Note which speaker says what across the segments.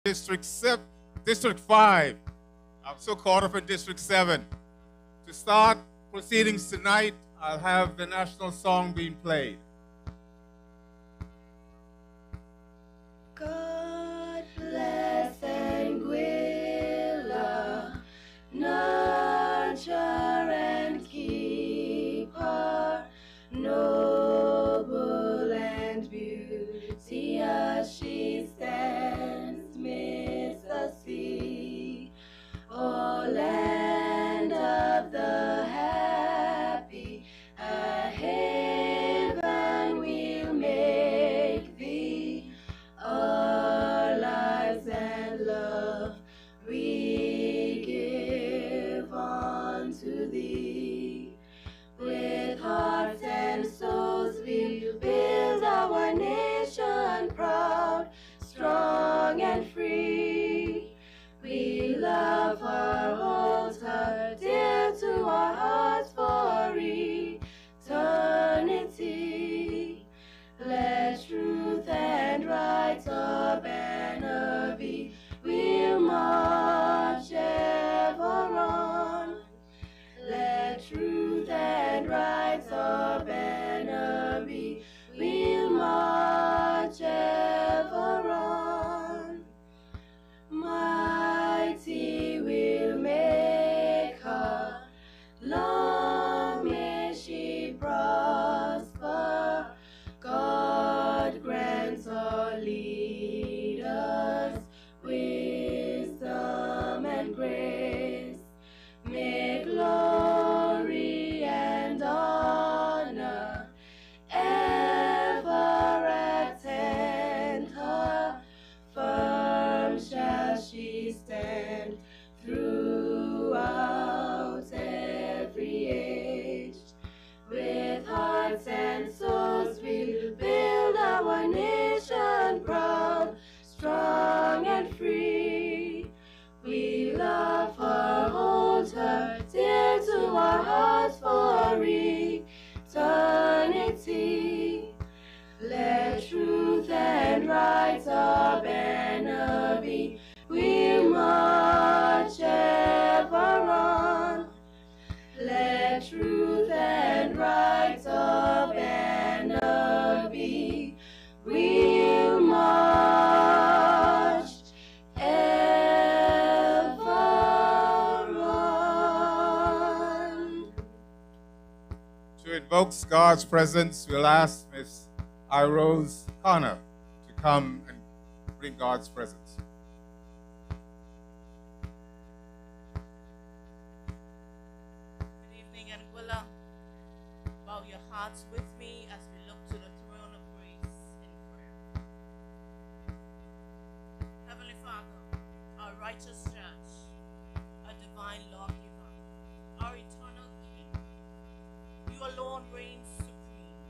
Speaker 1: District 5. I'm so caught up in District 7. To start proceedings tonight, I'll have the national song being played.
Speaker 2: God bless Anguilla, nurture and keep her, noble and beauty as she stands midst the sea. O land of the happy, a haven we'll make thee. Our lives and love we give unto thee. With hearts and souls we'll build our nation proud, strong and free. We love her, hold her dear to our hearts for eternity. Let truth and right our banner be. We'll march ever on. Let truth and right our banner be. We'll march ever on. Mighty will make her, long may she prosper. God grants our leaders wisdom and grace. May glory and honor ever attend her. Firm shall she stand throughout every age. With hearts and souls we'll build our nation proud, strong and free. We love her, hold her dear to our hearts for eternity. Let truth and right our banner be. We'll march ever on. Let truth and right our banner be. We'll march ever on.
Speaker 1: To invoke God's presence, we'll ask Miss Irose Connor to come and bring God's presence.
Speaker 3: Good evening, Anguilla. Bow your hearts with me as we look to the throne of grace in prayer. Heavenly Father, our righteous judge, a divine lawgiver, our eternal King, you alone reign supreme,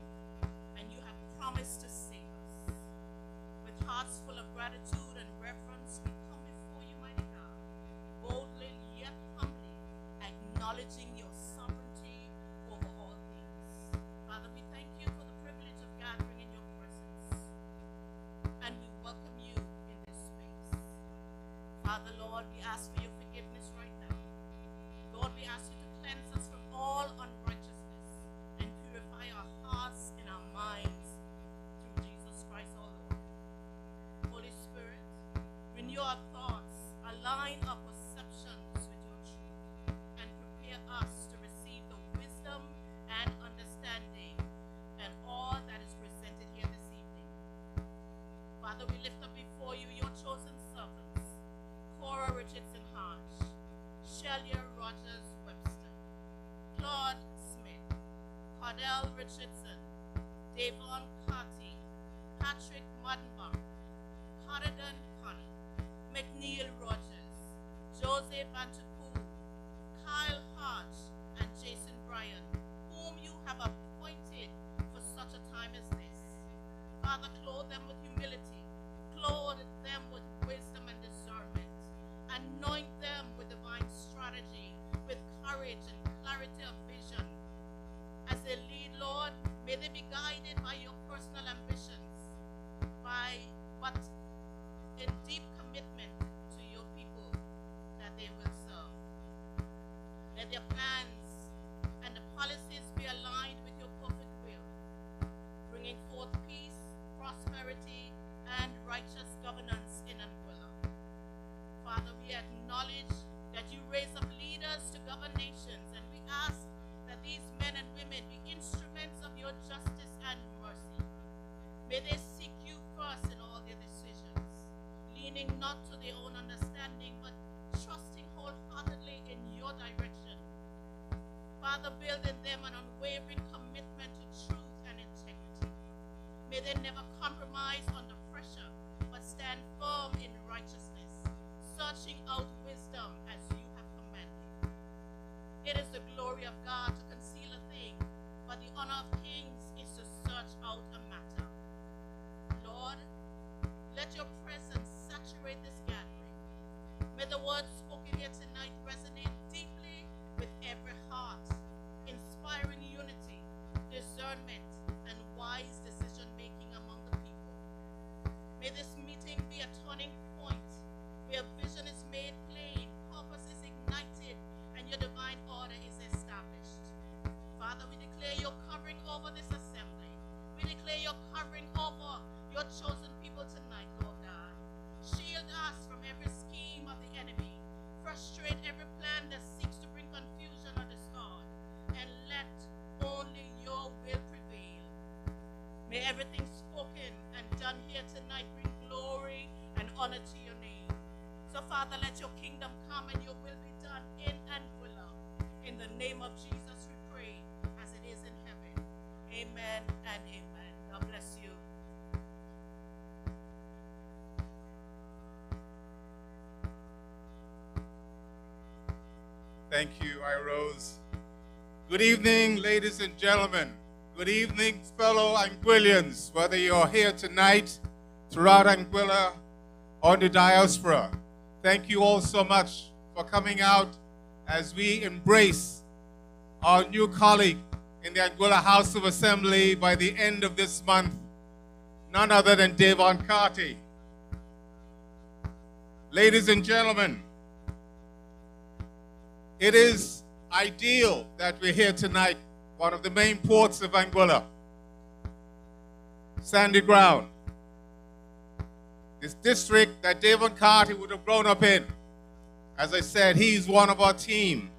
Speaker 3: and you have promised to save us. With hearts full of gratitude and reverence, we come before you, mighty God, boldly yet humbly, acknowledging your sovereignty over all things. Father, we thank you for the privilege of gathering in your presence, and we welcome you in this space. Father, Lord, we ask for your forgiveness right now. Lord, we ask you to cleanse us from all unrighteousness and purify our hearts and our minds through Jesus Christ our Lord. Holy Spirit, renew our thoughts, align our perceptions with your truth, and prepare us to receive the wisdom and understanding and all that is presented here this evening. Father, we lift up before you your chosen servants, Coretta Richardson, Hodge, Shelia Rogers Webster, Claude Smith, Hodge Richardson, DAVON CARTY, Patrick Mardenborough, Coretta mcneel Rogers, Jose Vanterpool, Kyle Hodge, and Jason Bryan, whom you have appointed for such a time as this. Father, clothe them with humility, clothe them with wisdom and discernment, anoint them with divine strategy, with courage and clarity of vision. As they lead, Lord, may they be guided by your personal ambitions, but in deep commitment acknowledge that you raise up leaders to govern nations, and we ask that these men and women be instruments of your justice and mercy. May they seek you first in all their decisions, leaning not to their own understanding, but trusting wholeheartedly in your direction. Father, build in them an unwavering commitment to truth and integrity. May they never compromise under pressure, but stand firm in righteousness, searching out wisdom as you have commanded. It is the glory of God to conceal a thing, but the honor of kings is to search out a matter. Lord, let your presence saturate this gathering. May the words spoken here tonight resonate deeply with every heart, inspiring unity, discernment, and wise decision-making among the people. May this meeting be a turning point where vision is made plain, purpose is ignited, and your divine order is established. Father, we declare your covering over this assembly. We declare your covering over your chosen people tonight, Lord God. Shield us from every scheme of the enemy. Frustrate every plan that seeks to bring confusion or discord. And let only your will prevail. May everything spoken and done here tonight bring glory and honor to your name. So, Father, let your kingdom come and your will be done in Anguilla. In the name of Jesus we pray, as it is in heaven. Amen and amen. God bless you.
Speaker 1: Thank you, Irose. Good evening, ladies and gentlemen. Good evening, fellow Anguillians, whether you're here tonight, throughout Anguilla, or the diaspora. Thank you all so much for coming out as we embrace our new colleague in the Anguilla House of Assembly by the end of this month, none other than DAVON CARTY. Ladies and gentlemen, it is ideal that we're here tonight, one of the main ports of Anguilla, sandy ground. This district that DAVON CARTY would have grown up in. As I said, he's one of our team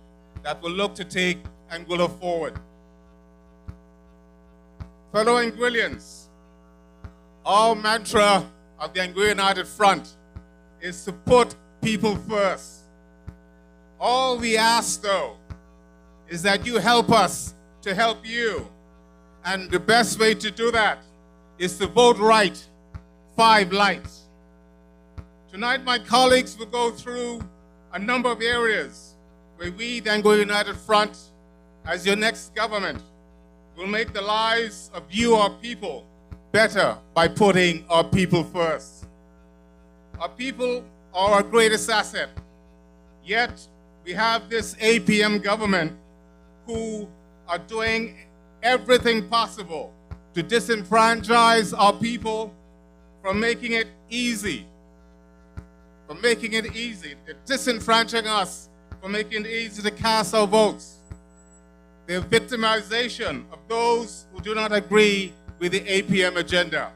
Speaker 1: that will look to take Anguilla forward. Fellow Anguillians, our mantra of the Anguilla United Front is to put people first. All we ask, though, is that you help us to help you. And the best way to do that is to vote right, 5 lights. Tonight, my colleagues will go through a number of areas where we, the Anguilla United Front, as your next government, will make the lives of you, our people, better by putting our people first. Our people are our greatest asset, yet we have this APM government who are doing everything possible to disenfranchise our people, from making it easy. They're disenfranchising us, from making it easy to cast our votes. The victimization of those who do not agree with the APM agenda.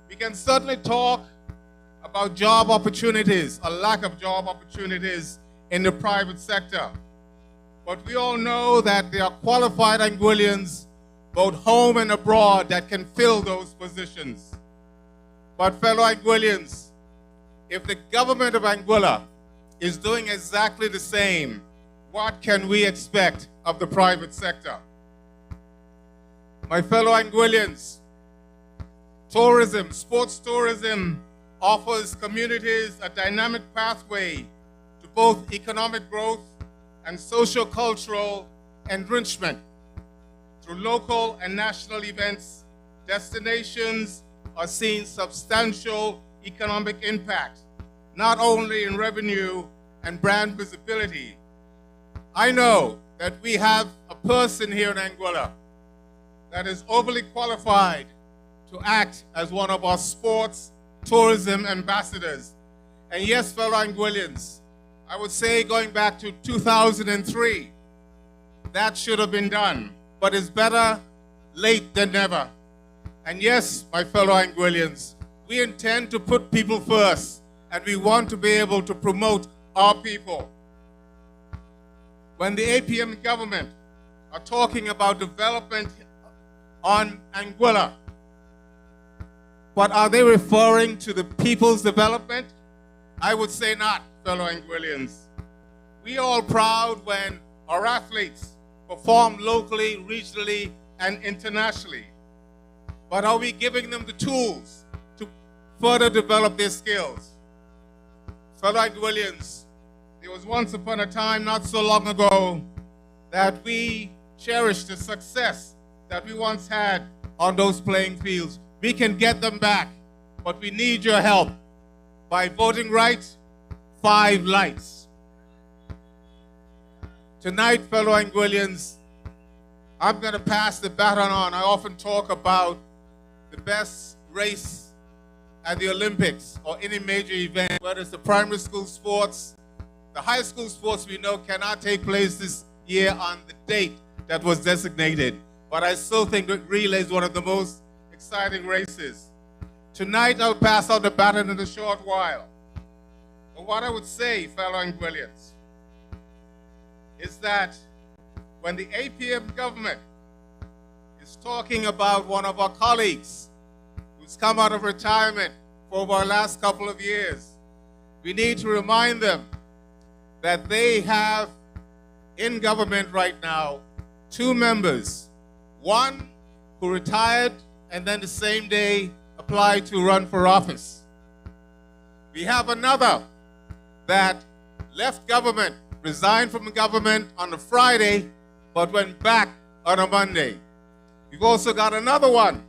Speaker 1: We can certainly talk about job opportunities, a lack of job opportunities in the private sector. But we all know that there are qualified Anguillians, both home and abroad, that can fill those positions. But fellow Anguillians, if the government of Anguilla is doing exactly the same, what can we expect of the private sector? My fellow Anguillians, tourism, sports tourism, offers communities a dynamic pathway to both economic growth and socio-cultural enrichment. Through local and national events, destinations are seeing substantial economic impact, not only in revenue and brand visibility. I know that we have a person here in Anguilla that is overly qualified to act as one of our sports tourism ambassadors. And yes, fellow Anguillians, I would say going back to 2003, that should have been done, but it's better late than never. And yes, my fellow Anguillians, we intend to put people first, and we want to be able to promote our people. When the APM government are talking about development on Anguilla, but are they referring to the people's development? I would say not, fellow Anguillians. We are all proud when our athletes perform locally, regionally, and internationally. But are we giving them the tools to further develop their skills? Fellow Anguillians, there was once upon a time, not so long ago, that we cherished the success that we once had on those playing fields. We can get them back, but we need your help. By voting right, 5 lights. Tonight, fellow Anguillians, I'm going to pass the baton on. I often talk about the best race at the Olympics or any major event, whether it's the primary school sports, the high school sports we know cannot take place this year on the date that was designated. But I still think that relay is one of the most exciting races. Tonight, I'll pass out the baton in a short while. But what I would say, fellow Anguillians, is that when the APM government is talking about one of our colleagues who's come out of retirement for over the last couple of years, we need to remind them that they have in government right now 2 members, one who retired and then the same day applied to run for office. We have another that left government, resigned from the government on a Friday, but went back on a Monday. We've also got another one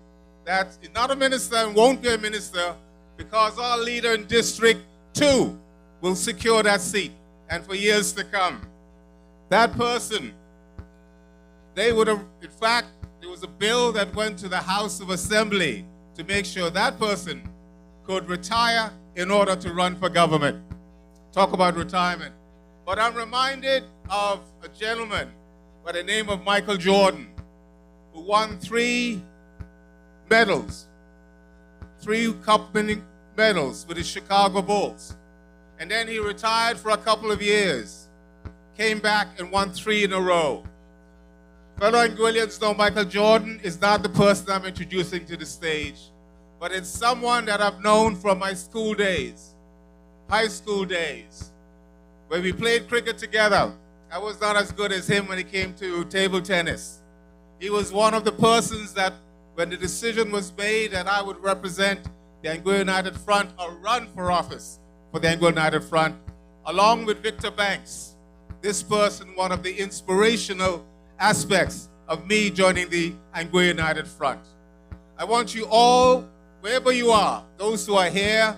Speaker 1: that is not a minister and won't be a minister because our leader in District 2 will secure that seat and for years to come. That person, they would have, in fact, there was a bill that went to the House of Assembly to make sure that person could retire in order to run for government. Talk about retirement. But I'm reminded of a gentleman by the name of Michael Jordan, who won 3 medals, 3 cup-winning medals with the Chicago Bulls. And then he retired for a couple of years, came back and won 3 in a row. Fellow Anguillians know Michael Jordan is not the person I'm introducing to the stage, but it's someone that I've known from my school days, high school days, where we played cricket together. I was not as good as him when it came to table tennis. He was one of the persons that when the decision was made that I would represent the Anguilla United Front or run for office for the Anguilla United Front, along with Victor Banks. This person, one of the inspirational aspects of me joining the Anguilla United Front. I want you all, wherever you are, those who are here,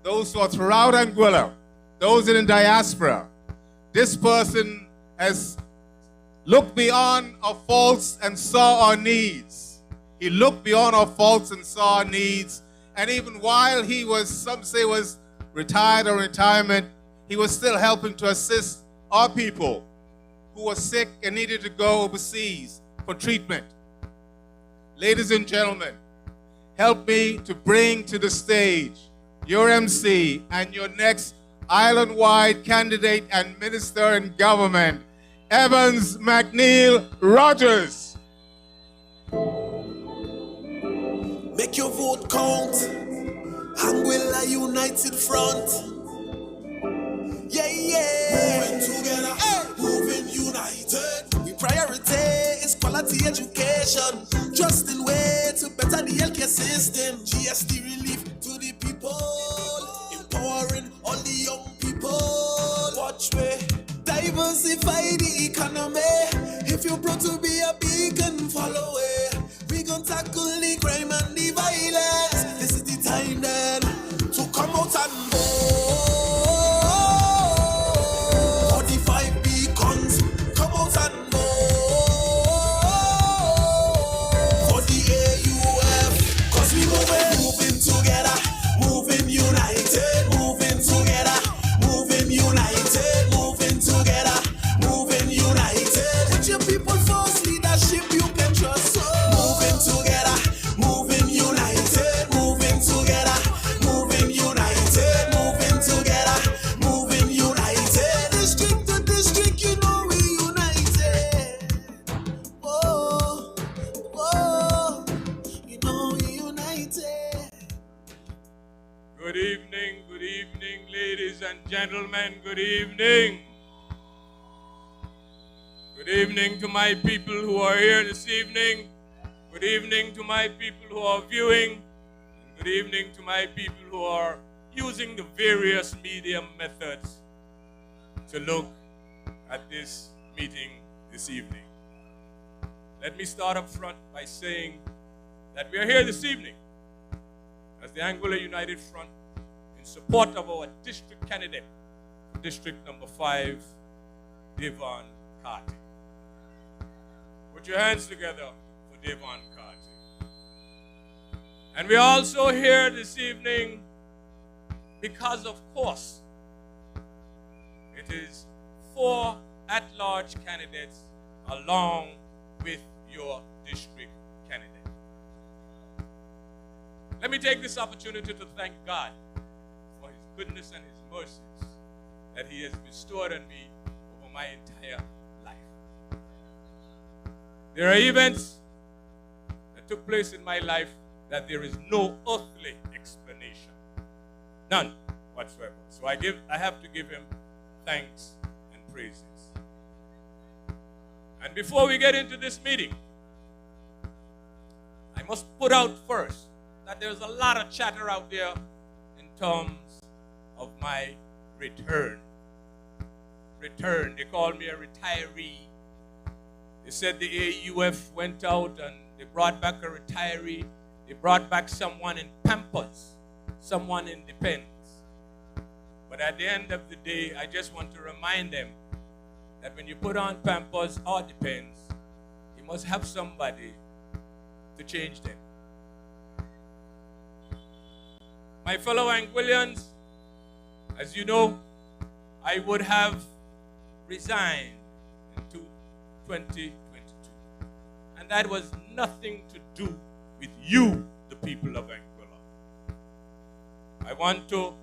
Speaker 1: those who are throughout Anguilla, those in the diaspora, this person has looked beyond our faults and saw our needs. He looked beyond our faults and saw our needs. And even while he was, some say was retired or retirement, he was still helping to assist our people who were sick and needed to go overseas for treatment. Ladies and gentlemen, help me to bring to the stage your MC and your next island-wide candidate and minister in government, Evans McNeil Rogers.
Speaker 4: Make your vote count. Anguilla United Front. Yeah, yeah. Moving together, moving united. We priority is quality education. Trusting way to better the healthcare system. GST relief to the people. Empowering all the young people. Watch me. Diversify the economy. If you're proud to be a beacon, follow it. We gon' tackle the crime and the violence. This is the time then to come out and vote. 45 beacons, come out and vote for the AUF. Cause we moving together, moving united, moving together, moving united, moving together, moving united. Put your people first, leadership you can trust. Moving together, moving united, moving together, moving united.
Speaker 5: gentlemen, good evening. Good evening to my people who are here this evening. Good evening to my people who are viewing. And good evening to my people who are using the various media methods to look at this meeting this evening. Let me start up front by saying that we are here this evening as the Anguilla United Front in support of our district candidate, District number 5, DAVON CARTY. Put your hands together for DAVON CARTY. And we're also here this evening because, of course, it is 4 at-large candidates along with your district candidate. Let me take this opportunity to thank God for his goodness and his mercies that he has bestowed on me over my entire life. There are events that took place in my life that there is no earthly explanation. None whatsoever. So I have to give him thanks and praises. And before we get into this meeting, I must put out first that there's a lot of chatter out there in terms of my return. They call me a retiree. They said the AUF went out and they brought back a retiree. They brought back someone in Pampers, someone in Depends. But at the end of the day, I just want to remind them that when you put on Pampers or Depends, you must have somebody to change them. My fellow Anguillians, as you know, I would have resigned in 2022. And that was nothing to do with you, the people of Anguilla. I want to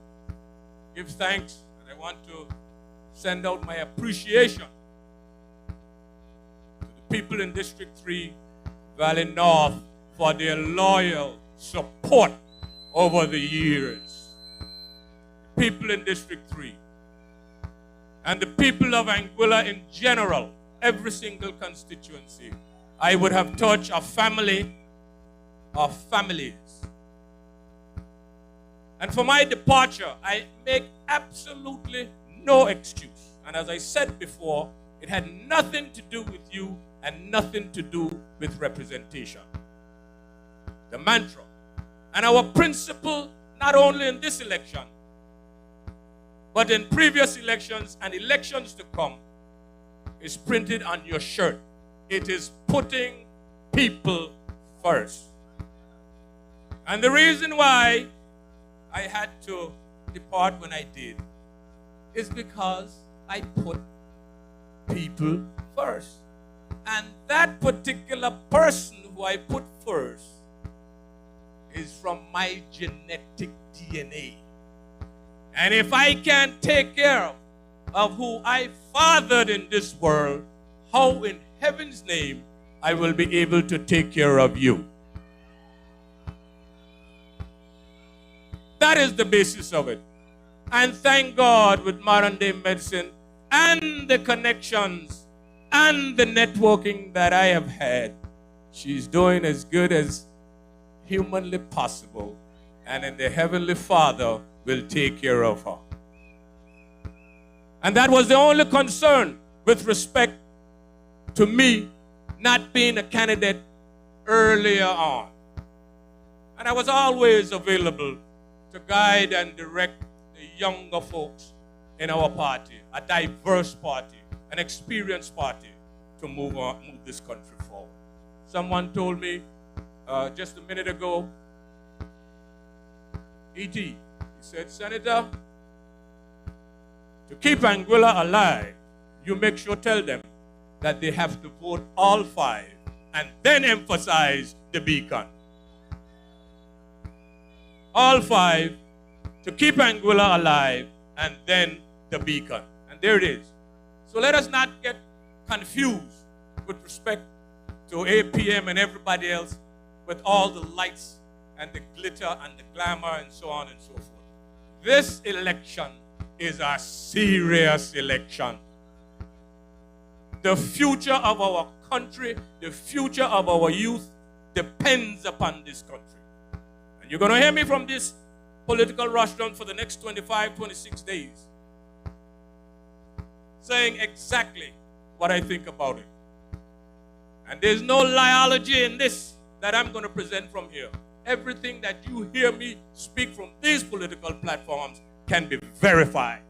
Speaker 5: give thanks and I want to send out my appreciation to the people in District 3, Valley North, for their loyal support over the years. People in District 3 and the people of Anguilla in general, every single constituency, I would have touched a family of families. And for my departure, I make absolutely no excuse. And as I said before, it had nothing to do with you and nothing to do with representation. The mantra and our principle, not only in this election, but in previous elections and elections to come, is printed on your shirt. It is putting people first. And the reason why I had to depart when I did is because I put people first. And that particular person who I put first is from my genetic DNA. And if I can't take care of who I fathered in this world, how in heaven's name I will be able to take care of you? That is the basis of it. And thank God, with modern day medicine and the connections and the networking that I have had, she's doing as good as humanly possible, and then the Heavenly Father will take care of her. And that was the only concern with respect to me not being a candidate earlier on. And I was always available to guide and direct the younger folks in our party, a diverse party, an experienced party, to move this country forward. Someone told me just a minute ago, E.T., he said, Senator, to keep Anguilla alive, you make sure tell them that they have to vote all 5 and then emphasize the beacon. All 5 to keep Anguilla alive and then the beacon. And there it is. So let us not get confused with respect to APM and everybody else with all the lights and the glitter and the glamour and so on and so forth. This election is a serious election. The future of our country, the future of our youth depends upon this country. And you're going to hear me from this political rush run for the next 25, 26 days saying exactly what I think about it. And there's no liology in this that I'm going to present from here. Everything that you hear me speak from these political platforms can be verified.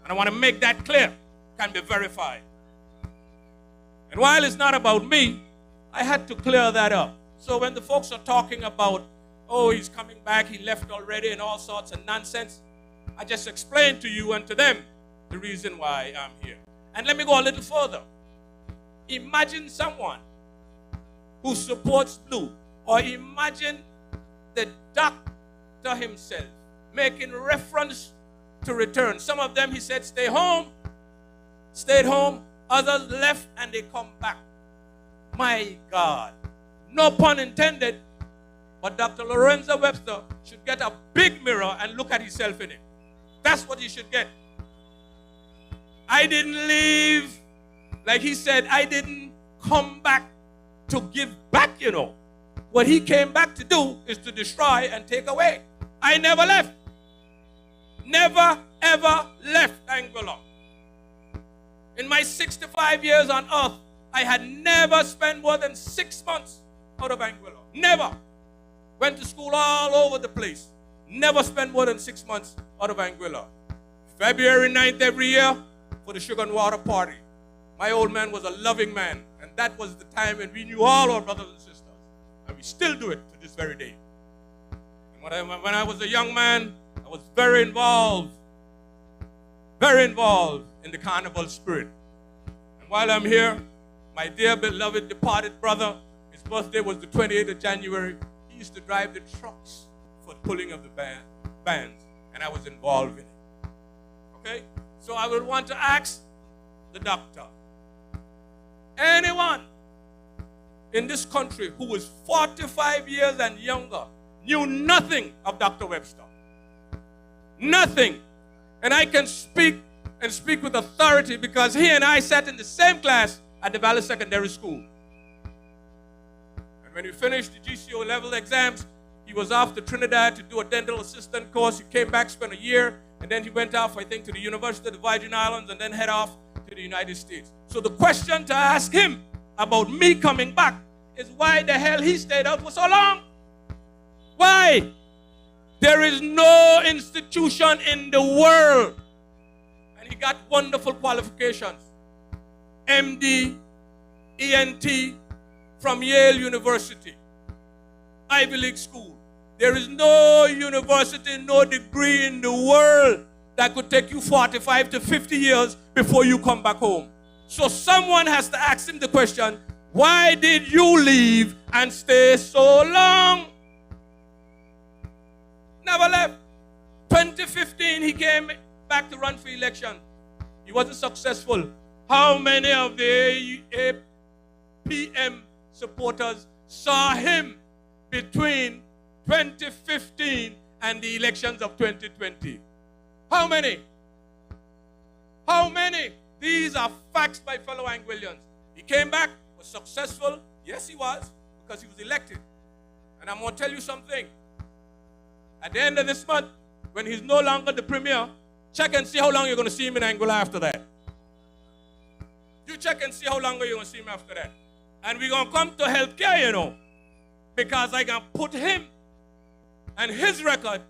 Speaker 5: And I want to make that clear, can be verified. And while it's not about me, I had to clear that up. So when the folks are talking about, oh, he's coming back, he left already, and all sorts of nonsense, I just explained to you and to them the reason why I'm here. And let me go a little further. Imagine someone who supports blue, or imagine the doctor himself making reference to return. Some of them, he said, stay home, stayed home. Others left and they come back. My God. No pun intended, but Dr. Lorenzo Webster should get a big mirror and look at himself in it. That's what he should get. I didn't leave, like he said, I didn't come back to give back, you know. What he came back to do is to destroy and take away. I never left. Never, ever left Anguilla. In my 65 years on earth, I had never spent more than 6 months out of Anguilla. Never. Went to school all over the place. Never spent more than 6 months out of Anguilla. February 9th every year for the Sugar and Water Party. My old man was a loving man, and that was the time when we knew all our brothers and sisters. And we still do it to this very day. And when I was a young man, I was very involved in the carnival spirit. And while I'm here, my dear beloved departed brother, his birthday was the 28th of January. He used to drive the trucks for the pulling of the bands, and I was involved in it. Okay? So I would want to ask the doctor, anyone in this country who was 45 years and younger knew nothing of Dr. Webster. Nothing. And I can speak with authority because he and I sat in the same class at the Valley Secondary School. And when we finished the GCO level exams, he was off to Trinidad to do a dental assistant course. He came back, spent a year, and then he went off, I think, to the University of the Virgin Islands and then head off to the United States. So the question to ask him about me coming back is why the hell he stayed out for so long? Why? There is no institution in the world. And he got wonderful qualifications. MD, ENT from Yale University, Ivy League school. There is no university, no degree in the world that could take you 45 to 50 years before you come back home. So someone has to ask him the question, why did you leave and stay so long? Never left. 2015, he came back to run for election. He wasn't successful. How many of the APM supporters saw him between 2015 and the elections of 2020? How many? How many? These are facts, my fellow Anguillians. He came back, was successful. Yes, he was, because he was elected. And I'm going to tell you something. At the end of this month, when he's no longer the premier, check and see how long you're going to see him in Anguilla after that. You check and see how long you're going to see him after that. And we're going to come to healthcare, you know, because I can put him and his record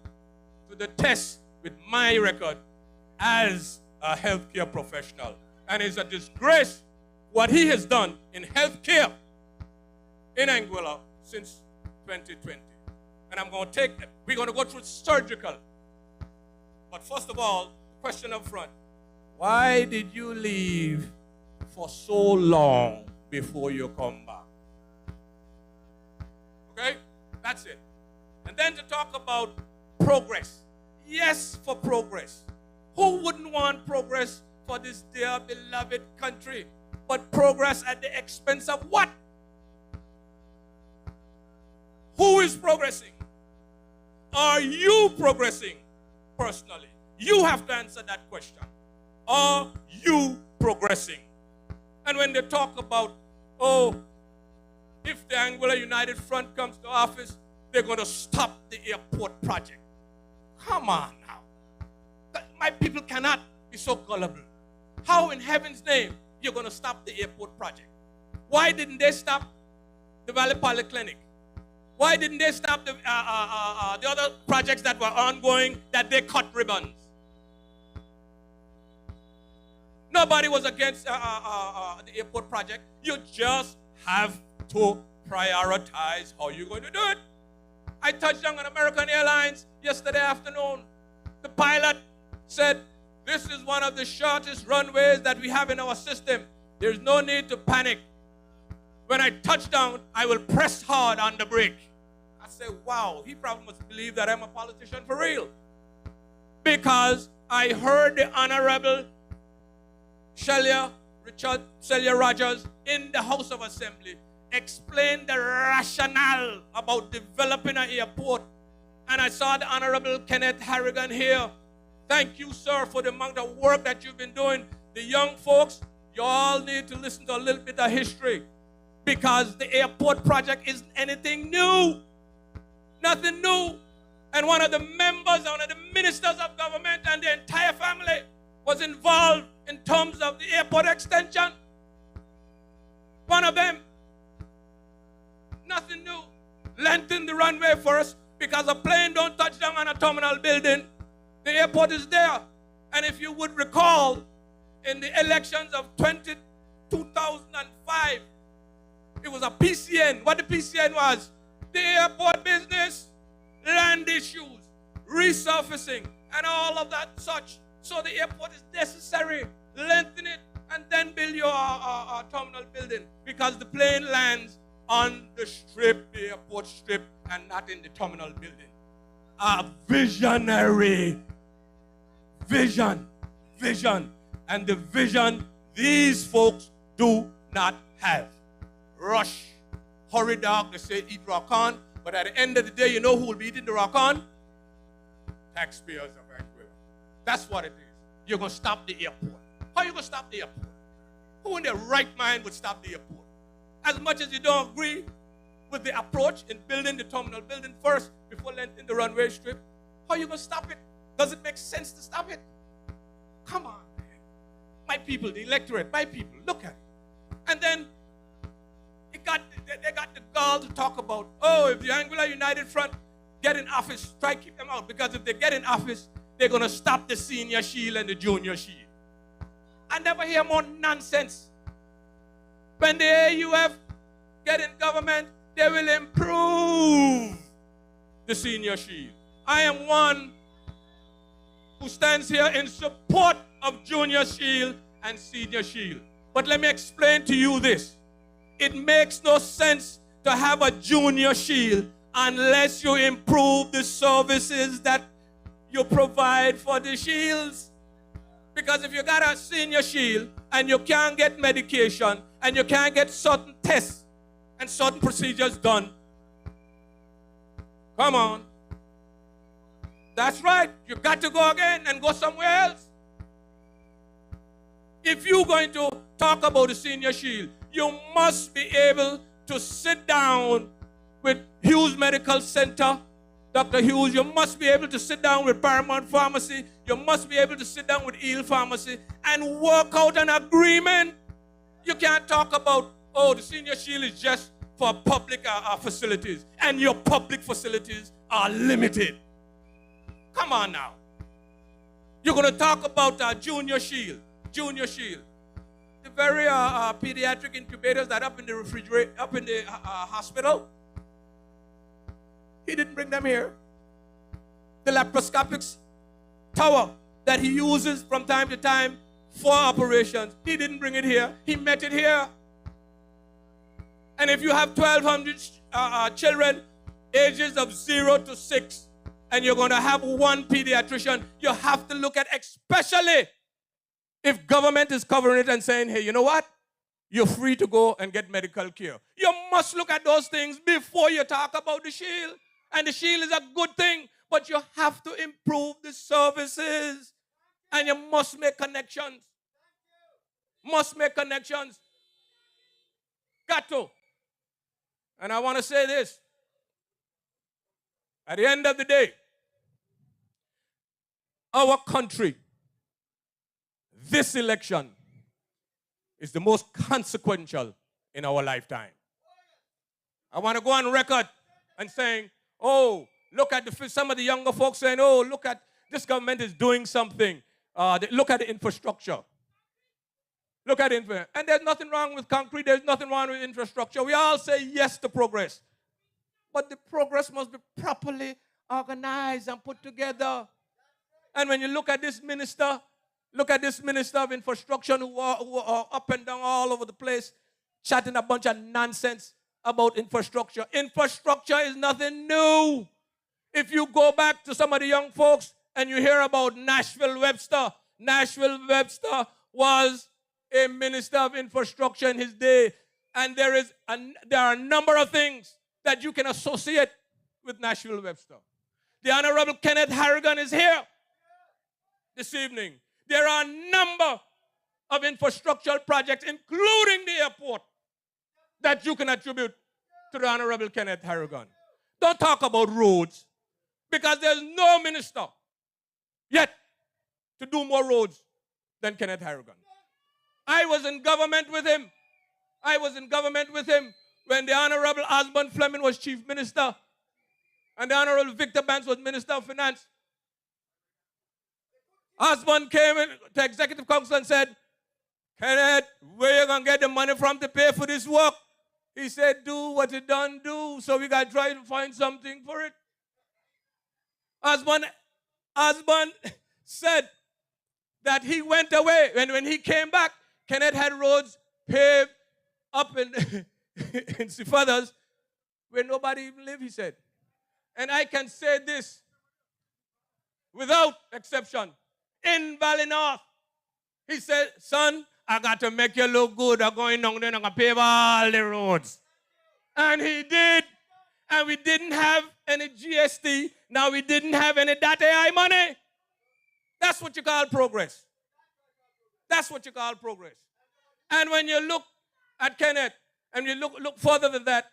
Speaker 5: to the test with my record as a healthcare professional. And it's a disgrace what he has done in healthcare in Anguilla since 2020. And we're going to go through surgical. But first of all, the question up front, why did you leave for so long before you come back? Okay? That's it. And then to talk about progress. Yes, for progress. Who wouldn't want progress for this dear beloved country? But progress at the expense of what? Who is progressing? Are you progressing personally? You have to answer that question. Are you progressing? And when they talk about, oh, if the Anguilla United Front comes to office, they're going to stop the airport project. Come on now. My people cannot be so gullible. How in heaven's name you're going to stop the airport project? Why didn't they stop the Valley Polyclinic? Why didn't they stop the other projects that were ongoing that they cut ribbons? Nobody was against the airport project. You just have to prioritize how you're going to do it. I touched down on American Airlines yesterday afternoon. The pilot said, this is one of the shortest runways that we have in our system. There's no need to panic. When I touch down, I will press hard on the brake. I said, wow, he probably must believe that I'm a politician for real. Because I heard the Honorable Celia Rogers in the House of Assembly explain the rationale about developing an airport. And I saw the Honorable Kenneth Harrigan here. Thank you, sir, for the amount of work that you've been doing. The young folks, you all need to listen to a little bit of history, because the airport project isn't anything new. Nothing new. And one of the members, one of the ministers of government and the entire family was involved in terms of the airport extension. One of them. Nothing new. Lengthen the runway first, because a plane don't touch down on a terminal building. The airport is there. And if you would recall, in the elections of 2005, it was a PCN. What the PCN was? The airport business, land issues, resurfacing, and all of that such. So the airport is necessary. Lengthen it and then build your terminal building, because the plane lands on the strip, the airport strip, and not in the terminal building. A visionary vision. And the vision these folks do not have. Rush, hurry dog, they say eat rock on, but at the end of the day, you know who will be eating the rock on? Taxpayers of Anguilla. That's what it is. You're going to stop the airport. How are you going to stop the airport? Who in their right mind would stop the airport? As much as you don't agree with the approach in building the terminal building first before lengthening the runway strip, how are you going to stop it? Does it make sense to stop it? Come on, man. My people, the electorate, my people, look at it. And then they got the gall to talk about, oh, if the Anguilla United Front get in office, try to keep them out. Because if they get in office, they're going to stop the senior shield and the junior shield. I never hear more nonsense. When the AUF get in government, they will improve the senior shield. I am one who stands here in support of junior shield and senior shield. But let me explain to you this. It makes no sense to have a junior shield unless you improve the services that you provide for the shields. Because if you got a senior shield and you can't get medication and you can't get certain tests and certain procedures done, come on. That's right. You got to go again and go somewhere else. If you're going to talk about the senior shield, you must be able to sit down with Hughes Medical Center, Dr. Hughes. You must be able to sit down with Paramount Pharmacy. You must be able to sit down with Eel Pharmacy and work out an agreement. You can't talk about, oh, the senior shield is just for public facilities, and your public facilities are limited. Come on now. You're going to talk about junior shield. Junior shield. The very pediatric incubators that up in the refrigerator, up in the hospital. He didn't bring them here. The laparoscopic tower that he uses from time to time for operations, he didn't bring it here. He met it here. And if you have 1,200 children ages of 0 to 6, and you're going to have one pediatrician, you have to look at, especially if government is covering it and saying, hey, you know what? You're free to go and get medical care. You must look at those things before you talk about the shield. And the shield is a good thing, But you have to improve the services. And you must make connections. Must make connections. Got to. And I want to say this. At the end of the day, our country, this election, is the most consequential in our lifetime. I want to go on record and saying, oh, look at some of the younger folks saying, oh, look at this government is doing something. Look at the infrastructure. Look at it. And there's nothing wrong with concrete. There's nothing wrong with infrastructure. We all say yes to progress. But the progress must be properly organized and put together. And when you look at this minister of infrastructure who are up and down all over the place, chatting a bunch of nonsense about infrastructure. Infrastructure is nothing new. If you go back to some of the young folks and you hear about Nashville Webster was a minister of infrastructure in his day. And there are a number of things that you can associate with Nashville Webster. The Honorable Kenneth Harrigan is here this evening. There are a number of infrastructural projects, including the airport, that you can attribute to the Honorable Kenneth Harrigan. Don't talk about roads, because there's no minister yet to do more roads than Kenneth Harrigan. I was in government with him. When the Honorable Osborne Fleming was chief minister and the Honorable Victor Banks was minister of finance. Osborne came to executive council and said, Kenneth, where you going to get the money from to pay for this work? He said, do what you done do. So we got to try to find something for it. Osborne said that he went away. When he came back, Kenneth had roads paved up in Sifadas where nobody even lived, he said. And I can say this without exception. In Valley North, he said, son, I got to make you look good. I'm going down there and I'm going to pave all the roads. And he did. And we didn't have any GST. Now we didn't have any .ai money. That's what you call progress. That's what you call progress. And when you look at Kenneth, and you look further than that,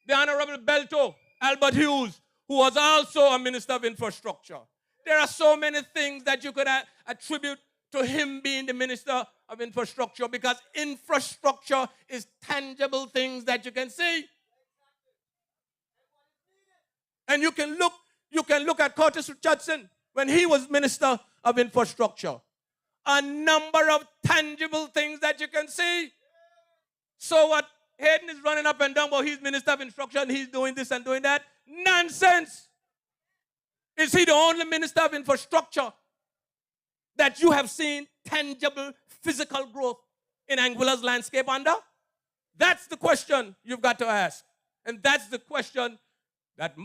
Speaker 5: the Honorable Belto, Albert Hughes, who was also a minister of infrastructure. There are so many things that you could attribute to him being the minister of infrastructure, because infrastructure is tangible things that you can see. And you can look at Coretta Richardson when he was minister of infrastructure. A number of tangible things that you can see. So what? Hayden is running up and down, but he's minister of instruction, he's doing this and doing that. Nonsense. Is he the only minister of infrastructure that you have seen tangible physical growth in Anguilla's landscape under? That's the question you've got to ask. And that's the question that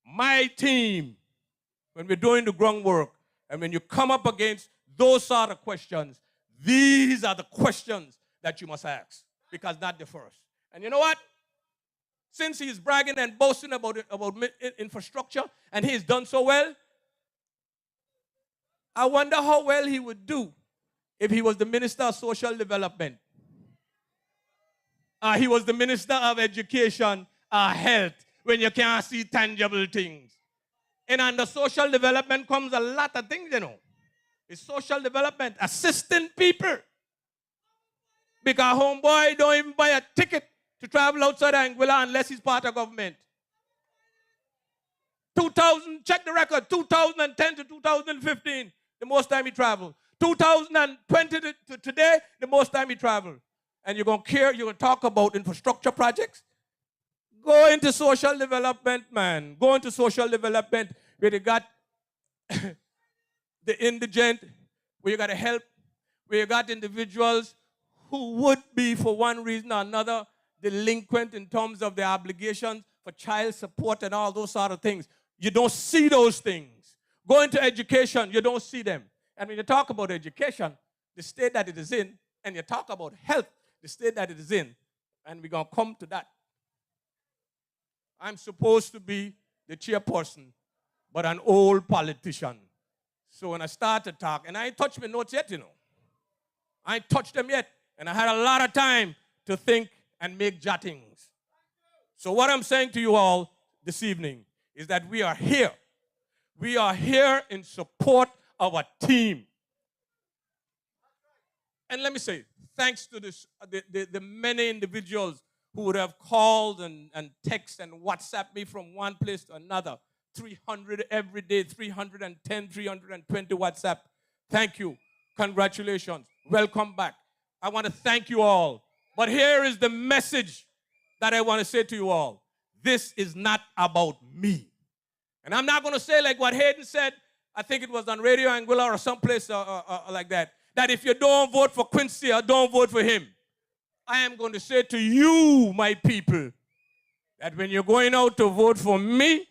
Speaker 5: my team, when we're doing the groundwork, and when you come up against those sort of questions, these are the questions that you must ask, because not the first. And you know what? Since he's bragging and boasting about infrastructure, and he's done so well, I wonder how well he would do if he was the Minister of Social Development. He was the Minister of Education, Health, when you can't see tangible things. And under social development comes a lot of things, you know. It's social development, assisting people. Because homeboy don't even buy a ticket to travel outside Anguilla unless he's part of government. 2000, check the record, 2010 to 2015, the most time he traveled. 2020 to today, the most time he traveled. And you're going to talk about infrastructure projects? Go into social development, man. Go into social development where you got the indigent, where you got to help, where you got individuals who would be, for one reason or another, delinquent in terms of their obligations for child support and all those sort of things. You don't see those things. Go into education, you don't see them. And when you talk about education, the state that it is in, and you talk about health, the state that it is in, and we're going to come to that. I'm supposed to be the chairperson but an old politician. So when I start to talk, and I ain't touched my notes yet, you know. I ain't touched them yet. And I had a lot of time to think and make jottings. So what I'm saying to you all this evening is that we are here. We are here in support of a team. And let me say, thanks to the many individuals who would have called and text and WhatsApp me from one place to another. 300 every day, 310, 320 WhatsApp. Thank you. Congratulations. Welcome back. I want to thank you all. But here is the message that I want to say to you all. This is not about me. And I'm not going to say like what Hayden said, I think it was on Radio Anguilla or someplace like that if you don't vote for Quincy or don't vote for him. I am going to say to you, my people, that when you're going out to vote for me,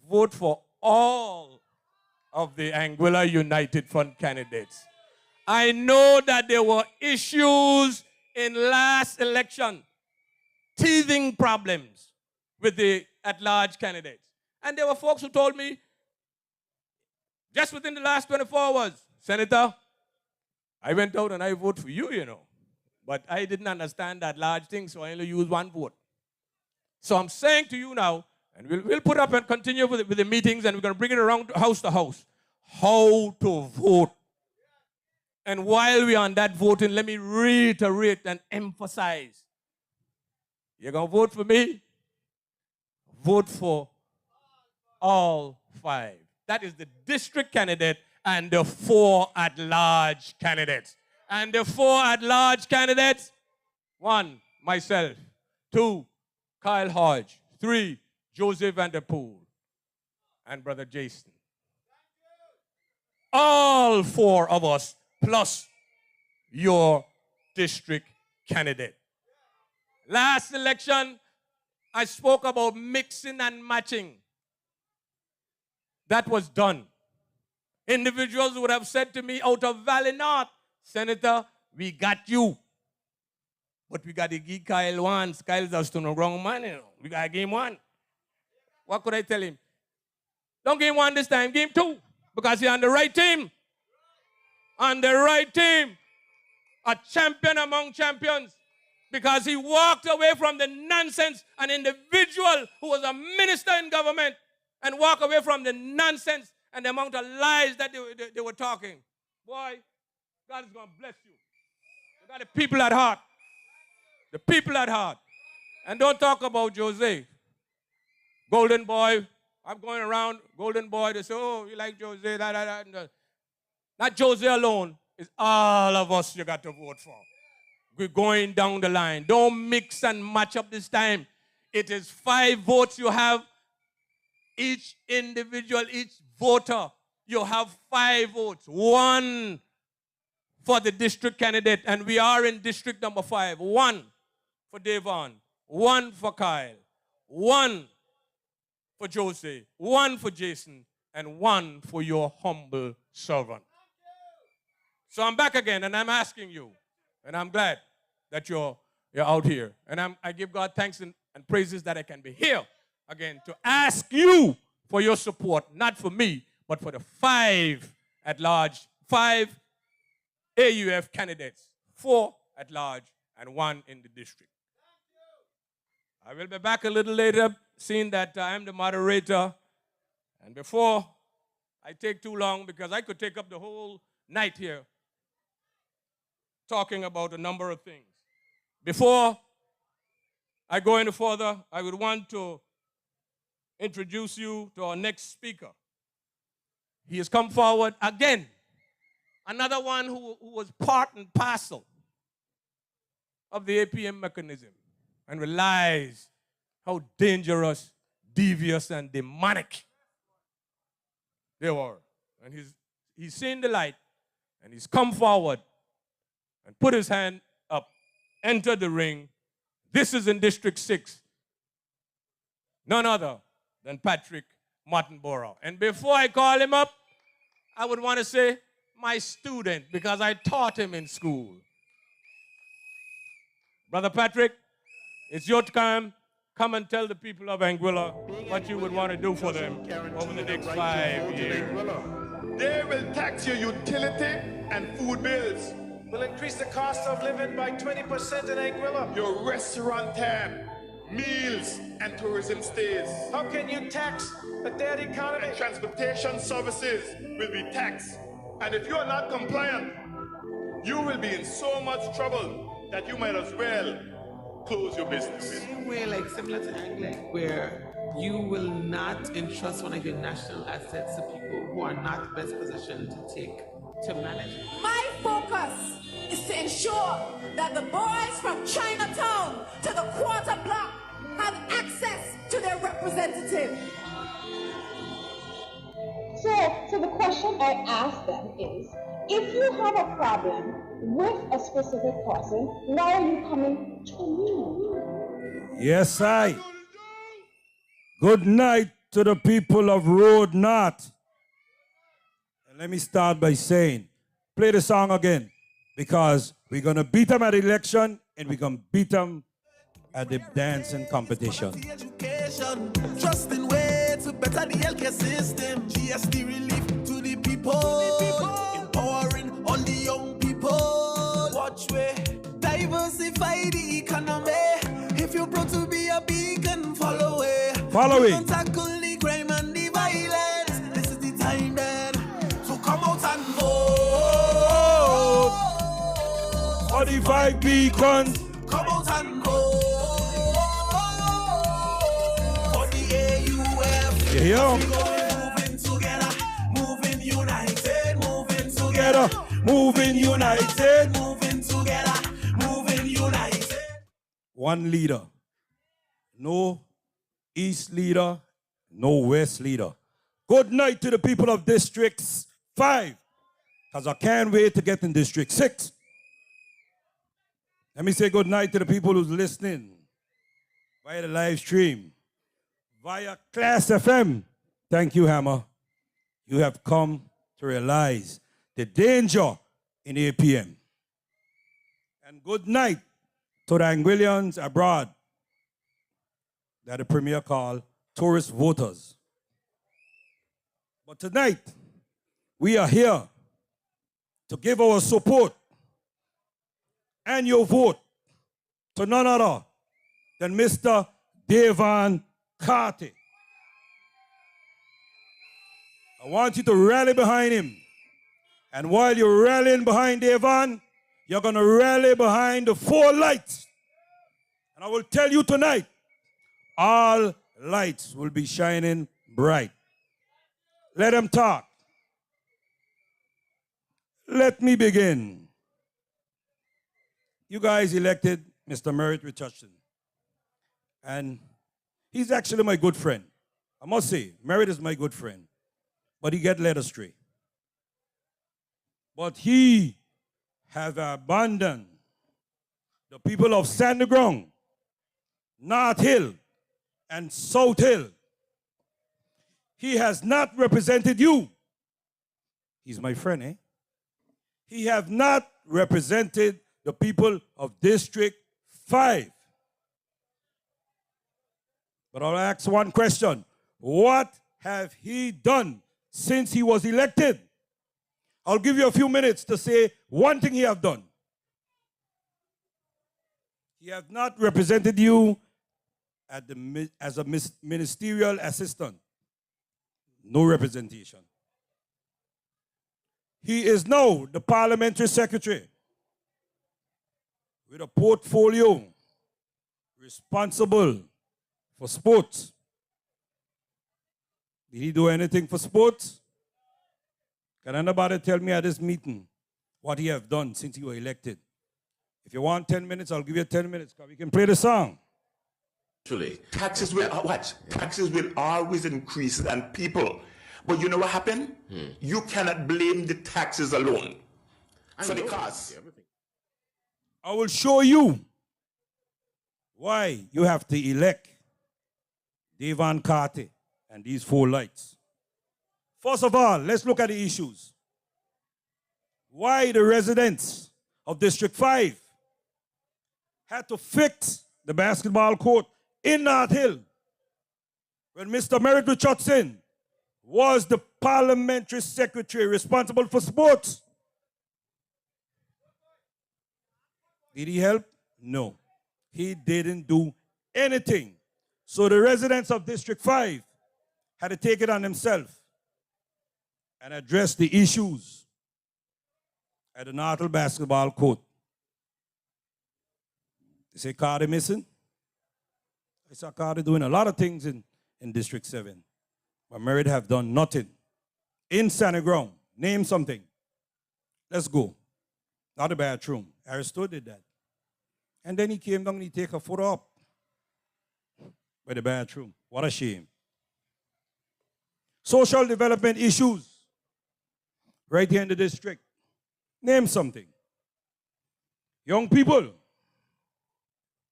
Speaker 5: vote for all of the Anguilla United Front candidates. I know that there were issues in last election, teething problems with the at-large candidates. And there were folks who told me, just within the last 24 hours, Senator, I went out and I voted for you, you know. But I didn't understand that large thing, so I only used one vote. So I'm saying to you now, and we'll put up and continue with the meetings, and we're going to bring it around house to house, how to vote. And while we're on that voting, let me reiterate and emphasize. You're going to vote for me? Vote for all 5. That is the district candidate and the 4 at-large candidates. And the 4 at-large candidates, 1, myself. 2, Kyle Hodge. 3, Jose Vanterpool. And Brother Jason. All 4 of us, plus your district candidate. Last election, I spoke about mixing and matching. That was done. Individuals would have said to me out of Valley North, Senator, we got you. But we got to give Kyle once. Kyle's just to no wrong man, you know. We got to give him 1. What could I tell him? Don't give him 1 this time, give him 2. Because he's on the right team. On the right team. A champion among champions. Because he walked away from the nonsense, an individual who was a minister in government, and walked away from the nonsense and the amount of lies that they were talking. Boy, God is going to bless you. You got the people at heart. The people at heart. And don't talk about Jose. Golden boy. I'm going around, golden boy. They say, oh, you like Jose, Not Jose alone. It's all of us you got to vote for. We're going down the line. Don't mix and match up this time. It is 5 votes you have. Each individual, each voter, you have 5 votes. 1 for the district candidate, and we are in district number 5. 1 for Davon, 1 for Kyle, 1 for Jose, 1 for Jason, and 1 for your humble servant. So I'm back again, and I'm asking you, and I'm glad that you're out here. And I give God thanks and praises that I can be here again to ask you for your support, not for me, but for the 5 at large, 5 AUF candidates, 4 at large, and 1 in the district. I will be back a little later, seeing that I am the moderator. And before I take too long, because I could take up the whole night here talking about a number of things. Before I go any further, I would want to introduce you to our next speaker. He has come forward again. Another one who was part and parcel of the APM mechanism and realized how dangerous, devious, and demonic they were. And he's seen the light, and he's come forward and put his hand up, entered the ring. This is in District 6. None other than Patrick Mardenborough. And before I call him up, I would want to say my student, because I taught him in school. Brother Patrick, it's your time. come and tell the people of Anguilla what you would want to do for them over the next 5 years.
Speaker 6: They will tax your utility and food bills.
Speaker 7: Will increase the cost of living by 20% in Anguilla.
Speaker 6: Your restaurant tab, meals, and tourism stays.
Speaker 7: How can you tax a dead economy?
Speaker 6: And transportation services will be taxed. And if you are not compliant, you will be in so much trouble that you might as well close your business.
Speaker 8: Same way, like similar to Anglia, where you will not entrust one of your national assets to people who are not best positioned to manage it.
Speaker 2: My focus is to ensure that the boys from Chinatown to the quarter block have access to their representative.
Speaker 9: So the question I ask them is, if you have a problem with a specific person, why are you coming to me?
Speaker 10: Yes, I. Good night to the people of Road North. And let me start by saying, play the song again, because we're going to beat them at the election and we're going to beat them at the dancing competition.
Speaker 4: Trust in way to better the healthcare system. GST relief to the people. Empowering all the young people. Watch way. Diversify the economy. If you're proud to be a beacon, follow it.
Speaker 10: Follow it.
Speaker 4: Don't tackle the crime and the violence. This is the time then. So come out and vote.
Speaker 10: 45 beacons.
Speaker 4: Come out and vote. For the AUF.
Speaker 10: Yeah.
Speaker 4: Moving together. Moving united. Moving
Speaker 10: Together. Moving united.
Speaker 4: Moving together. Moving united.
Speaker 10: One leader. No East leader, no West leader. Good night to the people of District 5, because I can't wait to get in District 6. Let me say good night to the people who's listening via the live stream, via Class FM. Thank you, Hammer. You have come to realize the danger in APM. And good night to the Anguillians abroad that the Premier called tourist voters. But tonight, we are here to give our support and your vote to none other than Mr. DAVON CARTY. I want you to rally behind him. And while you're rallying behind DAVON, you're going to rally behind the 4 lights. And I will tell you tonight, all lights will be shining bright. Let them talk. Let me begin. You guys elected Mr. Coretta Richardson. And he's actually my good friend. I must say, Merritt is my good friend. But he get led astray. But he have abandoned the people of Sandy Ground, North Hill, and South Hill. He has not represented you. He's my friend, eh? He have not represented the people of District 5. But I'll ask one question. What have he done since he was elected? I'll give you a few minutes to say one thing he have done. He have not represented you as a ministerial assistant. No representation. He is now the parliamentary secretary with a portfolio responsible for sports. Did he do anything for sports? Can anybody tell me at this meeting what he have done since he was elected? If you want 10 minutes, I'll give you 10 minutes, because we can play the song.
Speaker 11: Actually, taxes will Taxes will always increase and people. But you know what happened? You cannot blame the taxes alone for the cost.
Speaker 10: I will show you why you have to elect DAVON CARTY and these 4 lights. First of all, let's look at the issues. Why the residents of District 5 had to fix the basketball court in North Hill, when Mr. Merritt Richardson was the parliamentary secretary responsible for sports. Did he help? No. He didn't do anything. So the residents of District 5 had to take it on themselves and address the issues at the North Hill basketball court. They say Carty missing. I saw Carty doing a lot of things in District 7. But Merritt have done nothing. In Santa Ground, name something. Let's go. Not the bathroom. Aristotle did that. And then he came down and he take a photo up by the bathroom. What a shame. Social development issues right here in the district. Name something. Young people,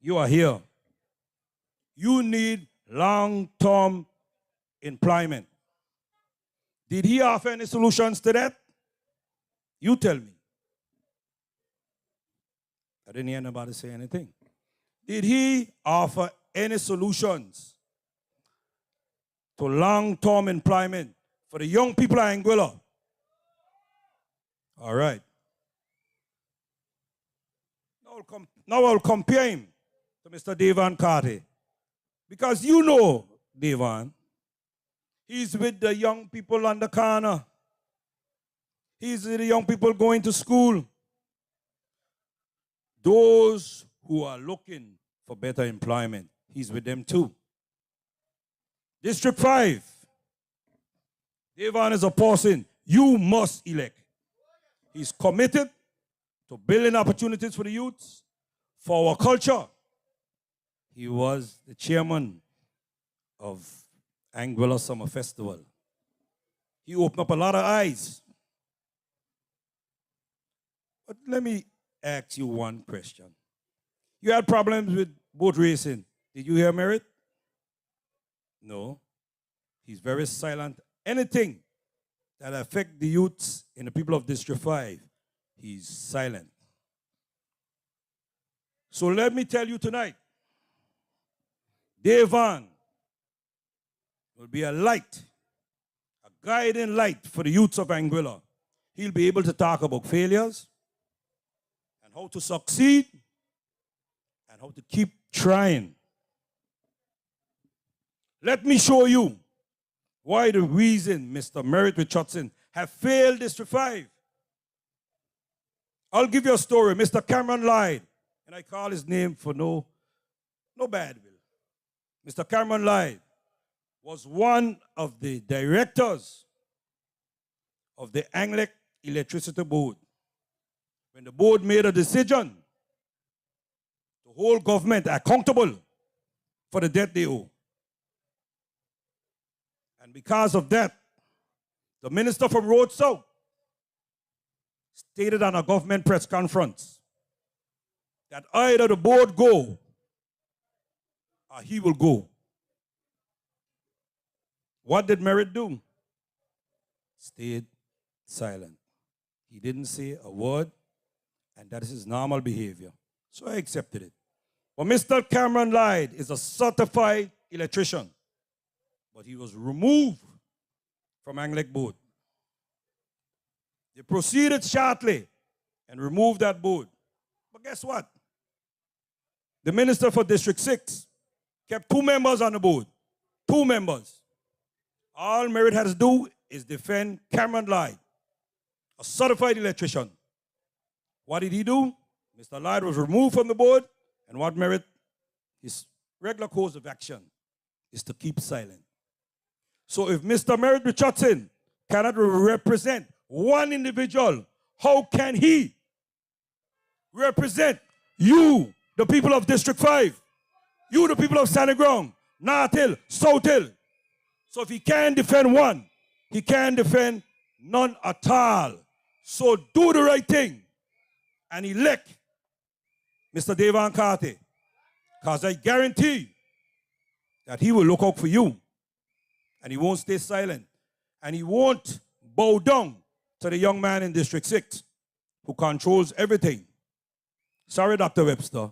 Speaker 10: you are here. You need long-term employment. Did he offer any solutions to that? You tell me. I didn't hear nobody say anything. Did he offer any solutions to long-term employment for the young people of Anguilla? All right. Now I'll compare him to Mr. DAVON CARTY. Because you know DAVON. He's with the young people on the corner. He's with the young people going to school. Those who are looking for better employment, he's with them too. District 5, DAVON is a person you must elect. He's committed to building opportunities for the youths, for our culture. He was the chairman of Anguilla Summer Festival. He opened up a lot of eyes. But let me ask you one question. You had problems with boat racing. Did you hear Merritt? No. He's very silent. Anything that affects the youths and the people of District 5, he's silent. So let me tell you tonight, DAVON will be a light, a guiding light for the youths of Anguilla. He'll be able to talk about failures and how to succeed and how to keep trying. Let me show you why the reason Mr. Merritt Richardson have failed District 5. I'll give you a story. Mr. Cameron lied, and I call his name for no bad will. Mr. Cameron lied was one of the directors of the Anglic Electricity Board. When the board made a decision to hold government accountable for the debt they owe. And because of that, the minister from Road South stated on a government press conference that either the board go or he will go. What did Merritt do? Stayed silent. He didn't say a word, and that is his normal behavior. So I accepted it. But Mr. Cameron lied is a certified electrician, but he was removed from Anglic board. They proceeded shortly and removed that board. But guess what? The minister for District 6 kept 2 members on the board. 2 members. All Merritt has to do is defend Cameron Lloyd, a certified electrician. What did he do? Mr. Lloyd was removed from the board, and what Merritt, his regular course of action is to keep silent. So if Mr. Merritt Richardson cannot represent one individual, how can he represent you, the people of District 5, you, the people of Santa Ground, North Hill, South Hill? So if he can't defend one, he can't defend none at all. So do the right thing and elect Mr. DAVON CARTY, because I guarantee that he will look out for you and he won't stay silent and he won't bow down to the young man in District 6 who controls everything. Sorry, Dr. Webster.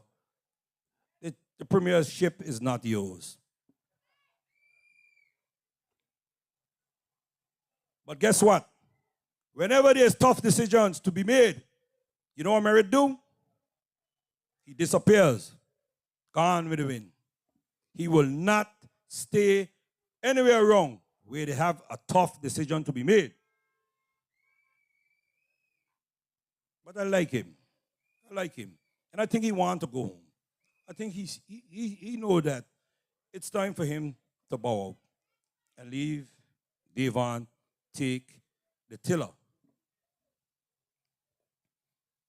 Speaker 10: the premiership is not yours. But guess what? Whenever there's tough decisions to be made, you know what Merritt do? He disappears, gone with the wind. He will not stay anywhere around where they have a tough decision to be made. But I like him. I like him. And I think he wants to go home. I think he knows that it's time for him to bow out and leave Devon take the tiller.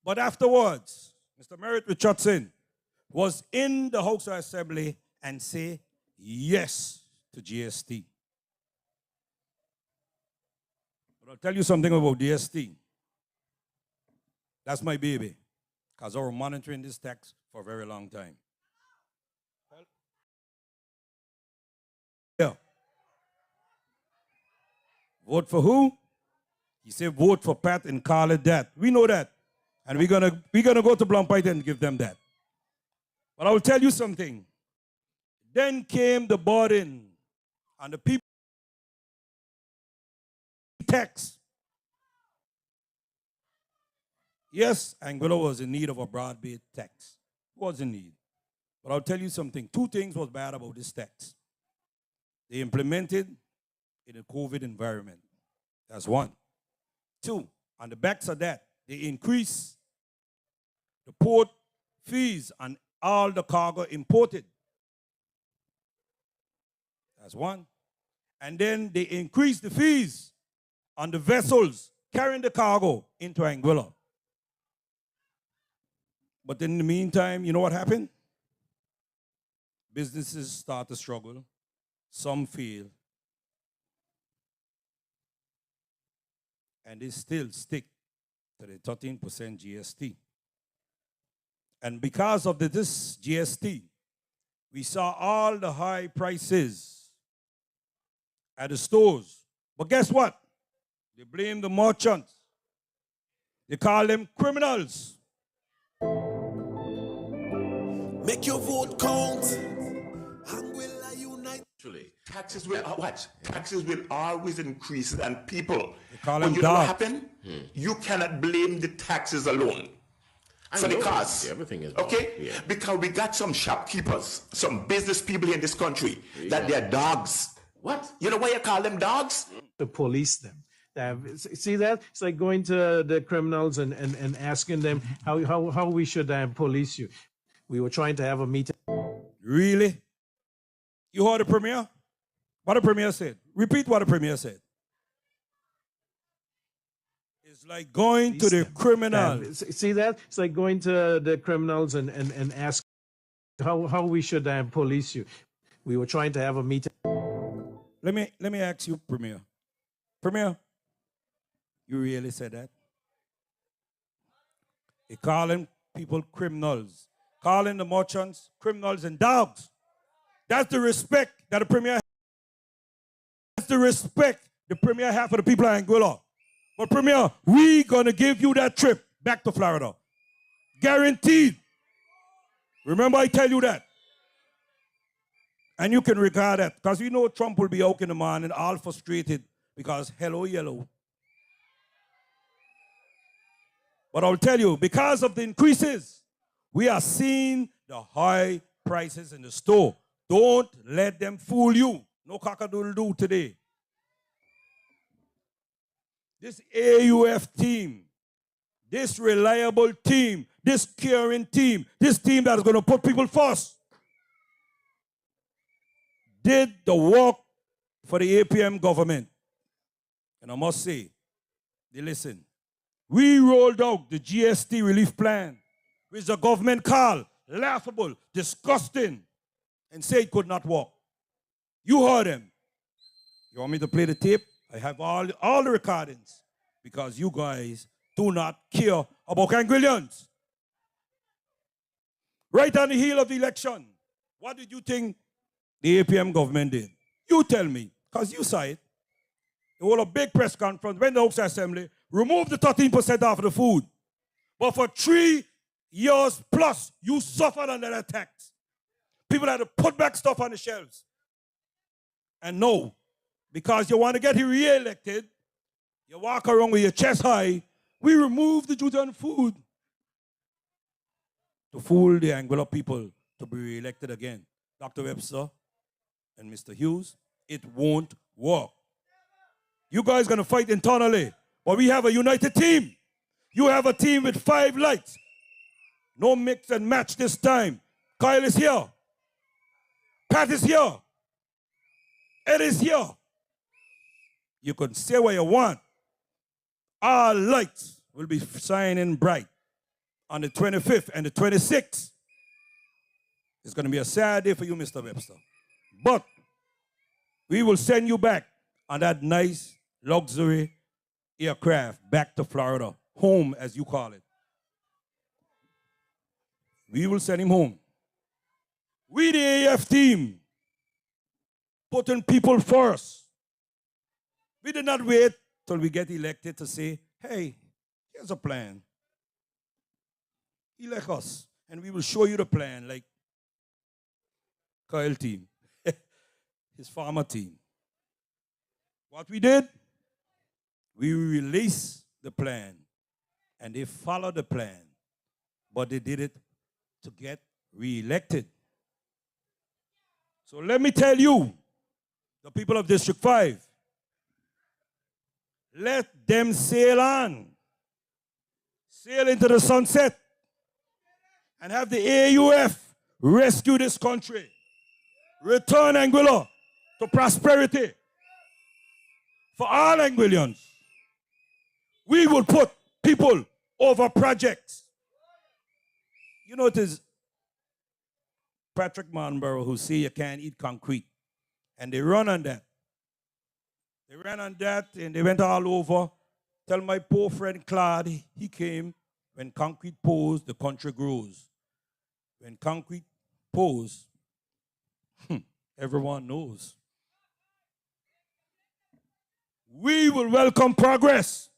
Speaker 10: But afterwards, Mr. Merritt Richardson was in the House of Assembly and say yes to GST. But I'll tell you something about GST. That's my baby, because I was monitoring this tax for a very long time. Yeah. Vote for who? He said vote for Pat and call it that. We know that. And we're gonna go to Blumpite and give them that. But I will tell you something. Then came the burden on the people tax. Yes, Anguilla was in need of a broad-based tax. Was in need. But I'll tell you something. Two things was bad about this tax. They implemented in a COVID environment. That's one. Two, on the backs of that, they increased the port fees on all the cargo imported. That's one. And then they increased the fees on the vessels carrying the cargo into Anguilla. But in the meantime, you know what happened? Businesses start to struggle. Some fail. And they still stick to the 13% GST. And because of this GST, we saw all the high prices at the stores. But guess what? They blame the merchants. They call them criminals.
Speaker 4: Make your vote count. Anguilla unite.
Speaker 11: Taxes will watch. Taxes will always increase, and people.
Speaker 10: But
Speaker 11: you know what happened? You cannot blame the taxes alone for the cost.
Speaker 12: Everything is
Speaker 11: okay.
Speaker 12: Yeah.
Speaker 11: Because we got some shopkeepers, some business people in this country that they're dogs. What? You know why you call them dogs?
Speaker 7: To police them. See that? It's like going to the criminals and asking them how we should police you. We were trying to have a meeting.
Speaker 10: Really? You heard the premier? What the premier said? Repeat what the premier said. It's like going to the criminals.
Speaker 7: See that? It's like going to the criminals and ask how we should police you. We were trying to have a meeting.
Speaker 10: Let me ask you, Premier. Premier, you really said that? You're calling people criminals, calling the merchants criminals and dogs. That's the respect that the Premier has. That's the respect the Premier has for the people of Anguilla. But Premier, we're going to give you that trip back to Florida. Guaranteed. Remember I tell you that. And you can regard that, because you know Trump will be out in the morning all frustrated because hello, yellow. But I'll tell you, because of the increases, we are seeing the high prices in the store. Don't let them fool you. No cock-a-doodle-doo today. This AUF team, this reliable team, this caring team, this team that is going to put people first, did the work for the APM government. And I must say, they listen. We rolled out the GST relief plan, which the government called laughable, disgusting, and said it could not work. You heard them. You want me to play the tape? I have all the recordings, because you guys do not care about Anguillians. Right on the heel of the election, what did you think the APM government did? You tell me, because you saw it. They hold a big press conference, went to the House Assembly, removed the 13% off of the food. But for 3 years plus, you suffered under that tax. people had to put back stuff on the shelves. And no, because you want to get re-elected, you walk around with your chest high, we remove the duty on food to fool the Anguilla people to be re-elected again. Dr. Webster and Mr. Hughes, it won't work. You guys going to fight internally, but we have a united team. You have a team with 5 lights. No mix and match this time. Kyle is here. Pat is here. Ed is here. You can say what you want. Our lights will be shining bright on the 25th and the 26th. It's going to be a sad day for you, Mr. Webster. But we will send you back on that nice luxury aircraft back to Florida. Home, as you call it. We will send him home. We, the AUF team, putting people first. We did not wait till we get elected to say, hey, here's a plan. Elect us, and we will show you the plan, like Kyle team, his farmer team. What we did, we released the plan, and they followed the plan, but they did it to get re-elected. So let me tell you, the people of District 5, let them sail on. Sail into the sunset and have the AUF rescue this country. Return Anguilla to prosperity for all Anguillians. We will put people over projects. You know, it is Patrick Mardenborough who say you can't eat concrete. And they run on that. They ran on that and they went all over. Tell my poor friend Claude, he came. When concrete pours, the country grows. When concrete pours, everyone knows. We will welcome progress.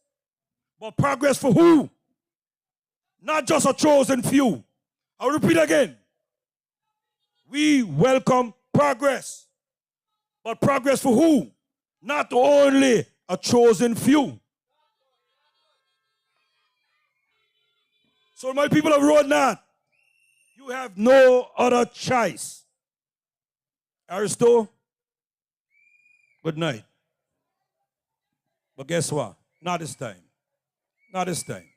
Speaker 10: But progress for who? Not just a chosen few. I'll repeat again. We welcome progress. But progress for who? Not only a chosen few. So my people of Road North, you have no other choice. Aristo, good night. But guess what? Not this time. Not this time.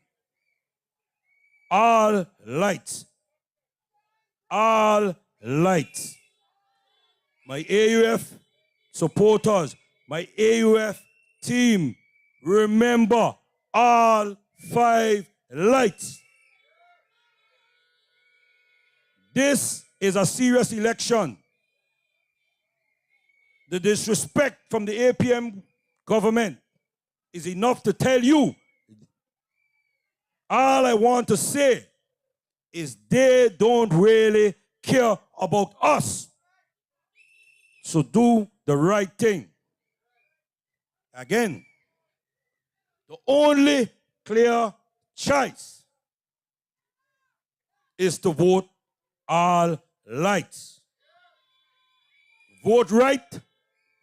Speaker 10: All lights. All lights. My AUF supporters, my AUF team, remember all 5 lights. This is a serious election. The disrespect from the APM government is enough to tell you. All I want to say is they don't really care about us. So do the right thing. Again, the only clear choice is to vote all lights. Vote right,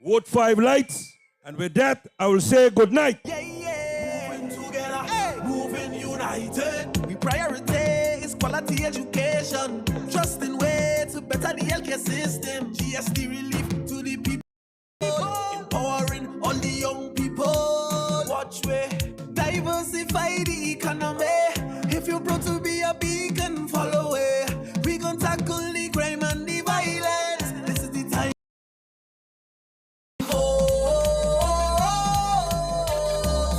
Speaker 10: vote 5 lights, and with that, I will say good night.
Speaker 4: Moving together, moving united. We priority is quality education. Trusting way to better the healthcare system. GST relief to the people. Empowering all the young people. Watch way, diversify the economy. If you're proud to be a beacon, follow it. We gon' tackle the crime and the violence. This is the time. Oh,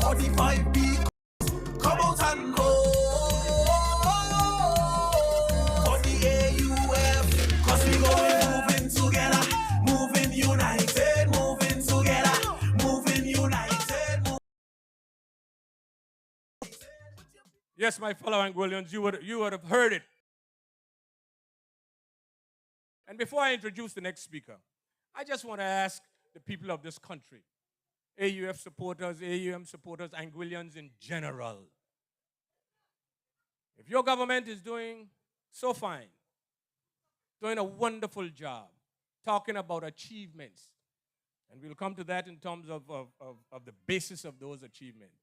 Speaker 4: 45 people, come out and go. For the AUF, cause we going moving together, moving united, moving together, moving united.
Speaker 5: Yes, my fellow Anguillians, you would have heard it. And before I introduce the next speaker, I just want to ask the people of this country, AUF supporters, AUM supporters, Anguillians in general, if your government is doing so fine, doing a wonderful job talking about achievements. And we'll come to that in terms of the basis of those achievements.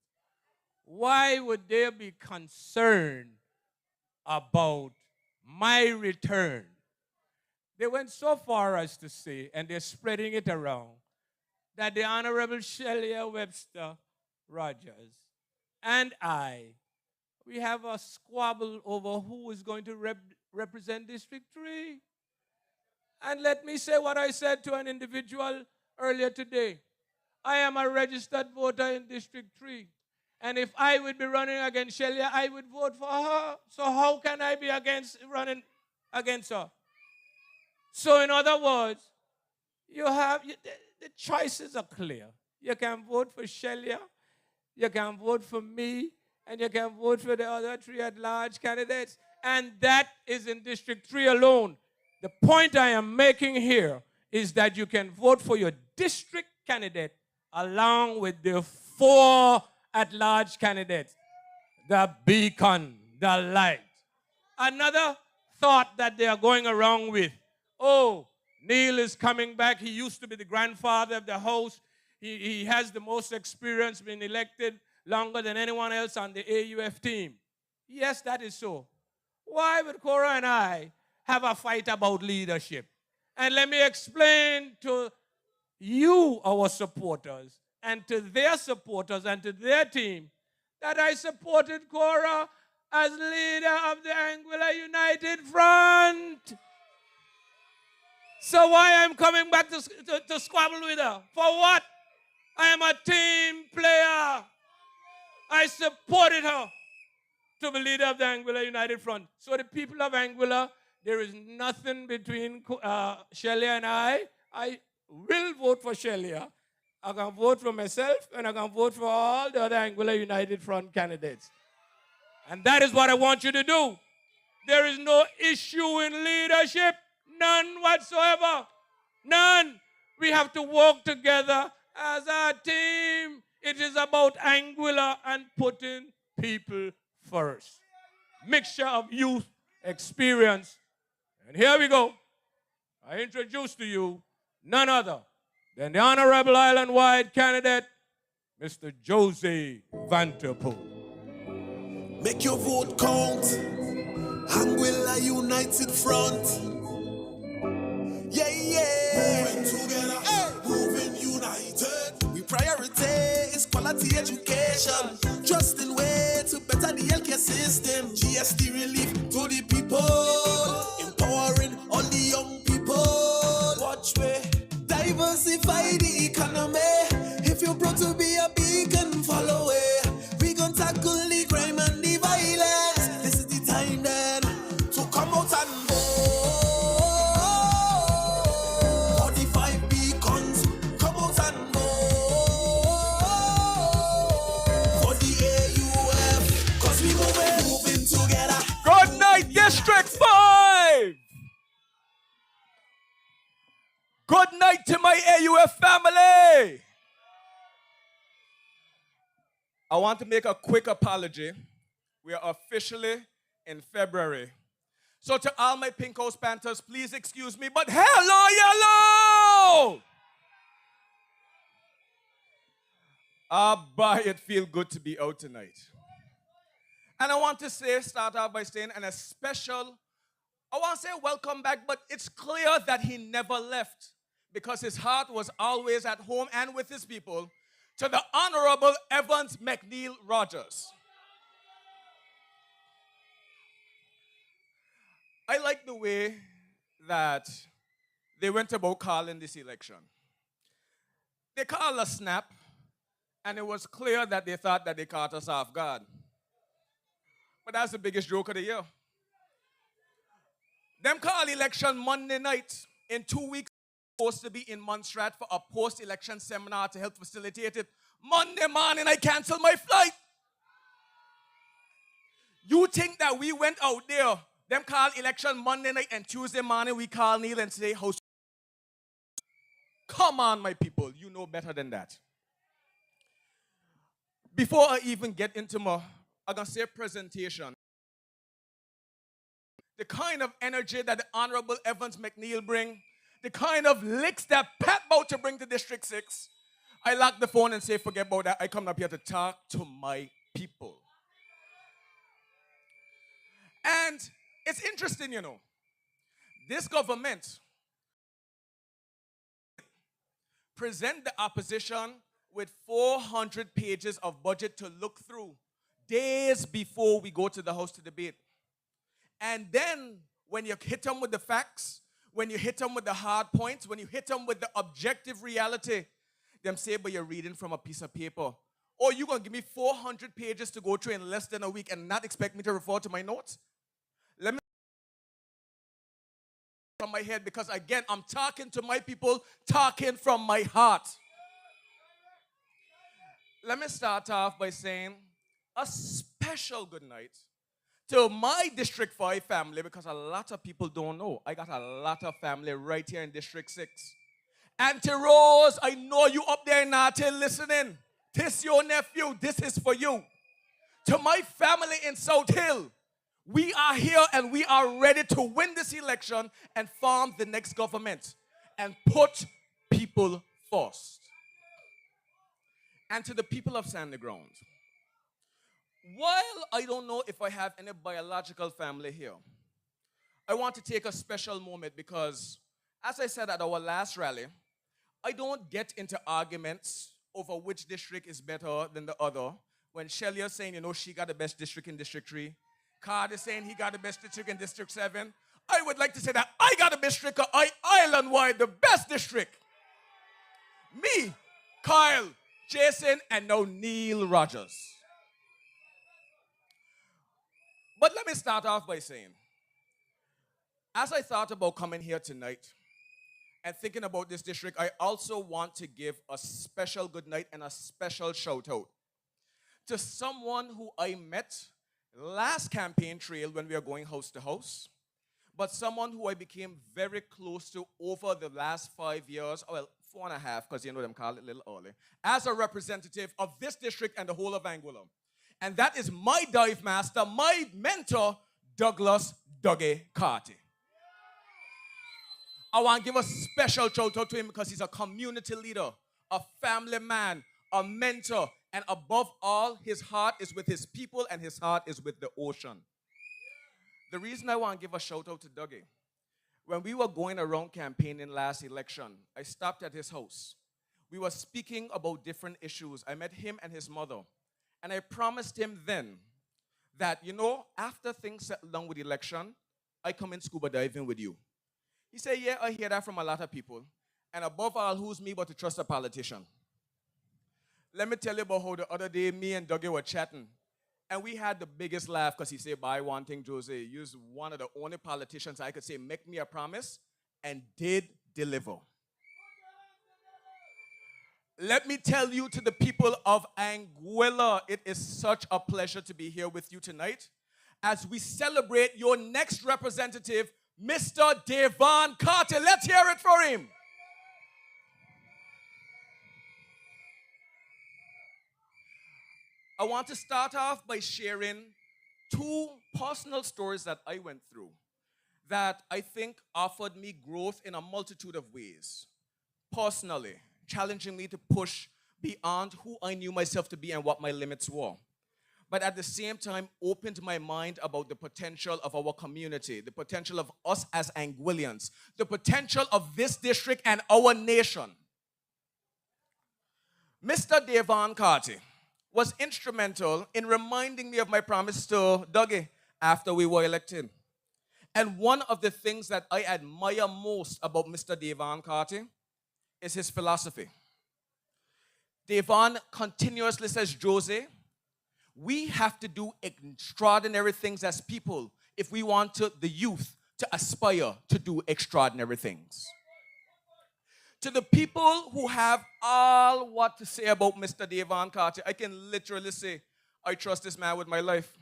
Speaker 5: Why would they be concerned about my return? They went so far as to say, and they're spreading it around, that the Honorable Shelia Webster Rogers and we have a squabble over who is going to represent District 3. And let me say what I said to an individual earlier today. I am a registered voter in District 3. And if I would be running against Shelia, I would vote for her. So how can I be running against her? So in other words, the choices are clear. You can vote for Shelia, you can vote for me, and you can vote for the other 3 at-large candidates. And that is in District 3 alone. The point I am making here is that you can vote for your district candidate along with the 4 at-large candidates. The beacon, the light. Another thought that they are going around with, oh, Neil is coming back. He used to be the grandfather of the house. He has the most experience, been elected longer than anyone else on the AUF team. Yes, that is so. Why would Cora and I have a fight about leadership? And let me explain to you, our supporters, and to their supporters and to their team, that I supported Cora as leader of the Anguilla United Front. So why I'm coming back to squabble with her? For what? I am a team player. I supported her to be leader of the Anguilla United Front. So the people of Anguilla, there is nothing between Shelia and I. I will vote for Shelia. I can vote for myself, and I can vote for all the other Anguilla United Front candidates. And that is what I want you to do. There is no issue in leadership. None whatsoever. None. We have to work together as a team. It is about Anguilla and putting people first. Mixture of youth, experience. And here we go. I introduce to you none other than the Honorable Island-wide candidate, Mr. Jose Vanterpool.
Speaker 4: Make your vote count. Anguilla United Front. Yeah, yeah. Moving together, moving united. We prioritize quality education. Just in way to better the healthcare system. GST relief to the people. Empowering all the young people. Watch me. Diversify the economy. If you're proud to be a beacon, follow it. We gon' tackle the crime and the violence. This is the time then to come out and vote. 45 beacons, come out and vote. For the AUF, cause we moving together.
Speaker 5: Good night, District 5! Good night to my AUF family! I want to make a quick apology. We are officially in February. So to all my Pink House Panthers, please excuse me, but hello, yellow! It feel good to be out tonight. And I want to start out by saying I want to say welcome back, but it's clear that he never left because his heart was always at home and with his people. To the Honorable Evans McNeel Rogers. I like the way that they went about calling this election. They called a snap, and it was clear that they thought that they caught us off guard. But that's the biggest joke of the year. Them call election Monday night. In 2 weeks, supposed to be in Montserrat for a post-election seminar to help facilitate it. Monday morning, I canceled my flight. You think that we went out there, them call election Monday night, and Tuesday morning we call Neil and say, house. Come on, my people, you know better than that. Before I even get into my, I'm going to say presentation,
Speaker 12: the kind of energy that the Honorable Evans McNeil bring, the kind of licks that Pat about to bring to District 6, I lock the phone and say, forget about that. I come up here to talk to my people. And it's interesting, you know. This government present the opposition with 400 pages of budget to look through days before we go to the House to debate. And then when you hit them with the facts, when you hit them with the hard points, when you hit them with the objective reality, them say, but you're reading from a piece of paper. Or you're going to give me 400 pages to go through in less than a week and not expect me to refer to my notes? Let me from my head, because again, I'm talking to my people, talking from my heart. Let me start off by saying a special good night to my District 5 family, because a lot of people don't know. I got a lot of family right here in District 6. Auntie Rose, I know you up there in Natal listening. This your nephew. This is for you. To my family in South Hill, we are here and we are ready to win this election and form the next government and put people first. And to the people of Sandy Ground, while I don't know if I have any biological family here, I want to take a special moment because, as I said at our last rally, I don't get into arguments over which district is better than the other. When Shelley is saying, you know, she got the best district in District 3, Card is saying he got the best district in District 7, I would like to say that I got the best district, island-wide, the best district. Me, Kyle, Jason, and now Neil Rogers. But let me start off by saying, as I thought about coming here tonight and thinking about this district, I also want to give a special good night and a special shout out to someone who I met last campaign trail when we were going house to house, but someone who I became very close to over the last 5 years, well, 4.5, because you know them call it a little early, as a representative of this district and the whole of Anguilla. And that is my dive master, my mentor, Douglas Dougie Carty. I want to give a special shout out to him because he's a community leader, a family man, a mentor, and above all, his heart is with his people and his heart is with the ocean. The reason I want to give a shout out to Dougie, when we were going around campaigning last election, I stopped at his house. We were speaking about different issues. I met him and his mother. And I promised him then that, you know, after things settle down with the election, I come in scuba diving with you. He said, yeah, I hear that from a lot of people. And above all, who's me but to trust a politician? Let me tell you about how the other day me and Dougie were chatting. And we had the biggest laugh because he said, buy one thing, Jose. You're one of the only politicians I could say, make me a promise, and did deliver. Let me tell you, to the people of Anguilla, it is such a pleasure to be here with you tonight as we celebrate your next representative, Mr. DAVON CARTY. Let's hear it for him. I want to start off by sharing 2 personal stories that I went through that I think offered me growth in a multitude of ways. Personally, challenging me to push beyond who I knew myself to be and what my limits were. But at the same time, opened my mind about the potential of our community, the potential of us as Anguillians, the potential of this district and our nation. Mr. DAVON CARTY was instrumental in reminding me of my promise to Dougie after we were elected. And one of the things that I admire most about Mr. DAVON CARTY is his philosophy. DAVON continuously says, Jose, we have to do extraordinary things as people if we want the youth to aspire to do extraordinary things. To the people who have all what to say about Mr. DAVON CARTY, I can literally say, I trust this man with my life.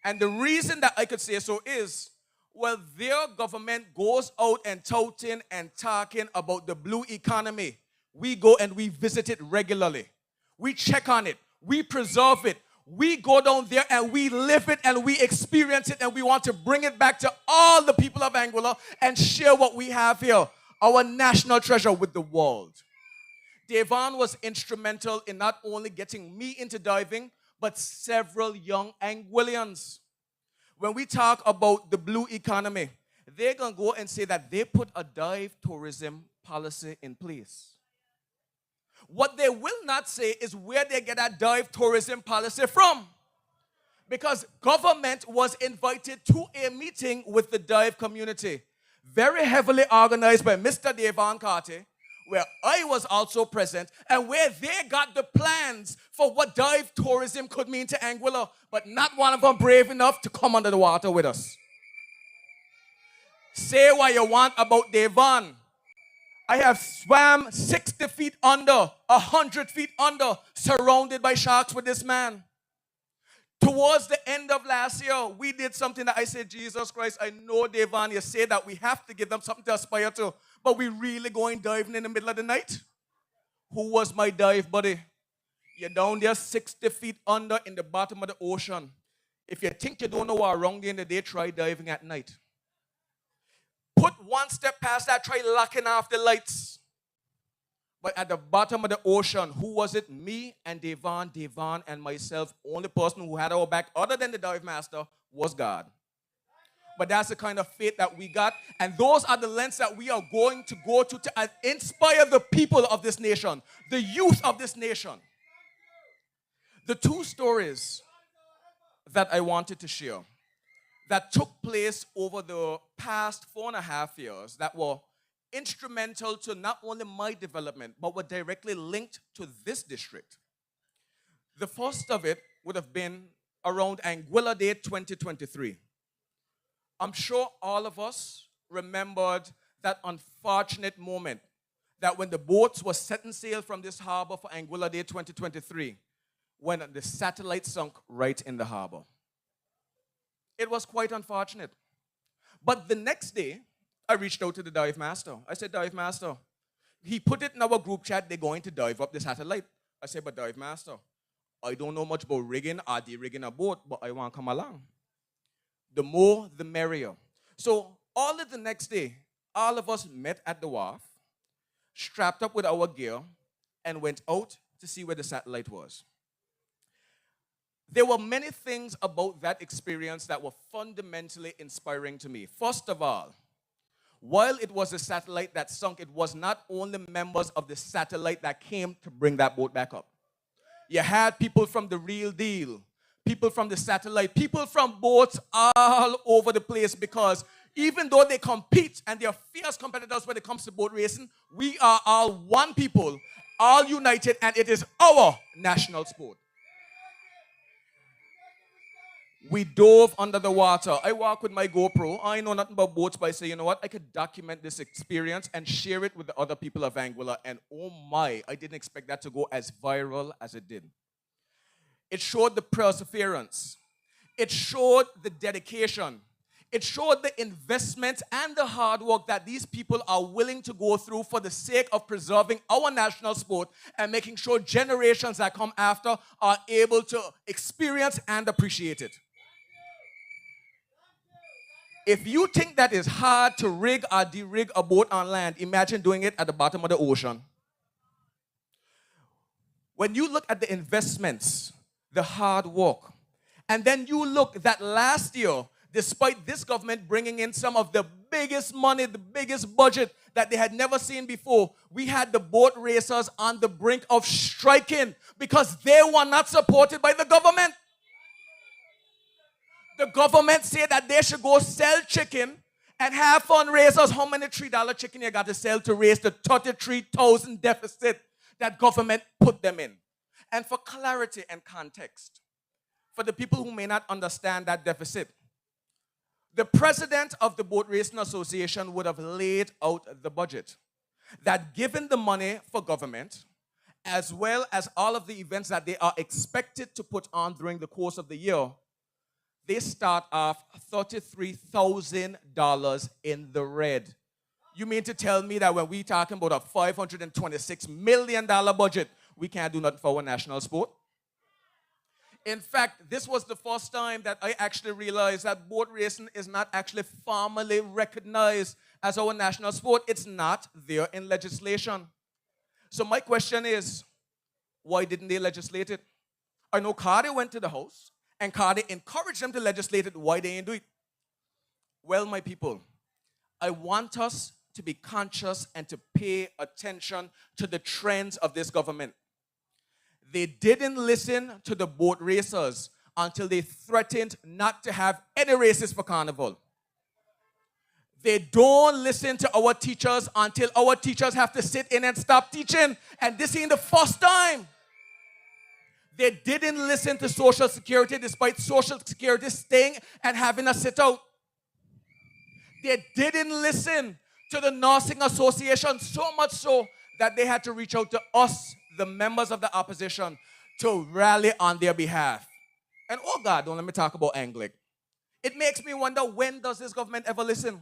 Speaker 12: And the reason that I could say so is, well, their government goes out and touting and talking about the blue economy. We go and we visit it regularly. We check on it. We preserve it. We go down there and we live it and we experience it, and we want to bring it back to all the people of Anguilla and share what we have here, our national treasure, with the world. DAVON was instrumental in not only getting me into diving, but several young Anguillians. When we talk about the blue economy, they're going to go and say that they put a dive tourism policy in place. What they will not say is where they get that dive tourism policy from. Because government was invited to a meeting with the dive community, very heavily organized by Mr. DAVON CARTY, where I was also present, and where they got the plans for what dive tourism could mean to Anguilla, but not one of them brave enough to come under the water with us. Say what you want about DAVON. I have swam 60 feet under, 100 feet under, surrounded by sharks with this man. Towards the end of last year, we did something that I said, Jesus Christ, I know, DAVON, you say that we have to give them something to aspire to, but we really going diving in the middle of the night? Who was my dive buddy? You're down there 60 feet under in the bottom of the ocean. If you think you don't know what around in the day, try diving at night. Put one step past that, try locking off the lights. But at the bottom of the ocean, who was it? Me and DAVON and myself. Only person who had our back other than the dive master was God. But that's the kind of faith that we got. And those are the lengths that we are going to go to inspire the people of this nation, the youth of this nation. The two stories that I wanted to share that took place over the past 4.5 years that were instrumental to not only my development, but were directly linked to this district. The first of it would have been around Anguilla Day 2023. I'm sure all of us remembered that unfortunate moment that when the boats were setting sail from this harbor for Anguilla Day 2023, when the satellite sunk right in the harbor. It was quite unfortunate. But the next day, I reached out to the dive master. I said, dive master, he put it in our group chat, they're going to dive up the satellite. I said, but dive master, I don't know much about rigging or de-rigging a boat, but I want to come along. The more, the merrier. So all of the next day, all of us met at the wharf, strapped up with our gear, and went out to see where the satellite was. There were many things about that experience that were fundamentally inspiring to me. First of all, while it was a satellite that sunk, it was not only members of the satellite that came to bring that boat back up. You had people from the real deal, people from the satellite, people from boats all over the place, because even though they compete and they are fierce competitors when it comes to boat racing, we are all one people, all united, and it is our national sport. We dove under the water. I walk with my GoPro. I know nothing about boats, but I say, you know what? I could document this experience and share it with the other people of Anguilla. And oh my, I didn't expect that to go as viral as it did. It showed the perseverance. It showed the dedication. It showed the investment and the hard work that these people are willing to go through for the sake of preserving our national sport and making sure generations that come after are able to experience and appreciate it. If you think that is hard to rig or de-rig a boat on land, imagine doing it at the bottom of the ocean. When you look at the investments, the hard work, and then you look that last year, despite this government bringing in some of the biggest money, the biggest budget that they had never seen before, we had the boat racers on the brink of striking because they were not supported by the government. The government said that they should go sell chicken and have fundraisers. How many $3 chicken you got to sell to raise the 33,000 deficit that government put them in? And for clarity and context, for the people who may not understand that deficit, the president of the Boat Racing Association would have laid out the budget that, given the money for government, as well as all of the events that they are expected to put on during the course of the year, they start off $33,000 in the red. You mean to tell me that when we're talking about a $526 million budget, we can't do nothing for our national sport? In fact, this was the first time that I actually realized that boat racing is not actually formally recognized as our national sport. It's not there in legislation. So my question is, why didn't they legislate it? I know Carty went to the House, and Carty encouraged them to legislate it. Why they didn't do it? Well, my people, I want us to be conscious and to pay attention to the trends of this government. They didn't listen to the boat racers until they threatened not to have any races for Carnival. They don't listen to our teachers until our teachers have to sit in and stop teaching. And this ain't the first time. They didn't listen to Social Security despite Social Security staying and having a sit-out. They didn't listen to the Nursing Association, so much so that they had to reach out to us, the members of the opposition, to rally on their behalf. And oh God, don't let me talk about Anguilla. It makes me wonder, when does this government ever listen?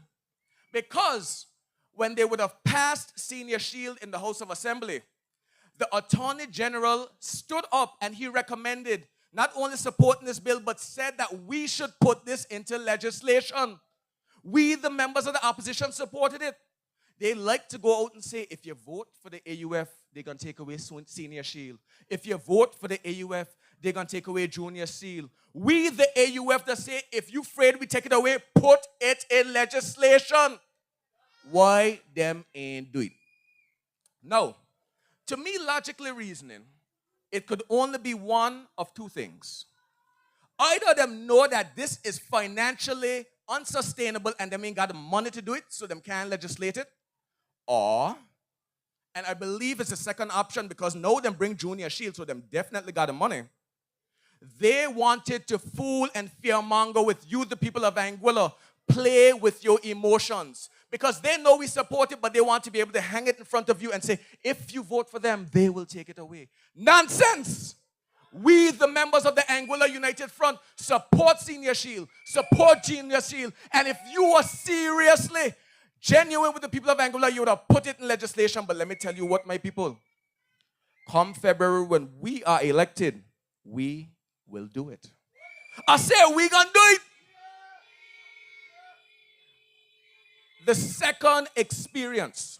Speaker 12: Because when they would have passed Senior Shield in the House of Assembly, the Attorney General stood up and he recommended not only supporting this bill, but said that we should put this into legislation. We, the members of the opposition, supported it. They like to go out and say, if you vote for the AUF, they're going to take away Senior Shield. If you vote for the AUF, they're going to take away Junior Shield. We, the AUF, that say, if you're afraid we take it away, put it in legislation. Why them ain't do it? Now, to me, logically reasoning, it could only be one of two things. Either them know that this is financially unsustainable and them ain't got the money to do it, so them can't legislate it. Or, and I believe it's the second option because now them bring Junior Shield, so them definitely got the money. They wanted to fool and fearmonger with you, the people of Anguilla, play with your emotions. Because they know we support it, but they want to be able to hang it in front of you and say, if you vote for them, they will take it away. Nonsense! We, the members of the Anguilla United Front, support Senior Shield, support Junior Shield, and if you are seriously genuine with the people of Anguilla, you would have put it in legislation. But let me tell you what, my people, come February when we are elected, we will do it. I say we gonna do it. The second experience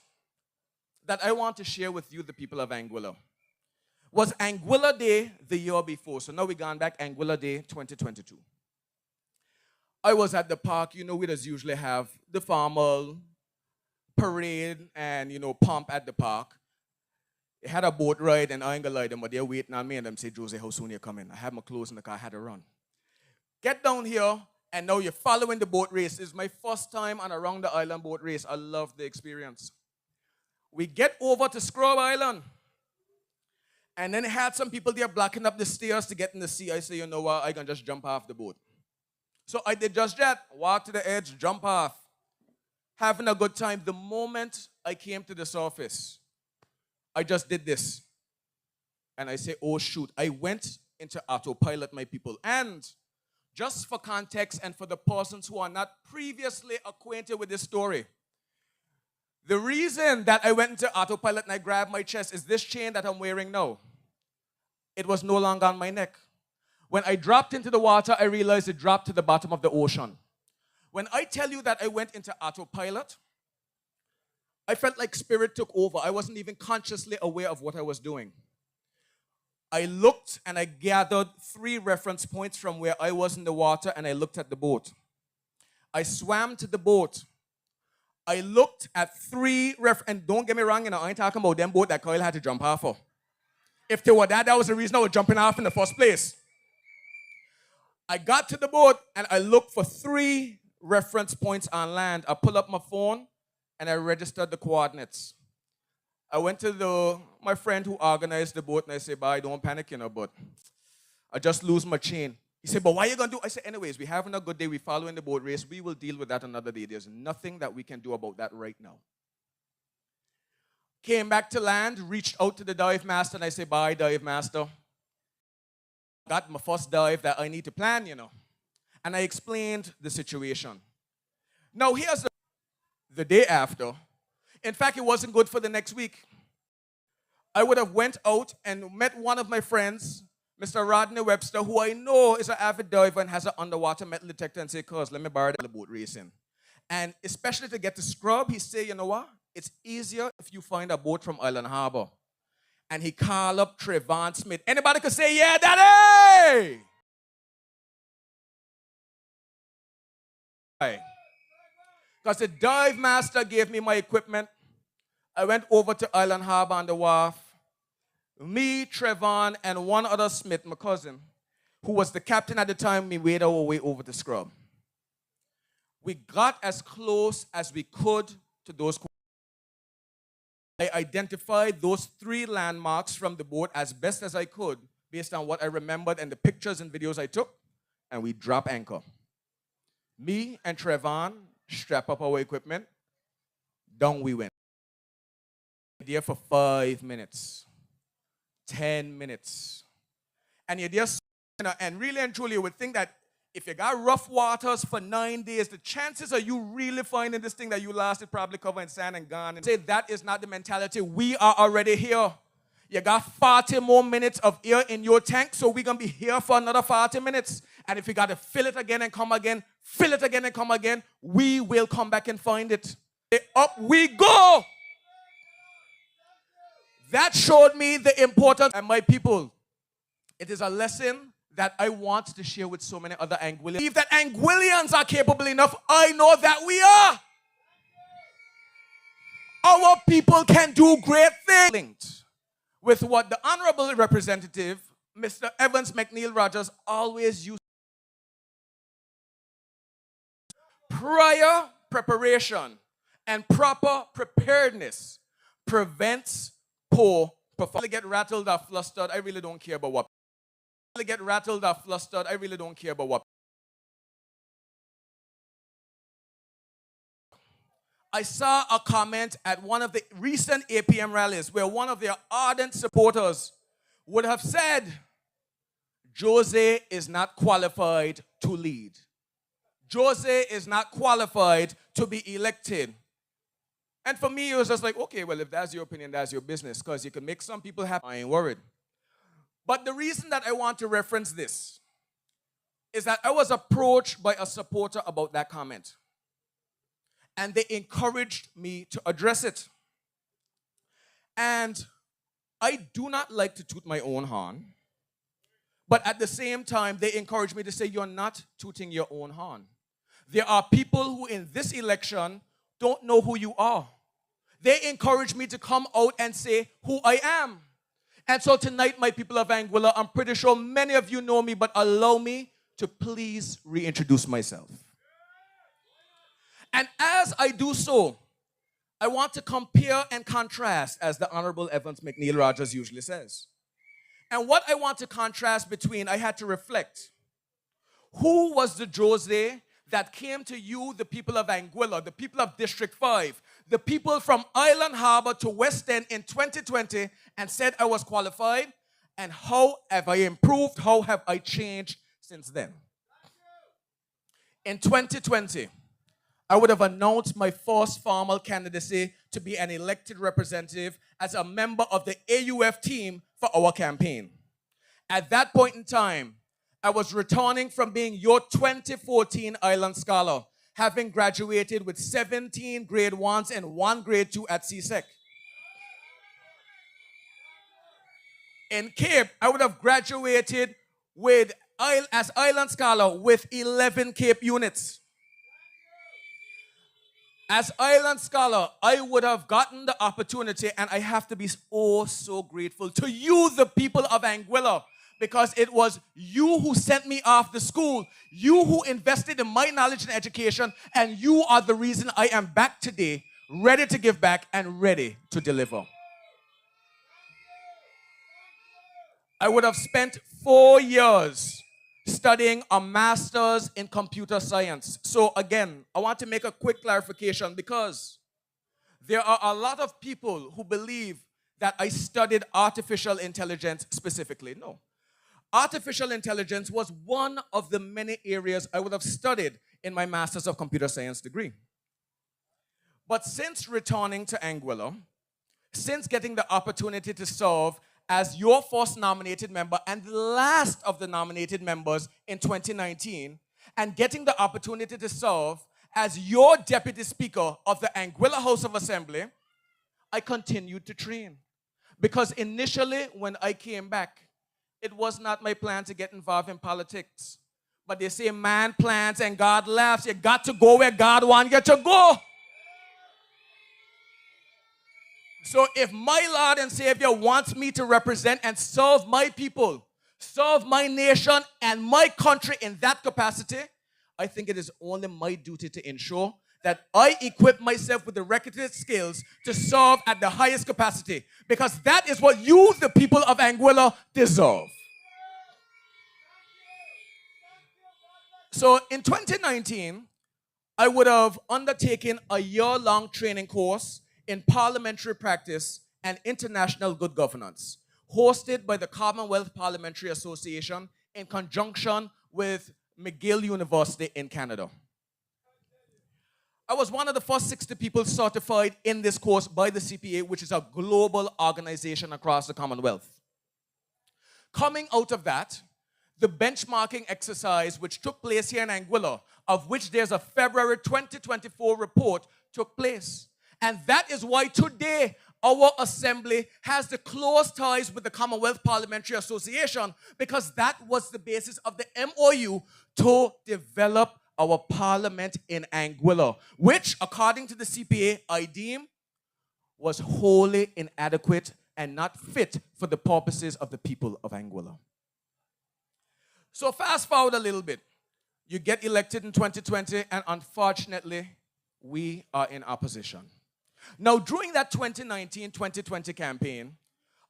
Speaker 12: that I want to share with you, the people of Anguilla, was Anguilla Day the year before. So now we're going back, Anguilla Day 2022. I was at the park. You know, we just usually have the formal parade and, pump at the park. They had a boat ride, and I ain't gonna lie to them, but they're waiting on me, and them say, Jose, how soon you coming? I had my clothes in the car, I had to run. Get down here, and now you're following the boat race. It's my first time on a Round the Island boat race. I love the experience. We get over to Scrub Island, and then it had some people there blocking up the stairs to get in the sea. I say, you know what, I can just jump off the boat. So I did just that, walk to the edge, jump off, having a good time. The moment I came to the surface, I just did this. And I say, oh shoot, I went into autopilot, my people. And just for context and for the persons who are not previously acquainted with this story, the reason that I went into autopilot and I grabbed my chest is this chain that I'm wearing now. It was no longer on my neck. When I dropped into the water, I realized it dropped to the bottom of the ocean. When I tell you that I went into autopilot, I felt like spirit took over. I wasn't even consciously aware of what I was doing. I looked and I gathered 3 reference points from where I was in the water, and I looked at the boat. I swam to the boat. I looked at 3 and don't get me wrong, I ain't talking about them boat that Kyle had to jump off of. If they were that was the reason I was jumping off in the first place. I got to the boat and I looked for 3 reference points on land. I pulled up my phone and I registered the coordinates. I went to my friend who organized the boat and I said, "Bye, don't panic, but I just lose my chain." He said, "But why are you going to do?" I said, "Anyways, we're having a good day. We're following the boat race. We will deal with that another day. There's nothing that we can do about that right now." Came back to land, reached out to the dive master, and I said, "Bye, dive master. Got my first dive that I need to plan, And I explained the situation. Now, here's the day after. In fact, it wasn't good for the next week. I would have went out and met one of my friends, Mr. Rodney Webster, who I know is an avid diver and has an underwater metal detector, and say, cuz, let me borrow the boat racing. And especially to get to scrub, he say, you know what? It's easier if you find a boat from Island Harbor. And he call up Trevon Smith. Anybody could say, yeah, daddy! Because the dive master gave me my equipment. I went over to Island Harbor on the wharf. Me, Trevon, and one other Smith, my cousin, who was the captain at the time, we made our way over to scrub. We got as close as we could to those. I identified those 3 landmarks from the boat as best as I could based on what I remembered and the pictures and videos I took, and we drop anchor. Me and Trevon strap up our equipment, down we went. There for 5 minutes, 10 minutes. And you're just, and really and truly, you would think that if you got rough waters for 9 days, the chances of you really finding this thing that you lost is probably covered in sand and gone. And say that is not the mentality. We are already here. You got 40 more minutes of air in your tank, so we're going to be here for another 40 minutes. And if you got to fill it again and come again, fill it again and come again, we will come back and find it. Up we go. That showed me the importance. And my people, it is a lesson that I want to share with so many other Anguillians. If that Anguillians are capable enough, I know that we are. Our people can do great things. Linked with what the Honorable Representative, Mr. Evans McNeil Rogers, always used. Prior preparation and proper preparedness prevents poor performance. I get rattled or flustered, I really don't care about what. I get rattled or flustered, I really don't care about what. I saw a comment at one of the recent APM rallies where one of their ardent supporters would have said, Jose is not qualified to lead. Jose is not qualified to be elected. And for me, it was just like, okay, well, if that's your opinion, that's your business, because you can make some people happy. I ain't worried. But the reason that I want to reference this is that I was approached by a supporter about that comment. And they encouraged me to address it. And I do not like to toot my own horn. But at the same time, they encouraged me to say, you're not tooting your own horn. There are people who in this election don't know who you are. They encouraged me to come out and say who I am. And so tonight, my people of Anguilla, I'm pretty sure many of you know me, but allow me to please reintroduce myself. And as I do so, I want to compare and contrast, as the Honorable Evans McNeil Rogers usually says. And what I want to contrast between, I had to reflect. Who was the Jose that came to you, the people of Anguilla, the people of District 5, the people from Island Harbor to West End in 2020 and said I was qualified? And how have I improved? How have I changed since then? In 2020, I would have announced my first formal candidacy to be an elected representative as a member of the AUF team for our campaign. At that point in time, I was returning from being your 2014 Island Scholar, having graduated with 17 grade 1s and 1 grade 2 at CSEC. In Cape, I would have graduated with, as Island Scholar with 11 Cape units. As Island Scholar, I would have gotten the opportunity, and I have to be so grateful to you, the people of Anguilla, because it was you who sent me off to school, you who invested in my knowledge and education, and you are the reason I am back today, ready to give back and ready to deliver. I would have spent 4 years studying a master's in computer science. So again, I want to make a quick clarification because there are a lot of people who believe that I studied artificial intelligence specifically. No. Artificial intelligence was one of the many areas I would have studied in my master's of computer science degree. But since returning to Anguilla, since getting the opportunity to serve as your first nominated member and the last of the nominated members in 2019, and getting the opportunity to serve as your deputy speaker of the Anguilla House of Assembly, I continued to train. Because initially, when I came back, it was not my plan to get involved in politics. But they say man plans and God laughs. You got to go where God wants you to go. So if my Lord and Savior wants me to represent and serve my people, serve my nation and my country in that capacity, I think it is only my duty to ensure that I equip myself with the requisite skills to serve at the highest capacity, because that is what you, the people of Anguilla, deserve. So in 2019, I would have undertaken a year-long training course in parliamentary practice and international good governance, hosted by the Commonwealth Parliamentary Association in conjunction with McGill University in Canada. I was one of the first 60 people certified in this course by the CPA, which is a global organization across the Commonwealth. Coming out of that, the benchmarking exercise which took place here in Anguilla, of which there's a February 2024 report, took place. And that is why today our assembly has the close ties with the Commonwealth Parliamentary Association, because that was the basis of the MOU to develop our parliament in Anguilla, which, according to the CPA, I deem was wholly inadequate and not fit for the purposes of the people of Anguilla. So fast forward a little bit. You get elected in 2020, and unfortunately, we are in opposition. Now, during that 2019-2020 campaign,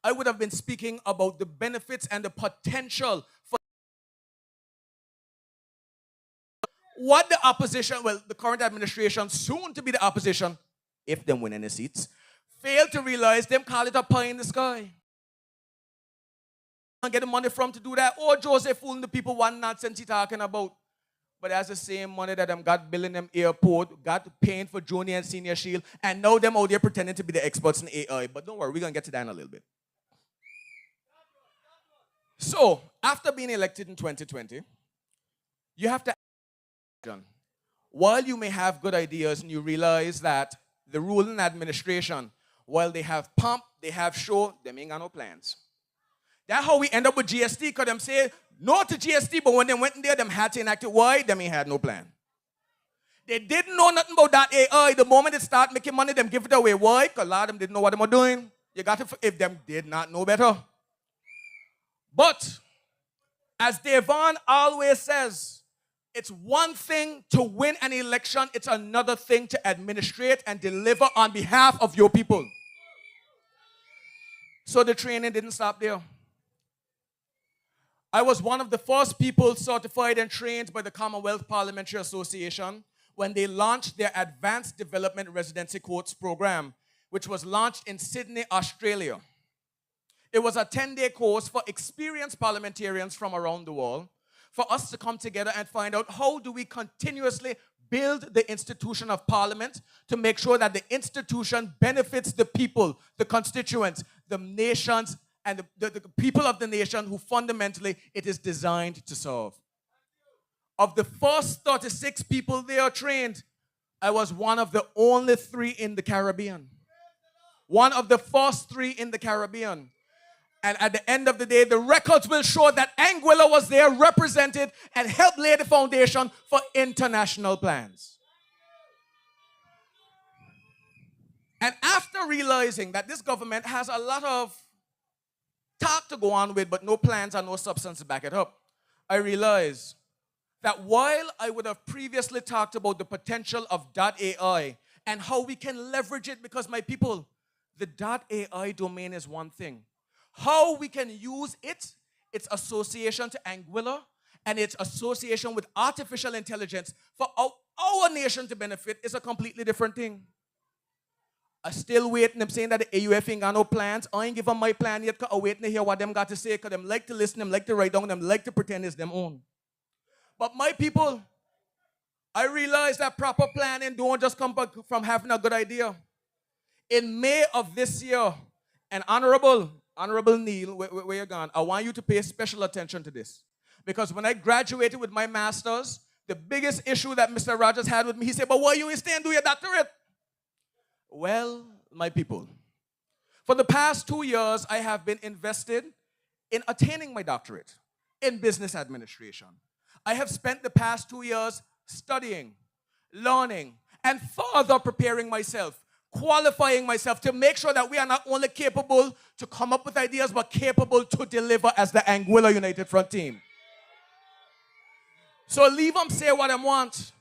Speaker 12: I would have been speaking about the benefits and the potential for what the opposition, well, the current administration, soon to be the opposition, if them win any seats, failed to realize them call it a pie in the sky. And get the money from to do that. Oh, Joseph fooling the people, what nonsense he talking about. But that's the same money that them got building them airport, got paying for junior and senior shield, and now them out there pretending to be the experts in AI. But don't worry, we're going to get to that in a little bit. So, after being elected in 2020, you have to act. While you may have good ideas and you realize that the ruling administration, while they have pomp, they have show, them ain't got no plans. That's how we end up with GST, because them say no to GST, but when they went in there, them had to enact it. Why? Them ain't had no plan. They didn't know nothing about that AI. The moment they start making money, them give it away. Why? Because a lot of them didn't know what they were doing. You got to, if them did not know better. But, as Devon always says, it's one thing to win an election, it's another thing to administrate and deliver on behalf of your people. So the training didn't stop there. I was one of the first people certified and trained by the Commonwealth Parliamentary Association when they launched their Advanced Development Residency Course program, which was launched in Sydney, Australia. It was a 10-day course for experienced parliamentarians from around the world for us to come together and find out how do we continuously build the institution of parliament to make sure that the institution benefits the people, the constituents, the nations, and the people of the nation who fundamentally it is designed to serve. Of the first 36 people they are trained, I was one of the only 3 in the Caribbean. One of the first 3 in the Caribbean. And at the end of the day, the records will show that Anguilla was there represented and helped lay the foundation for international plans. And after realizing that this government has a lot of talk to go on with, but no plans and no substance to back it up, I realized that while I would have previously talked about the potential of .ai and how we can leverage it, because my people, the .ai domain is one thing. How we can use it, its association to Anguilla, and its association with artificial intelligence for our nation to benefit is a completely different thing. I still waiting. I'm saying that the AUF ain't got no plans. I ain't give them my plan yet, because I'm waiting to hear what them got to say, because them like to listen, them like to write down, them like to pretend it's them own. But my people, I realize that proper planning don't just come from having a good idea. In May of this year, an honorable Honorable Neil, where you're gone, I want you to pay special attention to this. Because when I graduated with my master's, the biggest issue that Mr. Rogers had with me, he said, but why you stay and do your doctorate? Well, my people, for the past 2 years, I have been invested in attaining my doctorate in business administration. I have spent the past 2 years studying, learning, and further preparing myself, qualifying myself to make sure that we are not only capable to come up with ideas, but capable to deliver as the Anguilla United Front team. So leave them say what I want.